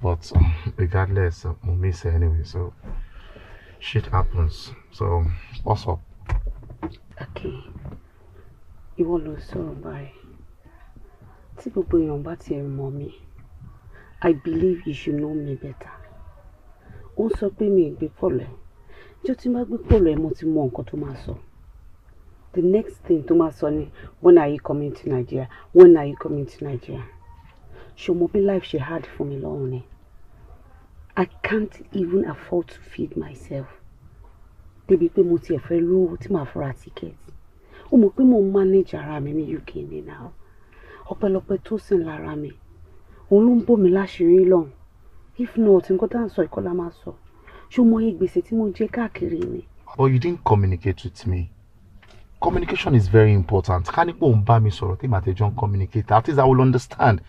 But regardless, we'll miss it anyway, so shit happens. So what's up? Okay. You won't lose so by people in your mommy. I believe you should know me better. Also pay me be pole. Just make me pole mo to maso. The next thing to my son, when are you coming to Nigeria? When are you coming to Nigeria? Show mo be life she had for me long. I can't even afford to feed myself. Débi pé mo ti ẹ fẹ́ lówó tí màá fura ticket. Ó mọ̀ pé mo manage ara mi ní UK ní now. Ọpẹ́lọpẹ́ tó sìn lára mi. Òun ló ń bò mí láṣìírí lọ́hùn. If not, nǹkan tá à ń sọ ìkọlá máa sọ. Ṣó mọ iye gbèsè tí mo jẹ káàkiri ni? But you didn't communicate with me. Communication is very important. Ká ní pé òun bá mi sọ̀rọ̀ tí màá tẹjọ́ communicate. At least I will understand.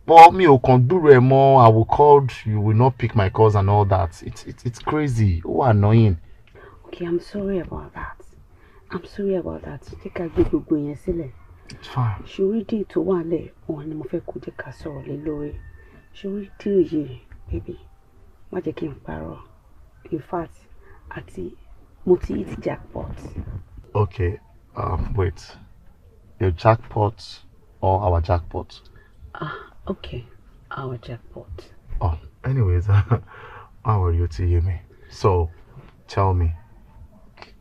But me ò kàn dúró ẹ mọ́, I will call, you will not pick my calls and all that. It's crazy. Oh, annoying. Okay, I'm sorry about that. Jẹ́ ká gbé gbogbo yẹn sílẹ̀. It's fine. Ṣorí dé tó wà lẹ̀ òun ni mo fẹ́ kó jẹ́ ká sọ̀rọ̀ lé lórí. Ṣorí dé òye, baby. Má jẹ́ kí n parọ́. In fact, mo ti hit jackpot. Okay, wait. Your jackpot or our jackpot? Okay, our jackpot. Oh, anyways, how are you to hear me? So, tell me,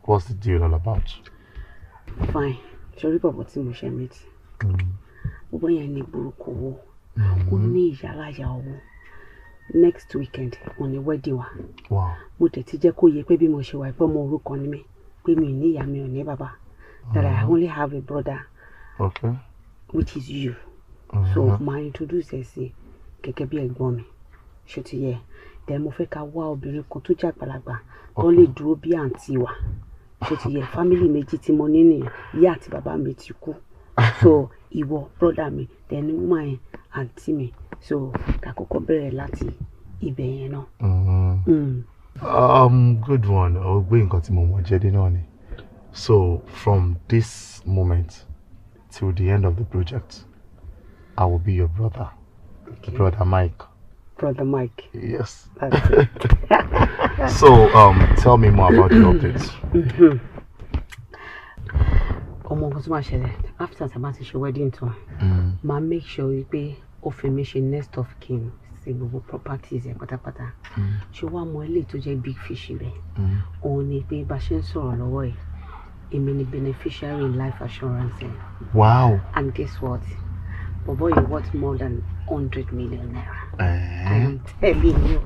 what's the deal all about? Fine. Ṣorí bọ̀bọ̀ tí mo ṣe meet. Bọ̀bọ̀ yẹn ní burúkú owó. Ó ní ìyálàyà owó. Next weekend, on the wedding wa. Wow. Mo tẹ̀ ti jẹ́ kó yé pé bí mo ṣe wà pé ọmọ òrukàn ni mí. Pé mi ní ìyá mi ò ní bàbá. That I only have a brother. Okay. Which is you. So, ma introduce ẹ sí gẹ́gẹ́ bí ẹ̀gbọ́n mi. Ṣó ti yé. Then mo fẹ́ ká wá obìnrin kan tó jẹ́ àgbàlagbà. Tó lè dúró bí àǹtí wa. Ṣó ti yé. Family méjì tí mo ní nìyẹn. Ìyá àti bàbá mi ti kú. So, ìwọ brother mi, then woman àǹtí mi. So, ká kọ́kọ́ bẹ̀rẹ̀ láti ibẹ̀ yẹn náà. Good one. I'll gbé nǹkan tí mo mọ̀ jẹ́ dé náà ni. So, from this moment till the end of the project, I will be your brother. Okay. Brother Mike. Brother Mike. Yes. That's it. So, tell me more about the updates. Ọmọ nǹkan tó máa ṣẹlẹ̀ after tá bá ti ṣe wedding tán. Máa make sure wípé ó fi mí ṣe next of kin sí gbogbo properties ẹ̀ pátápátá. Ṣé wàá mọ ilé tó jẹ́ big fish ibẹ̀? Òun ni pé bá ṣe ń sọ̀rọ̀ lọ́wọ́ ẹ̀, èmi ni beneficiary in life assurance. Wow. And guess what? Bobo, you're worth more than 100 million naira. I am telling you.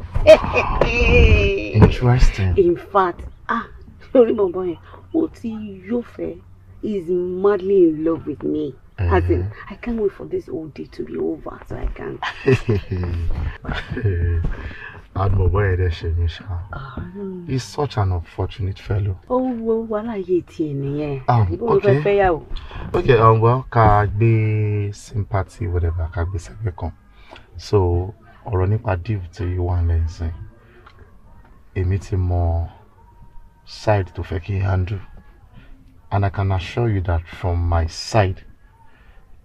Interesting. In fact, sorry, Bobo, Oti Yofe is madly in love with me. As in, I can't wait for this whole day to be over so I can. He's such an unfortunate fellow. Oh, well, I hate you. Okay. Okay, well, can be sympathy, whatever, can be second. So, or nípa div to you one lens. A meeting more side to fake handle. And I can assure you that from my side,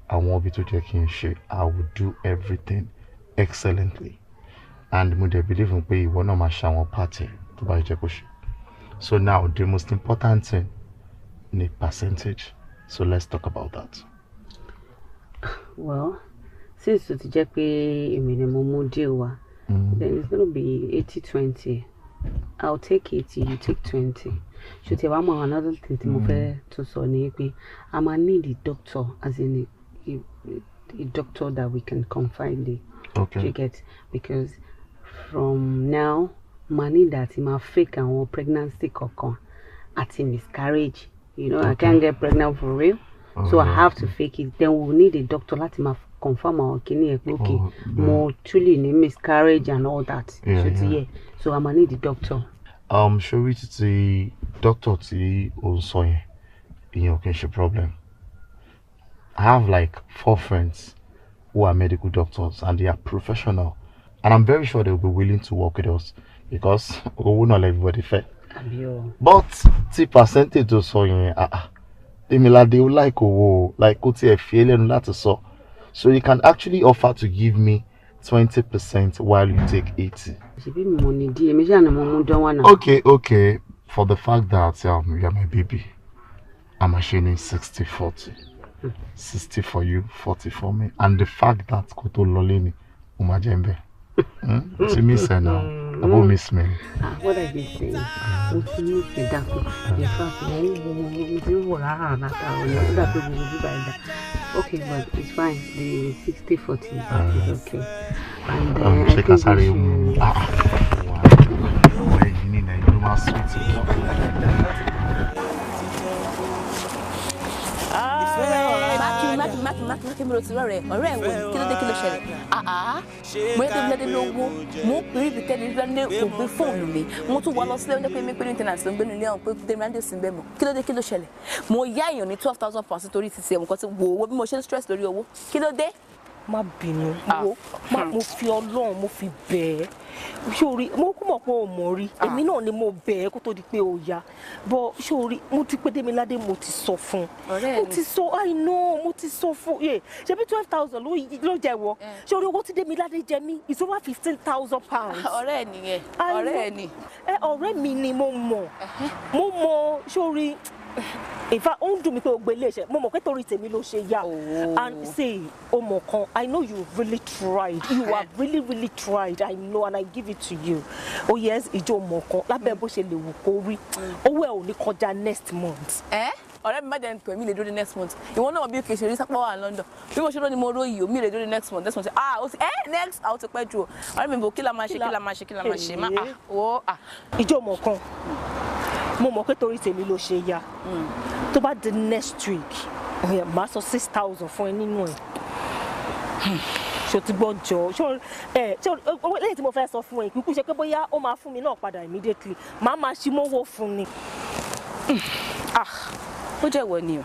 I won't be to taking shit. I will do everything excellently. And would believe in pay one of my shower party to buy Jekoshi. So now the most important thing is percentage. So let's talk about that. Well, since it's a minimum deal, then it's gonna be 80-20. I'll take 80, you take 20. Should you have another thing to move to Sony? I'm gonna need a doctor, as in a doctor that we can confide in. Okay. You get, because from now, money that in my fake and pregnancy cocoon at a miscarriage. You know, I can't get pregnant for real. So I have to fake it. Then we'll need a doctor let him confirm our kidney more truly miscarriage and all that. So I'm gonna need the doctor. Should we see doctor T also in your problem? I have like 4 friends who are medical doctors and they are professional. And I'm very sure they'll be willing to work with us because we will not let everybody fair. But the percentage also in they will like a feeling that so you can actually offer to give me 20% while you take 80. Okay. For the fact that you are my baby, I'm machining 60-40. 60 for you, 40 for me. And the fact that Koto Lolini Umajembe. To me say now, about miss me. What I been saying, what you need to do, in fact, Okay, but it's fine. The 60-40 is okay. And I think we should... Mákì mi ro ti rọrẹ ọ̀rẹ́ ẹ wo kí ló dé kí ló ṣẹlẹ̀ mo yẹ Débíládé lówó mo rí ibi tẹ́lẹ̀ Débíládé kò gbé fóònù mi mo tún wá lọ sílé oúnjẹ pé mi pé ní tenant ló ń gbé nílé ọ̀hún pé Débíládé sì ń bẹ̀ mọ́ kí ló dé kí ló ṣẹlẹ̀ mo yá èèyàn ní £12,000 nítorí ti ṣe nǹkan tí wo owó bí mo ṣe ń stress lórí owó kí ló dé. Má bínú wo mo fi Ọlọ́run mo fi bẹ̀ ẹ́ sórí mo kú mọ̀ pé o mọ̀ rí èmi náà ni mo bẹ̀ ẹ́ kó tó di pé o ya bọ́ sórí mo ti pé Démiládé mo ti sọ fún mo ti sọ I know mo ti sọ fún yẹ ṣebí 12,000 ló jẹ wọ sórí owó tí Démiládé jẹ mí is over £15,000. ọ̀rẹ́ ẹ nìyẹn ọ̀rẹ́ ẹ ni. ọ̀rẹ́ mi ni mo mọ̀ sórí in fact ó ń dùn mí pé o gbé iléeṣẹ́ mo mọ̀ pé torí tèmi ló ṣe yá and say o mọ̀ kan I know you really tried you have really tried I know and I give it to you oh yes ìjọ mọ̀ kan lábẹ́ bó ṣe lè wù kó rí owó ẹ̀ ò ní kọjá next month. ọ̀rẹ́ mi má jẹ́ pé mi lè dúró next month ìwọ náà bí kì í ṣe rí sápá wà London bí mo ṣe lọ ni mo róyè o mi lè dúró next month ó ti next àwọn ti pẹ́ jù o ọ̀rẹ́ mi bò kí la máa ṣe má ìjọ mọ̀ kan mo mọ̀ pé torí tèmi ló ṣe ya tó bá di next week màá sọ 6,000 fún ẹ nínú ẹ ṣó ti gbọ́ jọ lẹ́yìn tí mo fẹ́ sọ fún ẹ kúkú ṣe pé bóyá ó máa fún mi náà padà immediately màá máa ṣí mọ́wọ́ fún ni. ó jẹ́wọ́ ni o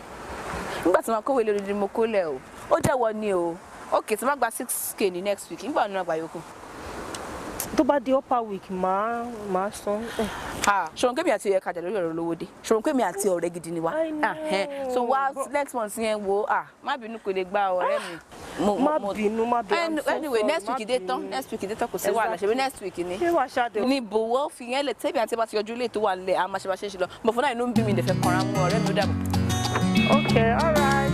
nígbà tí màá kówé lórí ni mo kó lẹ̀ o ó jẹ́wọ́ ni o ok tí màá gba 6K ní next week nígbà nínú àgbà yòókù. tó bá di upper week máa san. ṣòro kémi àti ẹ̀ka jà lórí ọ̀rọ̀ olówó dé ṣòro kémi àti ọ̀rẹ́ gidi ni wa so wá next month yẹn wo má bínú kò lè gba ọ̀rẹ́ mi. má bínú anyway next week dé tán kò sí wàhálà ṣe bí next week ni ní bòwọ́ fi yẹn lè tẹ́bi àti bá ti yọjú ilé tó wà lẹ̀ àmọ́ ṣe bá ṣe é ṣe lọ mo fún náà inú ń bí mi lè fẹ́ kanra mú ọ̀rẹ́ mi ó dàbọ̀. Okay, all right.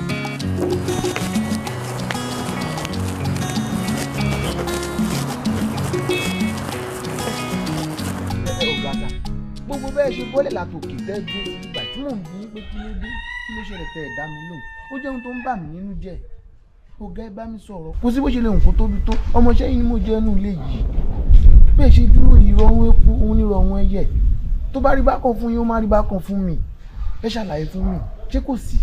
Gbogbo bẹ́ẹ̀ ṣe bọ́lẹ̀ látòkè tẹ́jú ìgbà tí mò ń bí pé kí ló ṣẹlẹ̀ tẹ́ ẹ̀ dá mi lóhùn ó jẹun tó ń bà mí nínú jẹ́ ọ̀gá ẹ bá mi sọ̀rọ̀ kò sí bó ṣe lè nǹkan tóbi tó ọmọọṣẹ́ yìí ni mo jẹ́ inú ilé yìí bẹ́ẹ̀ ṣe dúró ìrọ̀ ohun epo òun nírọ̀ ohun ẹyẹ tó bá rí bákan fún yín ó má rí bákan fún mi ẹ ṣàlàyé fún mi ṣé kò sí.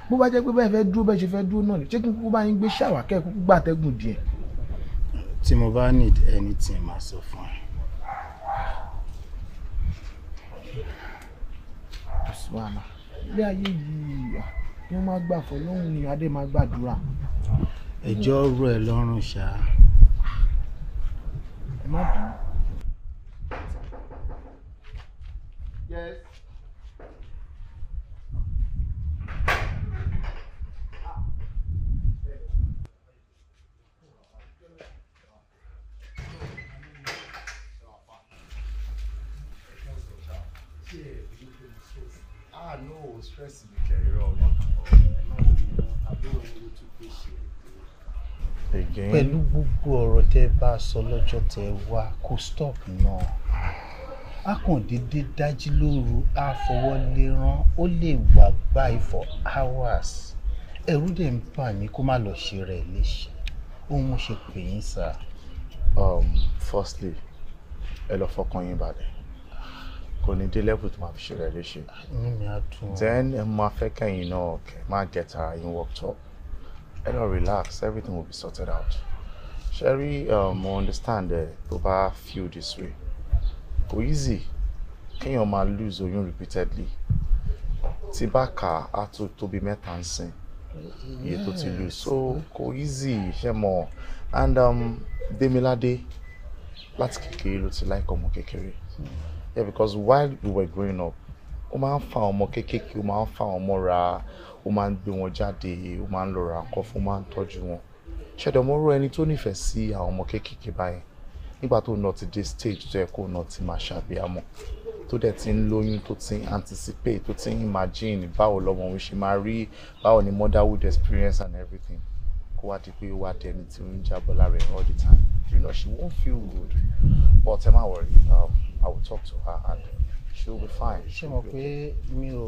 bó bá jẹ́ pé bẹ́ẹ̀ fẹ́ dúró bẹ́ẹ̀ ṣe fẹ́ dúró náà ni ṣé kí n kúkú bá yín gbé ṣàwà kẹ́ ẹ̀ kúkú gbà tẹ́gùn díẹ̀. tí mo bá need anything máa sọ fún ẹ. wàhálà ilé ayé yìí wọ́n máa gbà fọ́ lóhùn ni adé máa gbàdúrà. ẹjọ́ rọ ẹ lọ́rùn ṣá. ẹ má bínú. Yes. No stress mi kẹrẹ ọ̀nà pẹ̀lú gbogbo ọ̀rọ̀ tẹ́ bá sọ lọ́jọ́ tẹ́ wá kò stop náà a kàn déédéé dájí lóru a fọwọ́ lérán ó lè wà báyìí for hours ẹ̀rù dẹ̀ ń bà mí kó má lọ ṣe rẹ̀ léṣe ohun mo ṣe pè yín sá. Firstly ẹ lọ fọkàn yín balẹ̀ kò ní dé level tó máa fi ṣe rẹ̀ léṣe. Then ẹ máa fẹ́ kẹ́yìn náà kẹ́ máa get ara yín worked up ẹ lọ relax everything will be sorted out. Sherry mo understand ẹ tó bá feel this way kò easy kéèyàn máa lose oyún repeatedly tí bá kà á tó tóbi mẹ́ta ń sìn iye tó ti lose so kò easy ṣe mọ̀ and Demilade láti kékeré ló ti like ọmọ kékeré. Yeah, because while we were growing up, ó máa ń fa ọmọ kékeré, ó máa ń fa ọmọ ra, ó máa ń gbé wọn jáde, ó máa ń lọ ra nǹkan fún, ó máa ń tọ́jú wọn. Ṣẹ̀dọ̀ mo rò ẹni tó nífẹ̀ẹ́ sí àwọn ọmọ kékeré báyìí. Nígbà tó náà ti dé stage tó yẹ kó náà ti máa ṣàbíamọ, tó dẹ̀ ti ń lóyún, tó ti ń anticipate, tó ti ń imagine báwo lọ́mọ òun ṣe máa rí, báwo ni motherhood experience and everything. Kó wá di pé ó wá dẹni tí ó ń jábọ́ lára ẹ̀ all the time. You know, she won't feel good. But ẹ má worry. I will talk to her and she will be fine. Ṣé mo pé mi ò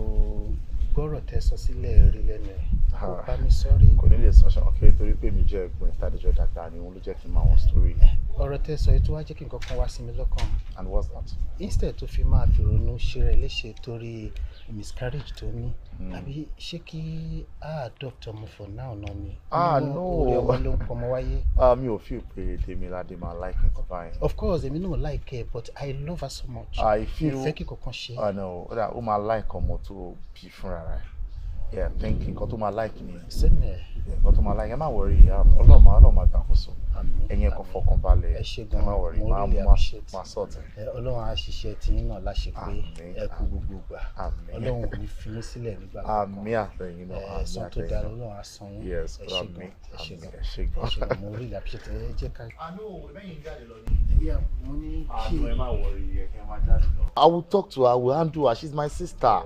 gbọ́rọ̀ tẹ́ sọ sílẹ̀ rí lẹ́nu ẹ̀? Kò bá mi sọ́rí. Kò ní lè sọ ṣe ọ̀kẹ́ torí pé mi jẹ́ ẹ̀gbọ́n ìtàdéjọ́ dàgbà ni òun ló jẹ́ kí n máa wọn story. Ọ̀rọ̀ tẹ́ sọ ètò wá jẹ́ kí nǹkan kan wá sí mi lọ́kàn. And what's that? Instead tó fi máa fi ronú ṣe rẹ̀ léṣe torí miscarriage tó ní. Àbí ṣé kí adopt ọmọ for now náà ni? No. Orí ọmọ ló ń pọmọ wáyé. Mi ò feel pé Demilade máa like nǹkan báyìí. Of course, èmi náà like her, but I love her so much. I feel. Mo fẹ́ kí kankan ṣe. No, ó máa like ọmọ tó bí fúnra rẹ̀. Yeah, think nǹkan tó máa like ni. Same here. Nǹkan tó máa like, ẹ má worry, Ọlọ́run máa gbàkóso. Ẹ̀yin ẹ̀kọ́ fọkàn balẹ̀. Ẹ ṣé gan-an, ẹ má worry, mo really appreciate. máa sort ẹ̀. Ọlọ́run á ṣiṣẹ́ tiyín náà láṣẹ pé ẹ kú gbogbo gbà. Ọlọ́run ò ní fi yín sílẹ̀ nígbà kankan. Àmín àtẹ̀yìn náà. Ẹ̀san tó dára Ọlọ́run á san yín. Yes, ẹ ṣé gan-an, ẹ ṣé gan-an. Mo really appreciate ẹ jẹ́ ká. Lẹ́yìn jáde lọ ni. Mo ní kí. Ẹ má worry, ẹ kí ẹ má jáde lọ. I will talk to her, I will handle her, she's my sister.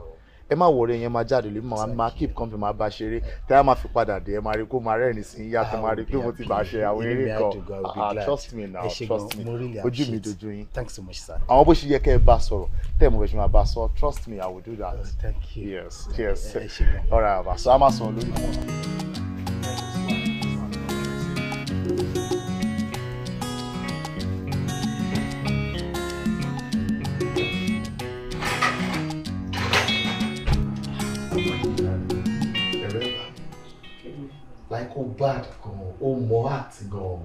Ẹ má worry, ẹ̀yin máa jáde lè máa keep company máa bá ṣeré tẹ́ ẹ máa fi padà dé ẹ máa rí kó máa rẹ́rìn sí yá tó máa rí pé mo ti bá ṣe àwọn eré kan. Trust me now, trust me, ojú mi dojú yín. Thanks so much, sir. Àwọn bó ṣe yẹ kẹ́ ẹ bá sọ̀rọ̀ tẹ́ ẹ mo fẹ́ ṣe máa bá sọ, trust me, I will do that. Thank you. Yes, yes. All right, àbá so a máa sọ lórí wọn. Like ó bad gan, ó mọ àti gan.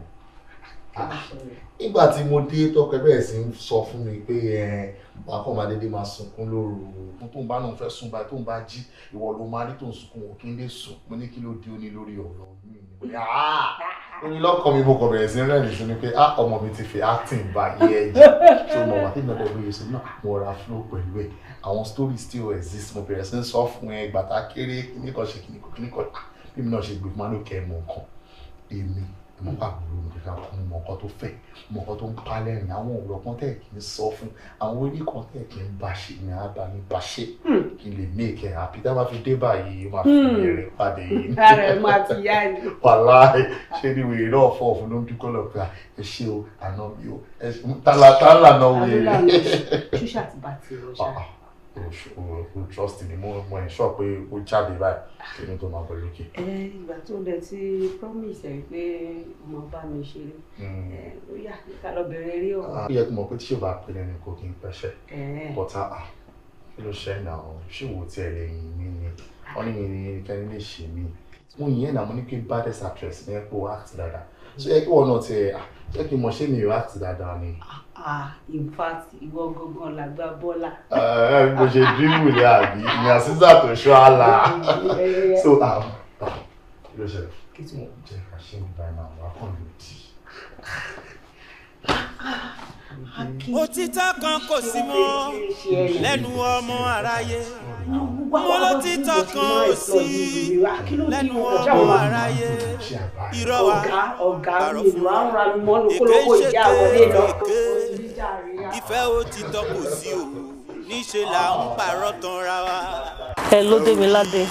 Nígbà tí mo dé tọkọ bẹ́ẹ̀ sì ń sọ fún mi pé akọ́ máa dédé máa sunkún lóru. Tó ń bá náà fẹ́ sùn báyìí tó ń bá jí ìwọ ló máa rí tó ń sunkún òkè ń lè sùn. Mo ní kí ló dé ó ní lórí ọ̀rọ̀ mi. Ó ní lọ́kàn mi mo kàn bẹ̀rẹ̀ sí rẹ́rìn sí ni pé ọmọ mi ti fi acting báyìí ẹ̀jẹ̀. Ṣé mo wà tí ìnáwó ẹgbẹ́ yẹn sọ náà mo ra flow pẹ̀lú ẹ̀. Àwọn stories still exist. Mo bẹ̀rẹ̀ sí ń sọ fún ẹ gbàtà kéré kíníkan ṣe kíníkan. Bí mi náà ṣe gbé fún wa ló kẹ́ mọ nǹkan. Èmi mo bá gbòòrò mi kíkà fún mọ nǹkan tó fẹ́ mọ nǹkan tó ń pa lẹ́rìn àwọn ọ̀rọ̀ kan tẹ̀ kí n sọ fún àwọn orí kan tẹ̀ kí n bá ṣe ní àbá ní bá ṣe kí n lè make ẹ̀ happy tá a bá fi dé báyìí ó máa fi bẹ̀rẹ̀ pàdé yìí. Ara ẹ̀ máa ti yá ni. Wàláì ṣé ni wèrè náà fọ́ fún ló ń dúkọ́ lọ pé ẹ ṣé o àná mi o tálà náà wèrè. Ṣúṣà ti bá ti rọ ṣá. O trust me mo ensure pé ó jáde báyìí kí ni tó máa bọ̀ lókè. Ìgbà tó dẹ̀ ti promise ẹ̀ pé mo bá mi ṣeré ó yá ká lọ bẹ̀rẹ̀ rí o. Ó yẹ kí mo pé tí ṣé bá pè lẹ́nu kò kí n pẹ́ṣẹ̀ bọ́tà kí ló ṣe náà ṣé wo tiẹ̀ lè yìn mí ni wọ́n ní mi ní kẹ́ni lè ṣe mí mo yìn ẹ̀ náà mo ní kí baddest actress ní ẹ̀pọ̀ act dáadáa ṣé ẹ kí wọ́n náà tiẹ̀ jẹ́ kí n mọ̀ ṣé mi ò act dáadáa ni. In fact, ìwọ gangan làgbà Bọ́lá. Mo ṣe dream ní àbí ní àṣìṣà tó ṣọ́ àlà. So, kí ló ṣẹlẹ̀? Kí tí mo jẹ́ ká ṣe ń bá ẹ̀ máa wá kàn lòdì. Òtítọ́ kan kò sí mọ́ lẹ́nu ọmọ aráyé. Mo lótítọ́ kan ò sí lẹ́nu ọmọ aráyé. Irọ́ wa ọ̀gá mi ló ń ra mi mọ́nú kólókó ìjà wọlé lọ. Ìfẹ́ òtítọ́ kò sí o, níṣe là ń pààrọ̀ tán ra wa. Ẹ ló Demilade.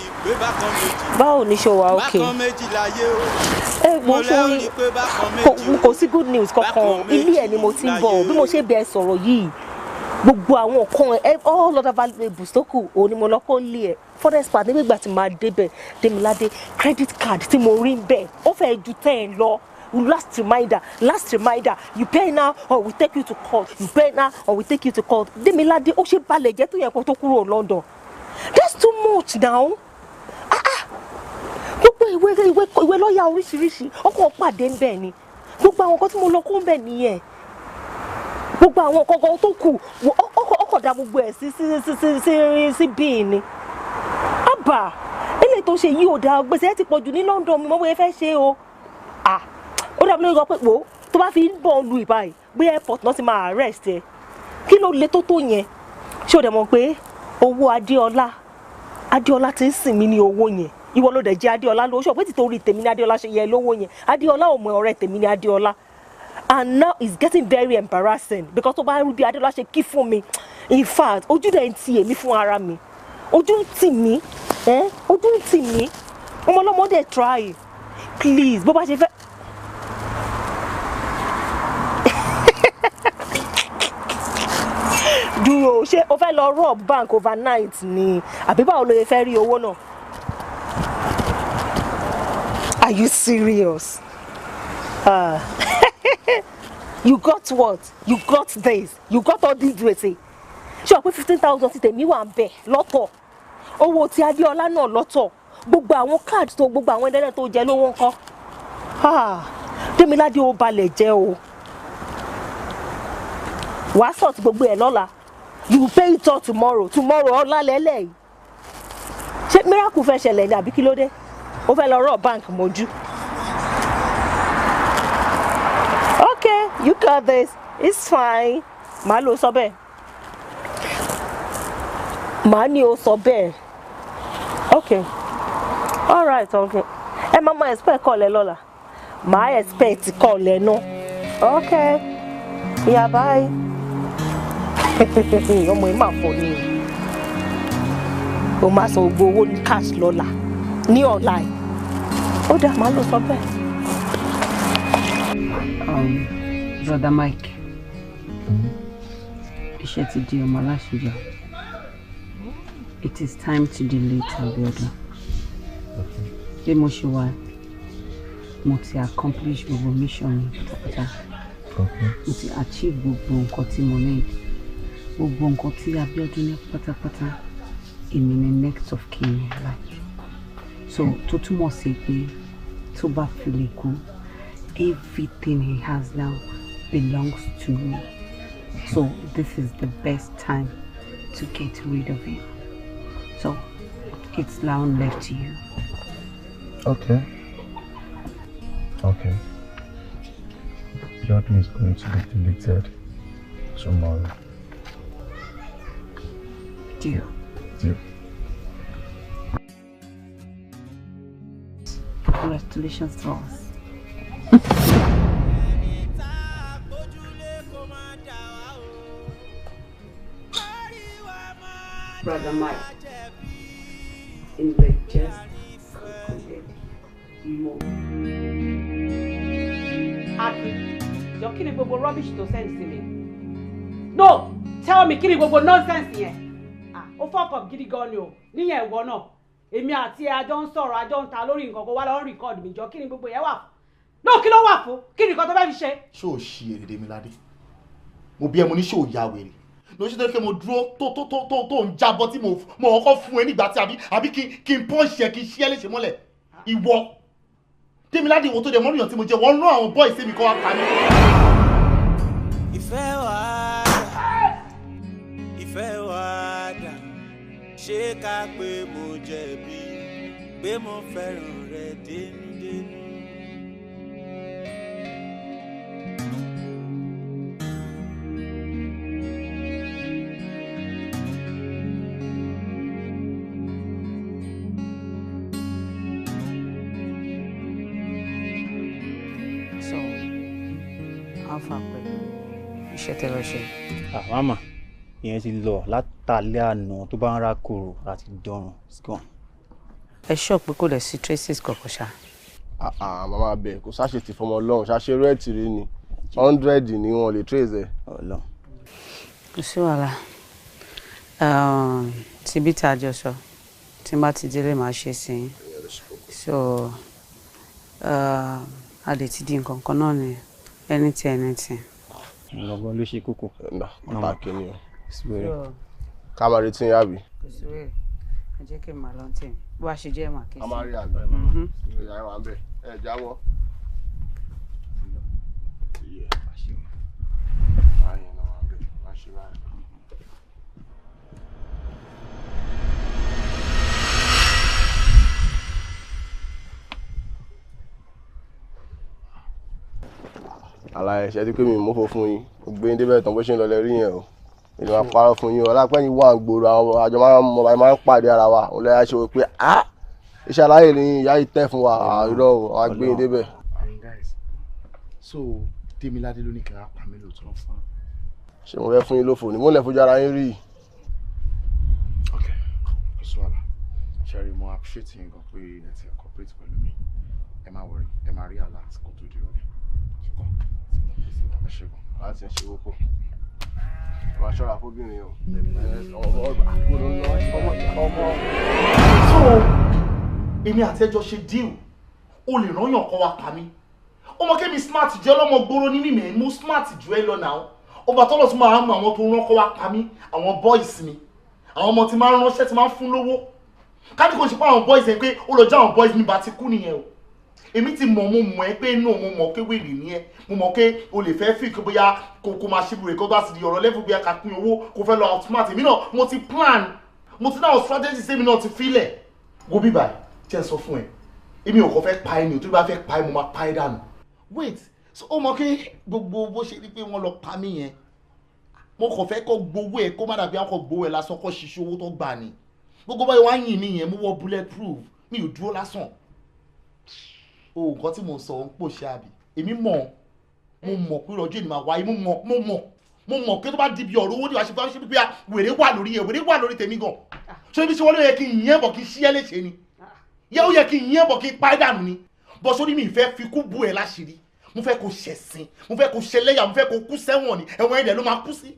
Báwo ni ṣe wà okay? Bákan méjì láyé o. Mo sórí kò sí good news kankan ilé ẹ̀ ni mo ti ń bọ̀ bí mo ṣe bẹ̀ sọ̀rọ̀ yìí gbogbo àwọn nǹkan all other valuables tó kù òun ni mo lọ kó lé ẹ̀ forest park nígbà tí màá débẹ̀ Demilade credit card tí mo rí bẹ́ẹ̀ ó fẹ́ ju 10 lọ. Last reminder, you pay now or we take you to court. You pay now or we take you to court. Demilade ó ṣe balẹ̀ jẹ́ tó yẹ kó tó kúrò London. That's too much now. Gbogbo ìwé lọ́ọ̀yà oríṣiríṣi ọkọ̀ pàdé ń bẹ̀ ni. Gbogbo àwọn nǹkan tí mo lọ kó ń bẹ̀ nìyẹn. Gbogbo àwọn nǹkan tó kù ọkọ̀ dá gbogbo ẹ̀ sí bíi ni. Àbá eléyìí tó ṣe yí ò dá gbèsè ẹ̀ ti pọ̀ jù ní London mi mọ́ bóyá fẹ́ ṣe o. Ó dàbí lórí pé wò tó bá fi ń bọ̀ lu ìbáyìí bí airport náà ti máa arrest ẹ kí ló le tó yẹn ṣé o dẹ̀ mọ̀ pé owó Adéọlá ti ń sìn mí ní owó yẹn ìwọ ló dẹ̀ jẹ́ Adéọlá lówó ṣọ́ pé títorí tèmi ní Adéọlá ṣe yẹ lówó yẹn Adéọlá ò mọ ọ̀rẹ́ tèmi ní Adéọlá and now it's getting very embarrassing because tó bá rí bí Adéọlá ṣe kí fún mi in fact ojú dẹ̀ ń ti èmi fún ara mi ojú ń tì mí ọmọlọ́mọ dẹ̀ try please bó bá ṣe fẹ́. o ṣé o fẹ́ lọ rob bank overnight ni àbí báwo ló fẹ́ rí owó náà? Are you serious? You got what? You got this. You got all these gbèsè. Ṣé o pé 15,000 ti tèmi wà ń bẹ̀ lọ́tọ̀? Owó ti Adéọlá náà lọ́tọ̀. Gbogbo àwọn cards tó gbogbo àwọn ẹ̀dẹ́rẹ́ tó jẹ lówó ńkọ́. Tèmiládé ó balẹ̀ jẹ́ o. Wàá sort gbogbo ẹ̀ lọ́la. You will pay it all tomorrow. Tomorrow ọ̀la lẹ́lẹ̀ yìí. Ṣé miracle fẹ́ ṣẹlẹ̀ ní àbí kí ló dé? Ó fẹ́ lọ rọ̀ bank mọ́jú. Okay, you got this. It's fine. Màá lọ sọ bẹ́ẹ̀. Màá ní o sọ bẹ́ẹ̀. Okay. All right, okay. Ẹ máa expect call ẹ lọ́la. Màá expect call ẹ náà. Okay. Yeah, bye. Ọmọ yìí máa fọ ni o. O máa san gbogbo owó ní cash lọ́la. Ní ọ̀la yìí. Ó dà máa lọ sọ bẹ́ẹ̀. Brother Mike. Iṣẹ́ ti di ọmọ aláṣejọ. It is time to delete Abiodun. Bí mo ṣe wà, mo ti accomplish gbogbo mission mi pátápátá. Mo ti achieve gbogbo nǹkan tí mo need. Gbogbo nǹkan tí Abiodun ní pátápátá, èmi ni next of kin like. So tó túmọ̀ sí pé tó bá fi lè kú, everything he has now belongs to me. So this is the best time to get rid of him. So it's now left to you. Okay. Okay. Abiodun is going to be deleted tomorrow. Deal. Deal. Congratulations to us. Brother Mike, in the just concluded moment. Aki, you're killing gbogbo rubbish to send to me. No, tell me killing gbogbo nonsense here. Ó fuck up gidi gan ni o. Níyẹn ìwọ náà. Èmi àti a jọ ń sọ̀rọ̀, a jọ ń ta lórí nǹkan kó wá lọ record mi jọ killing gbogbo yẹn wà fún. No, kí ló wà fún? Kí ni nǹkan tó fẹ́ fi ṣe? Ṣé o ṣí èrè Demilade? Mo bí ẹ mo ní ṣé o ya wèrè. Ló ṣe tó kí mo dúró tó ń jábọ́ tí mo kọ́kọ́ fún ẹ nígbà tí àbí kí n pọ́ǹṣì ẹ kí n ṣí ẹ léṣe mọ́lẹ̀. Ìwọ Demilade ìwọ tó dẹ̀ mọ́nìyàn tí mo jẹ́ wọ́n rán àwọn bọ́ọ̀ ìsẹ́mi kọ́ wá pa mí. Ìfẹ́ wà dà ṣé ká pé mo jẹ̀bi pé mo fẹ́ràn rẹ dénúdénú. Alpha pẹ̀lú iṣẹ́ tẹ́ lọ ṣe. Mama, ìyẹn ti lọ látàlẹ́ àná tó bá ń ra kòrò àti dọ̀rùn. Ẹ ṣọ́ pé kò lè sí traces kankan ṣá. Mama bẹ̀ kò sáṣe ti fọmọ Ọlọ́run ṣáṣe rẹ́ẹ̀tì rí ni 100 ni wọ́n lè trace ẹ̀. Kò sí wàhálà. Tí bí tá a jọ sọ, tí n bá ti délé máa ṣe sí i. So, a lè ti di nǹkan kan náà ni. Anything. Lọ́gbọ́n ló ṣe kókó. Pàtàkì ni o. Ká máa retí yín àbí. Kò sí wèrè. Ẹ jẹ́ kí n máa lọ tẹ̀. Bó a ṣe jẹ́ màá kí n sí. A máa rí àgbẹ̀. Ìyá ẹ̀ wà ń bẹ̀. Ẹ jáwọ́. Àlàyé ṣe ti pé mi mọ́fọ́ fún yín gbé ní débẹ̀ tán bó ṣe ń lọlẹ̀ rí yẹn o èmi máa parọ́ fún yín o ọlápẹ́yìn wà ń gbòòrò àwọn àjọ máa ń pàdé ara wa òun lẹ́yà ṣe wò pé iṣẹ́ aláyè ni ìyá yìí tẹ̀ fún wa irọ́ o àwọn gbé ní débẹ̀. So Demilade ló ní kí n pa mí lóòótọ́ fún. Ṣé mo fẹ́ fún yín lófo ni mo lè fojú ara yín rí. Ok, kò sí wàhálà ṣẹ́rí mo appreciate yín gan pé ẹ ti cooperate pẹ̀lú mi ẹ má worry ẹ má rí alert kó tó di òní. Láti ṣe wọ́pọ̀. wàá ṣọ́ra fóbìnrin o. So èmi àti ẹjọ́ ṣe deal o lè rányàn kọ́ wa pa mí ọmọ kẹ́mi smart jẹ́ ọlọ́mọ gbóró ní mímẹ́ mo smart jù ẹ lọ náà ọba tọ́lọ̀ tí máa ń mọ àwọn tó rán kọ́ wa pa mí àwọn boys mi àwọn ọmọ tí máa ń ránṣẹ́ tí máa ń fún lówó káàdì kò ṣe pé àwọn boys yẹn pé ó lọ já àwọn boys mi bá ti kú nìyẹn o èmi ti mọ̀ mo mọ̀ ẹ́ pé no mo mọ̀ pé wèrè ni ẹ́ mo mọ̀ pé o lè fẹ́ fi kó bóyá kó máa ṣíbùrè kó bá sì di ọ̀rọ̀ level bóyá ká pín owó kó fẹ́ lọ outsmart èmi náà mo ti plan mo ti náà strategy sẹ́mi náà ti filẹ̀ wo bíbá jẹ́ sọ fún ẹ èmi ò kọ́ fẹ́ pa ẹ́ ni o tó bá fẹ́ pa ẹ́ mo máa pa ẹ́ dànù wait so ó mọ̀ pé gbogbo bó ṣe rí pé wọ́n lọ pa mí yẹn mo kàn fẹ́ kó gbowó ẹ̀ kó má dàbí àwọn kò gbowó ẹ̀ lásán kó ṣiṣẹ́ owó tó gbà ni gbogbo báyìí wá yìn mí yẹn mo wọ bulletproof mi ò dúró lásán o nǹkan tí mo sọ ń pòṣe àbí èmi mọ̀ mo mọ̀ pé ọjọ́ ìnìmọ̀ wáyé mo mọ̀ pé tó bá di bí ọ̀rọ̀ owó ní wàá ṣe fún mi pé wèrè wà lórí ẹ̀ wèrè wà lórí tèmi gan ṣé ibi tí wọ́n ló yẹ kí n yẹn bọ̀ kí n ṣí ẹ́ léṣe ni yẹ ó yẹ kí n yẹn bọ̀ kí n pa ẹ́ dànù ni bọ́ sórí mi ìfẹ́ fi kú bú ẹ láṣìírí mo fẹ́ kó ṣẹ̀sìn mo fẹ́ kó ṣẹlẹ́yà mo fẹ́ kó kú sẹ́wọ̀n ni ẹ̀wọ̀n ẹ̀dẹ̀ ló máa kú sí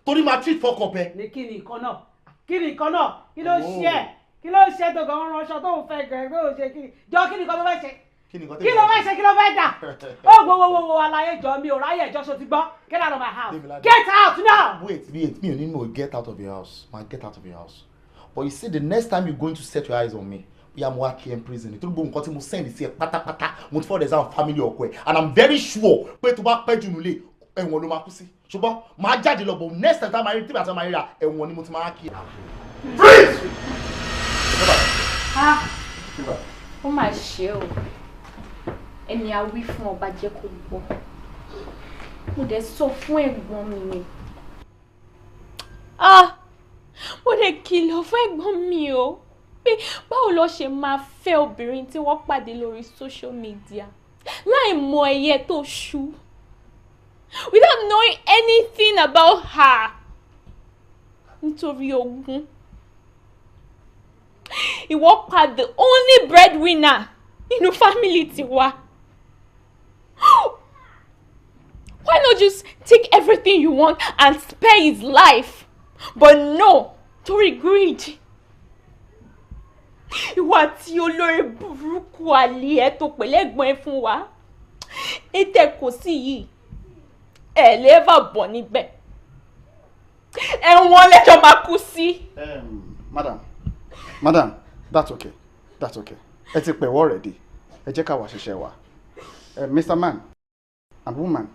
torí máa treat fọkàn bẹ́ẹ̀. ní kí ni ìkan náà kí ni ìkan náà kí ló ṣe ẹ kí ló ṣe tó gan ránṣọ tó ń fẹ́ gẹ̀ẹ́ tó ń ṣe kí jọ kí ni ìkan tó fẹ́ ṣe kí ló fẹ́ ṣe kí ló fẹ́ dà ó wo àlàyé jọ mi ò ráyè ẹjọ́ so ti gbọ́ get out of my house get out now. wait mi ò ní no get out of your house ma get out of your house but you see the next time you going to set your eyes on me bóyá mo wá kí ẹ ń prison nítorí gbogbo nǹkan tí mo send sí ẹ pátápátá mo ti fọ́ ẹ̀sán family ọkọ ẹ and I'm very sure pé tó bá pẹ́ jù nílé ẹ̀wọ̀n ló máa kú sí ṣùgbọ́n máa jáde lọ but next time tá a máa rí tí bàtà máa rí ra ẹ̀wọ̀n ni mo ti máa kí ẹ. freeze. ó mà ṣe o ẹni a wí fún ọba jẹ́ kó gbọ́ mo dẹ̀ sọ fún ẹ̀gbọ́n mi ni mo dẹ̀ kìlọ̀ fún ẹ̀gbọ́n mi o pé báwo ló ṣe máa fẹ́ obìnrin tí wọ́n pàdé lórí social media láì mọ ẹyẹ tó ṣú without knowing anything about her nítorí ogún ìwọ pa the only breadwinner nínú family tiwa. Why not just take everything you want and spare his life? But no, torí greed. Ìwọ àti olórí burúkú àlè ẹ tó pẹ̀lú ẹ̀gbọ́n ẹ fún wa. Ètè kò sí yìí. Ẹ lè ever bọ̀ níbẹ̀. Ẹ̀wọ̀n lẹ́jọ́ máa kú sí. Madam, that's okay. Ẹ ti pẹ̀ wọ́ already. Ẹ jẹ́ ká wá ṣiṣẹ́ wa. Mr. Man and woman,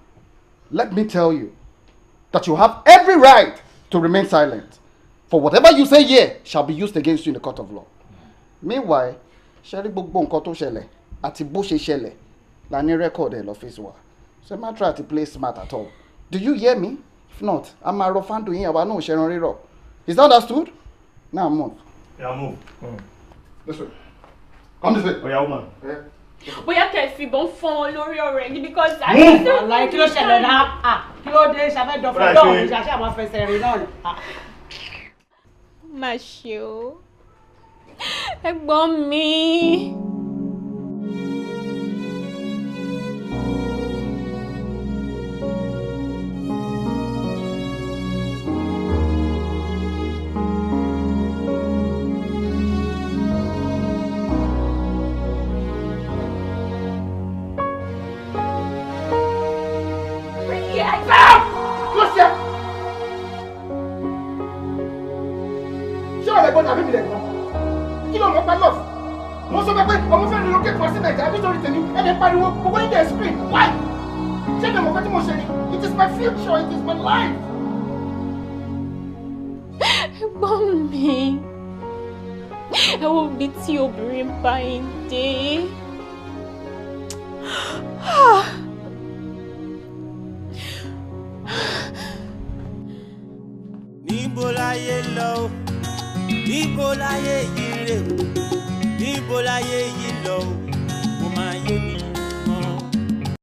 let me tell you that you have every right to remain silent. For whatever you say here shall be used against you in the court of law. Meanwhile, ṣẹ́rí gbogbo nǹkan tó ṣẹlẹ̀ àti bó ṣe ṣẹlẹ̀ la ní record ẹ̀ lọ́fíìsì wa. So má try to play smart at all. Do you hear me? If not, a máa rọ fáńdù yín àwa náà ṣẹran rírọ̀. Is that understood? Now move. Yeah, move. This way. Come this way. Oh, yeah, woman. Bóyá kẹ́ fi bọ́n fọ́n wọn lórí ọ̀rẹ́ yìí because I don't like kí ló ṣẹlẹ̀ náà kí ló dé ṣàfẹ́ dọ̀fẹ́ dọ̀ọ̀ ìṣàṣẹ́ àwọn afẹsẹ̀ rìn náà ni. Má ṣe o ẹ̀gbọ́n mi. Kí ló mọ̀ pa love? Mo sọ pé ọmọ fẹ́ relocate wá sí Nàìjíríà nítorí tèmi ẹ̀dẹ̀ pariwo gbogbo yín dẹ̀ scream. Why? Ṣé mi ò mọ̀ pé tí mo ṣe ni? It is my future, it is my life. Ẹ̀gbọ́n mi, ẹ wo bí tí obìnrin bá ń dé. Níbo láyé lọ, níbo láyé yìí rè o, níbo láyé yìí lọ o,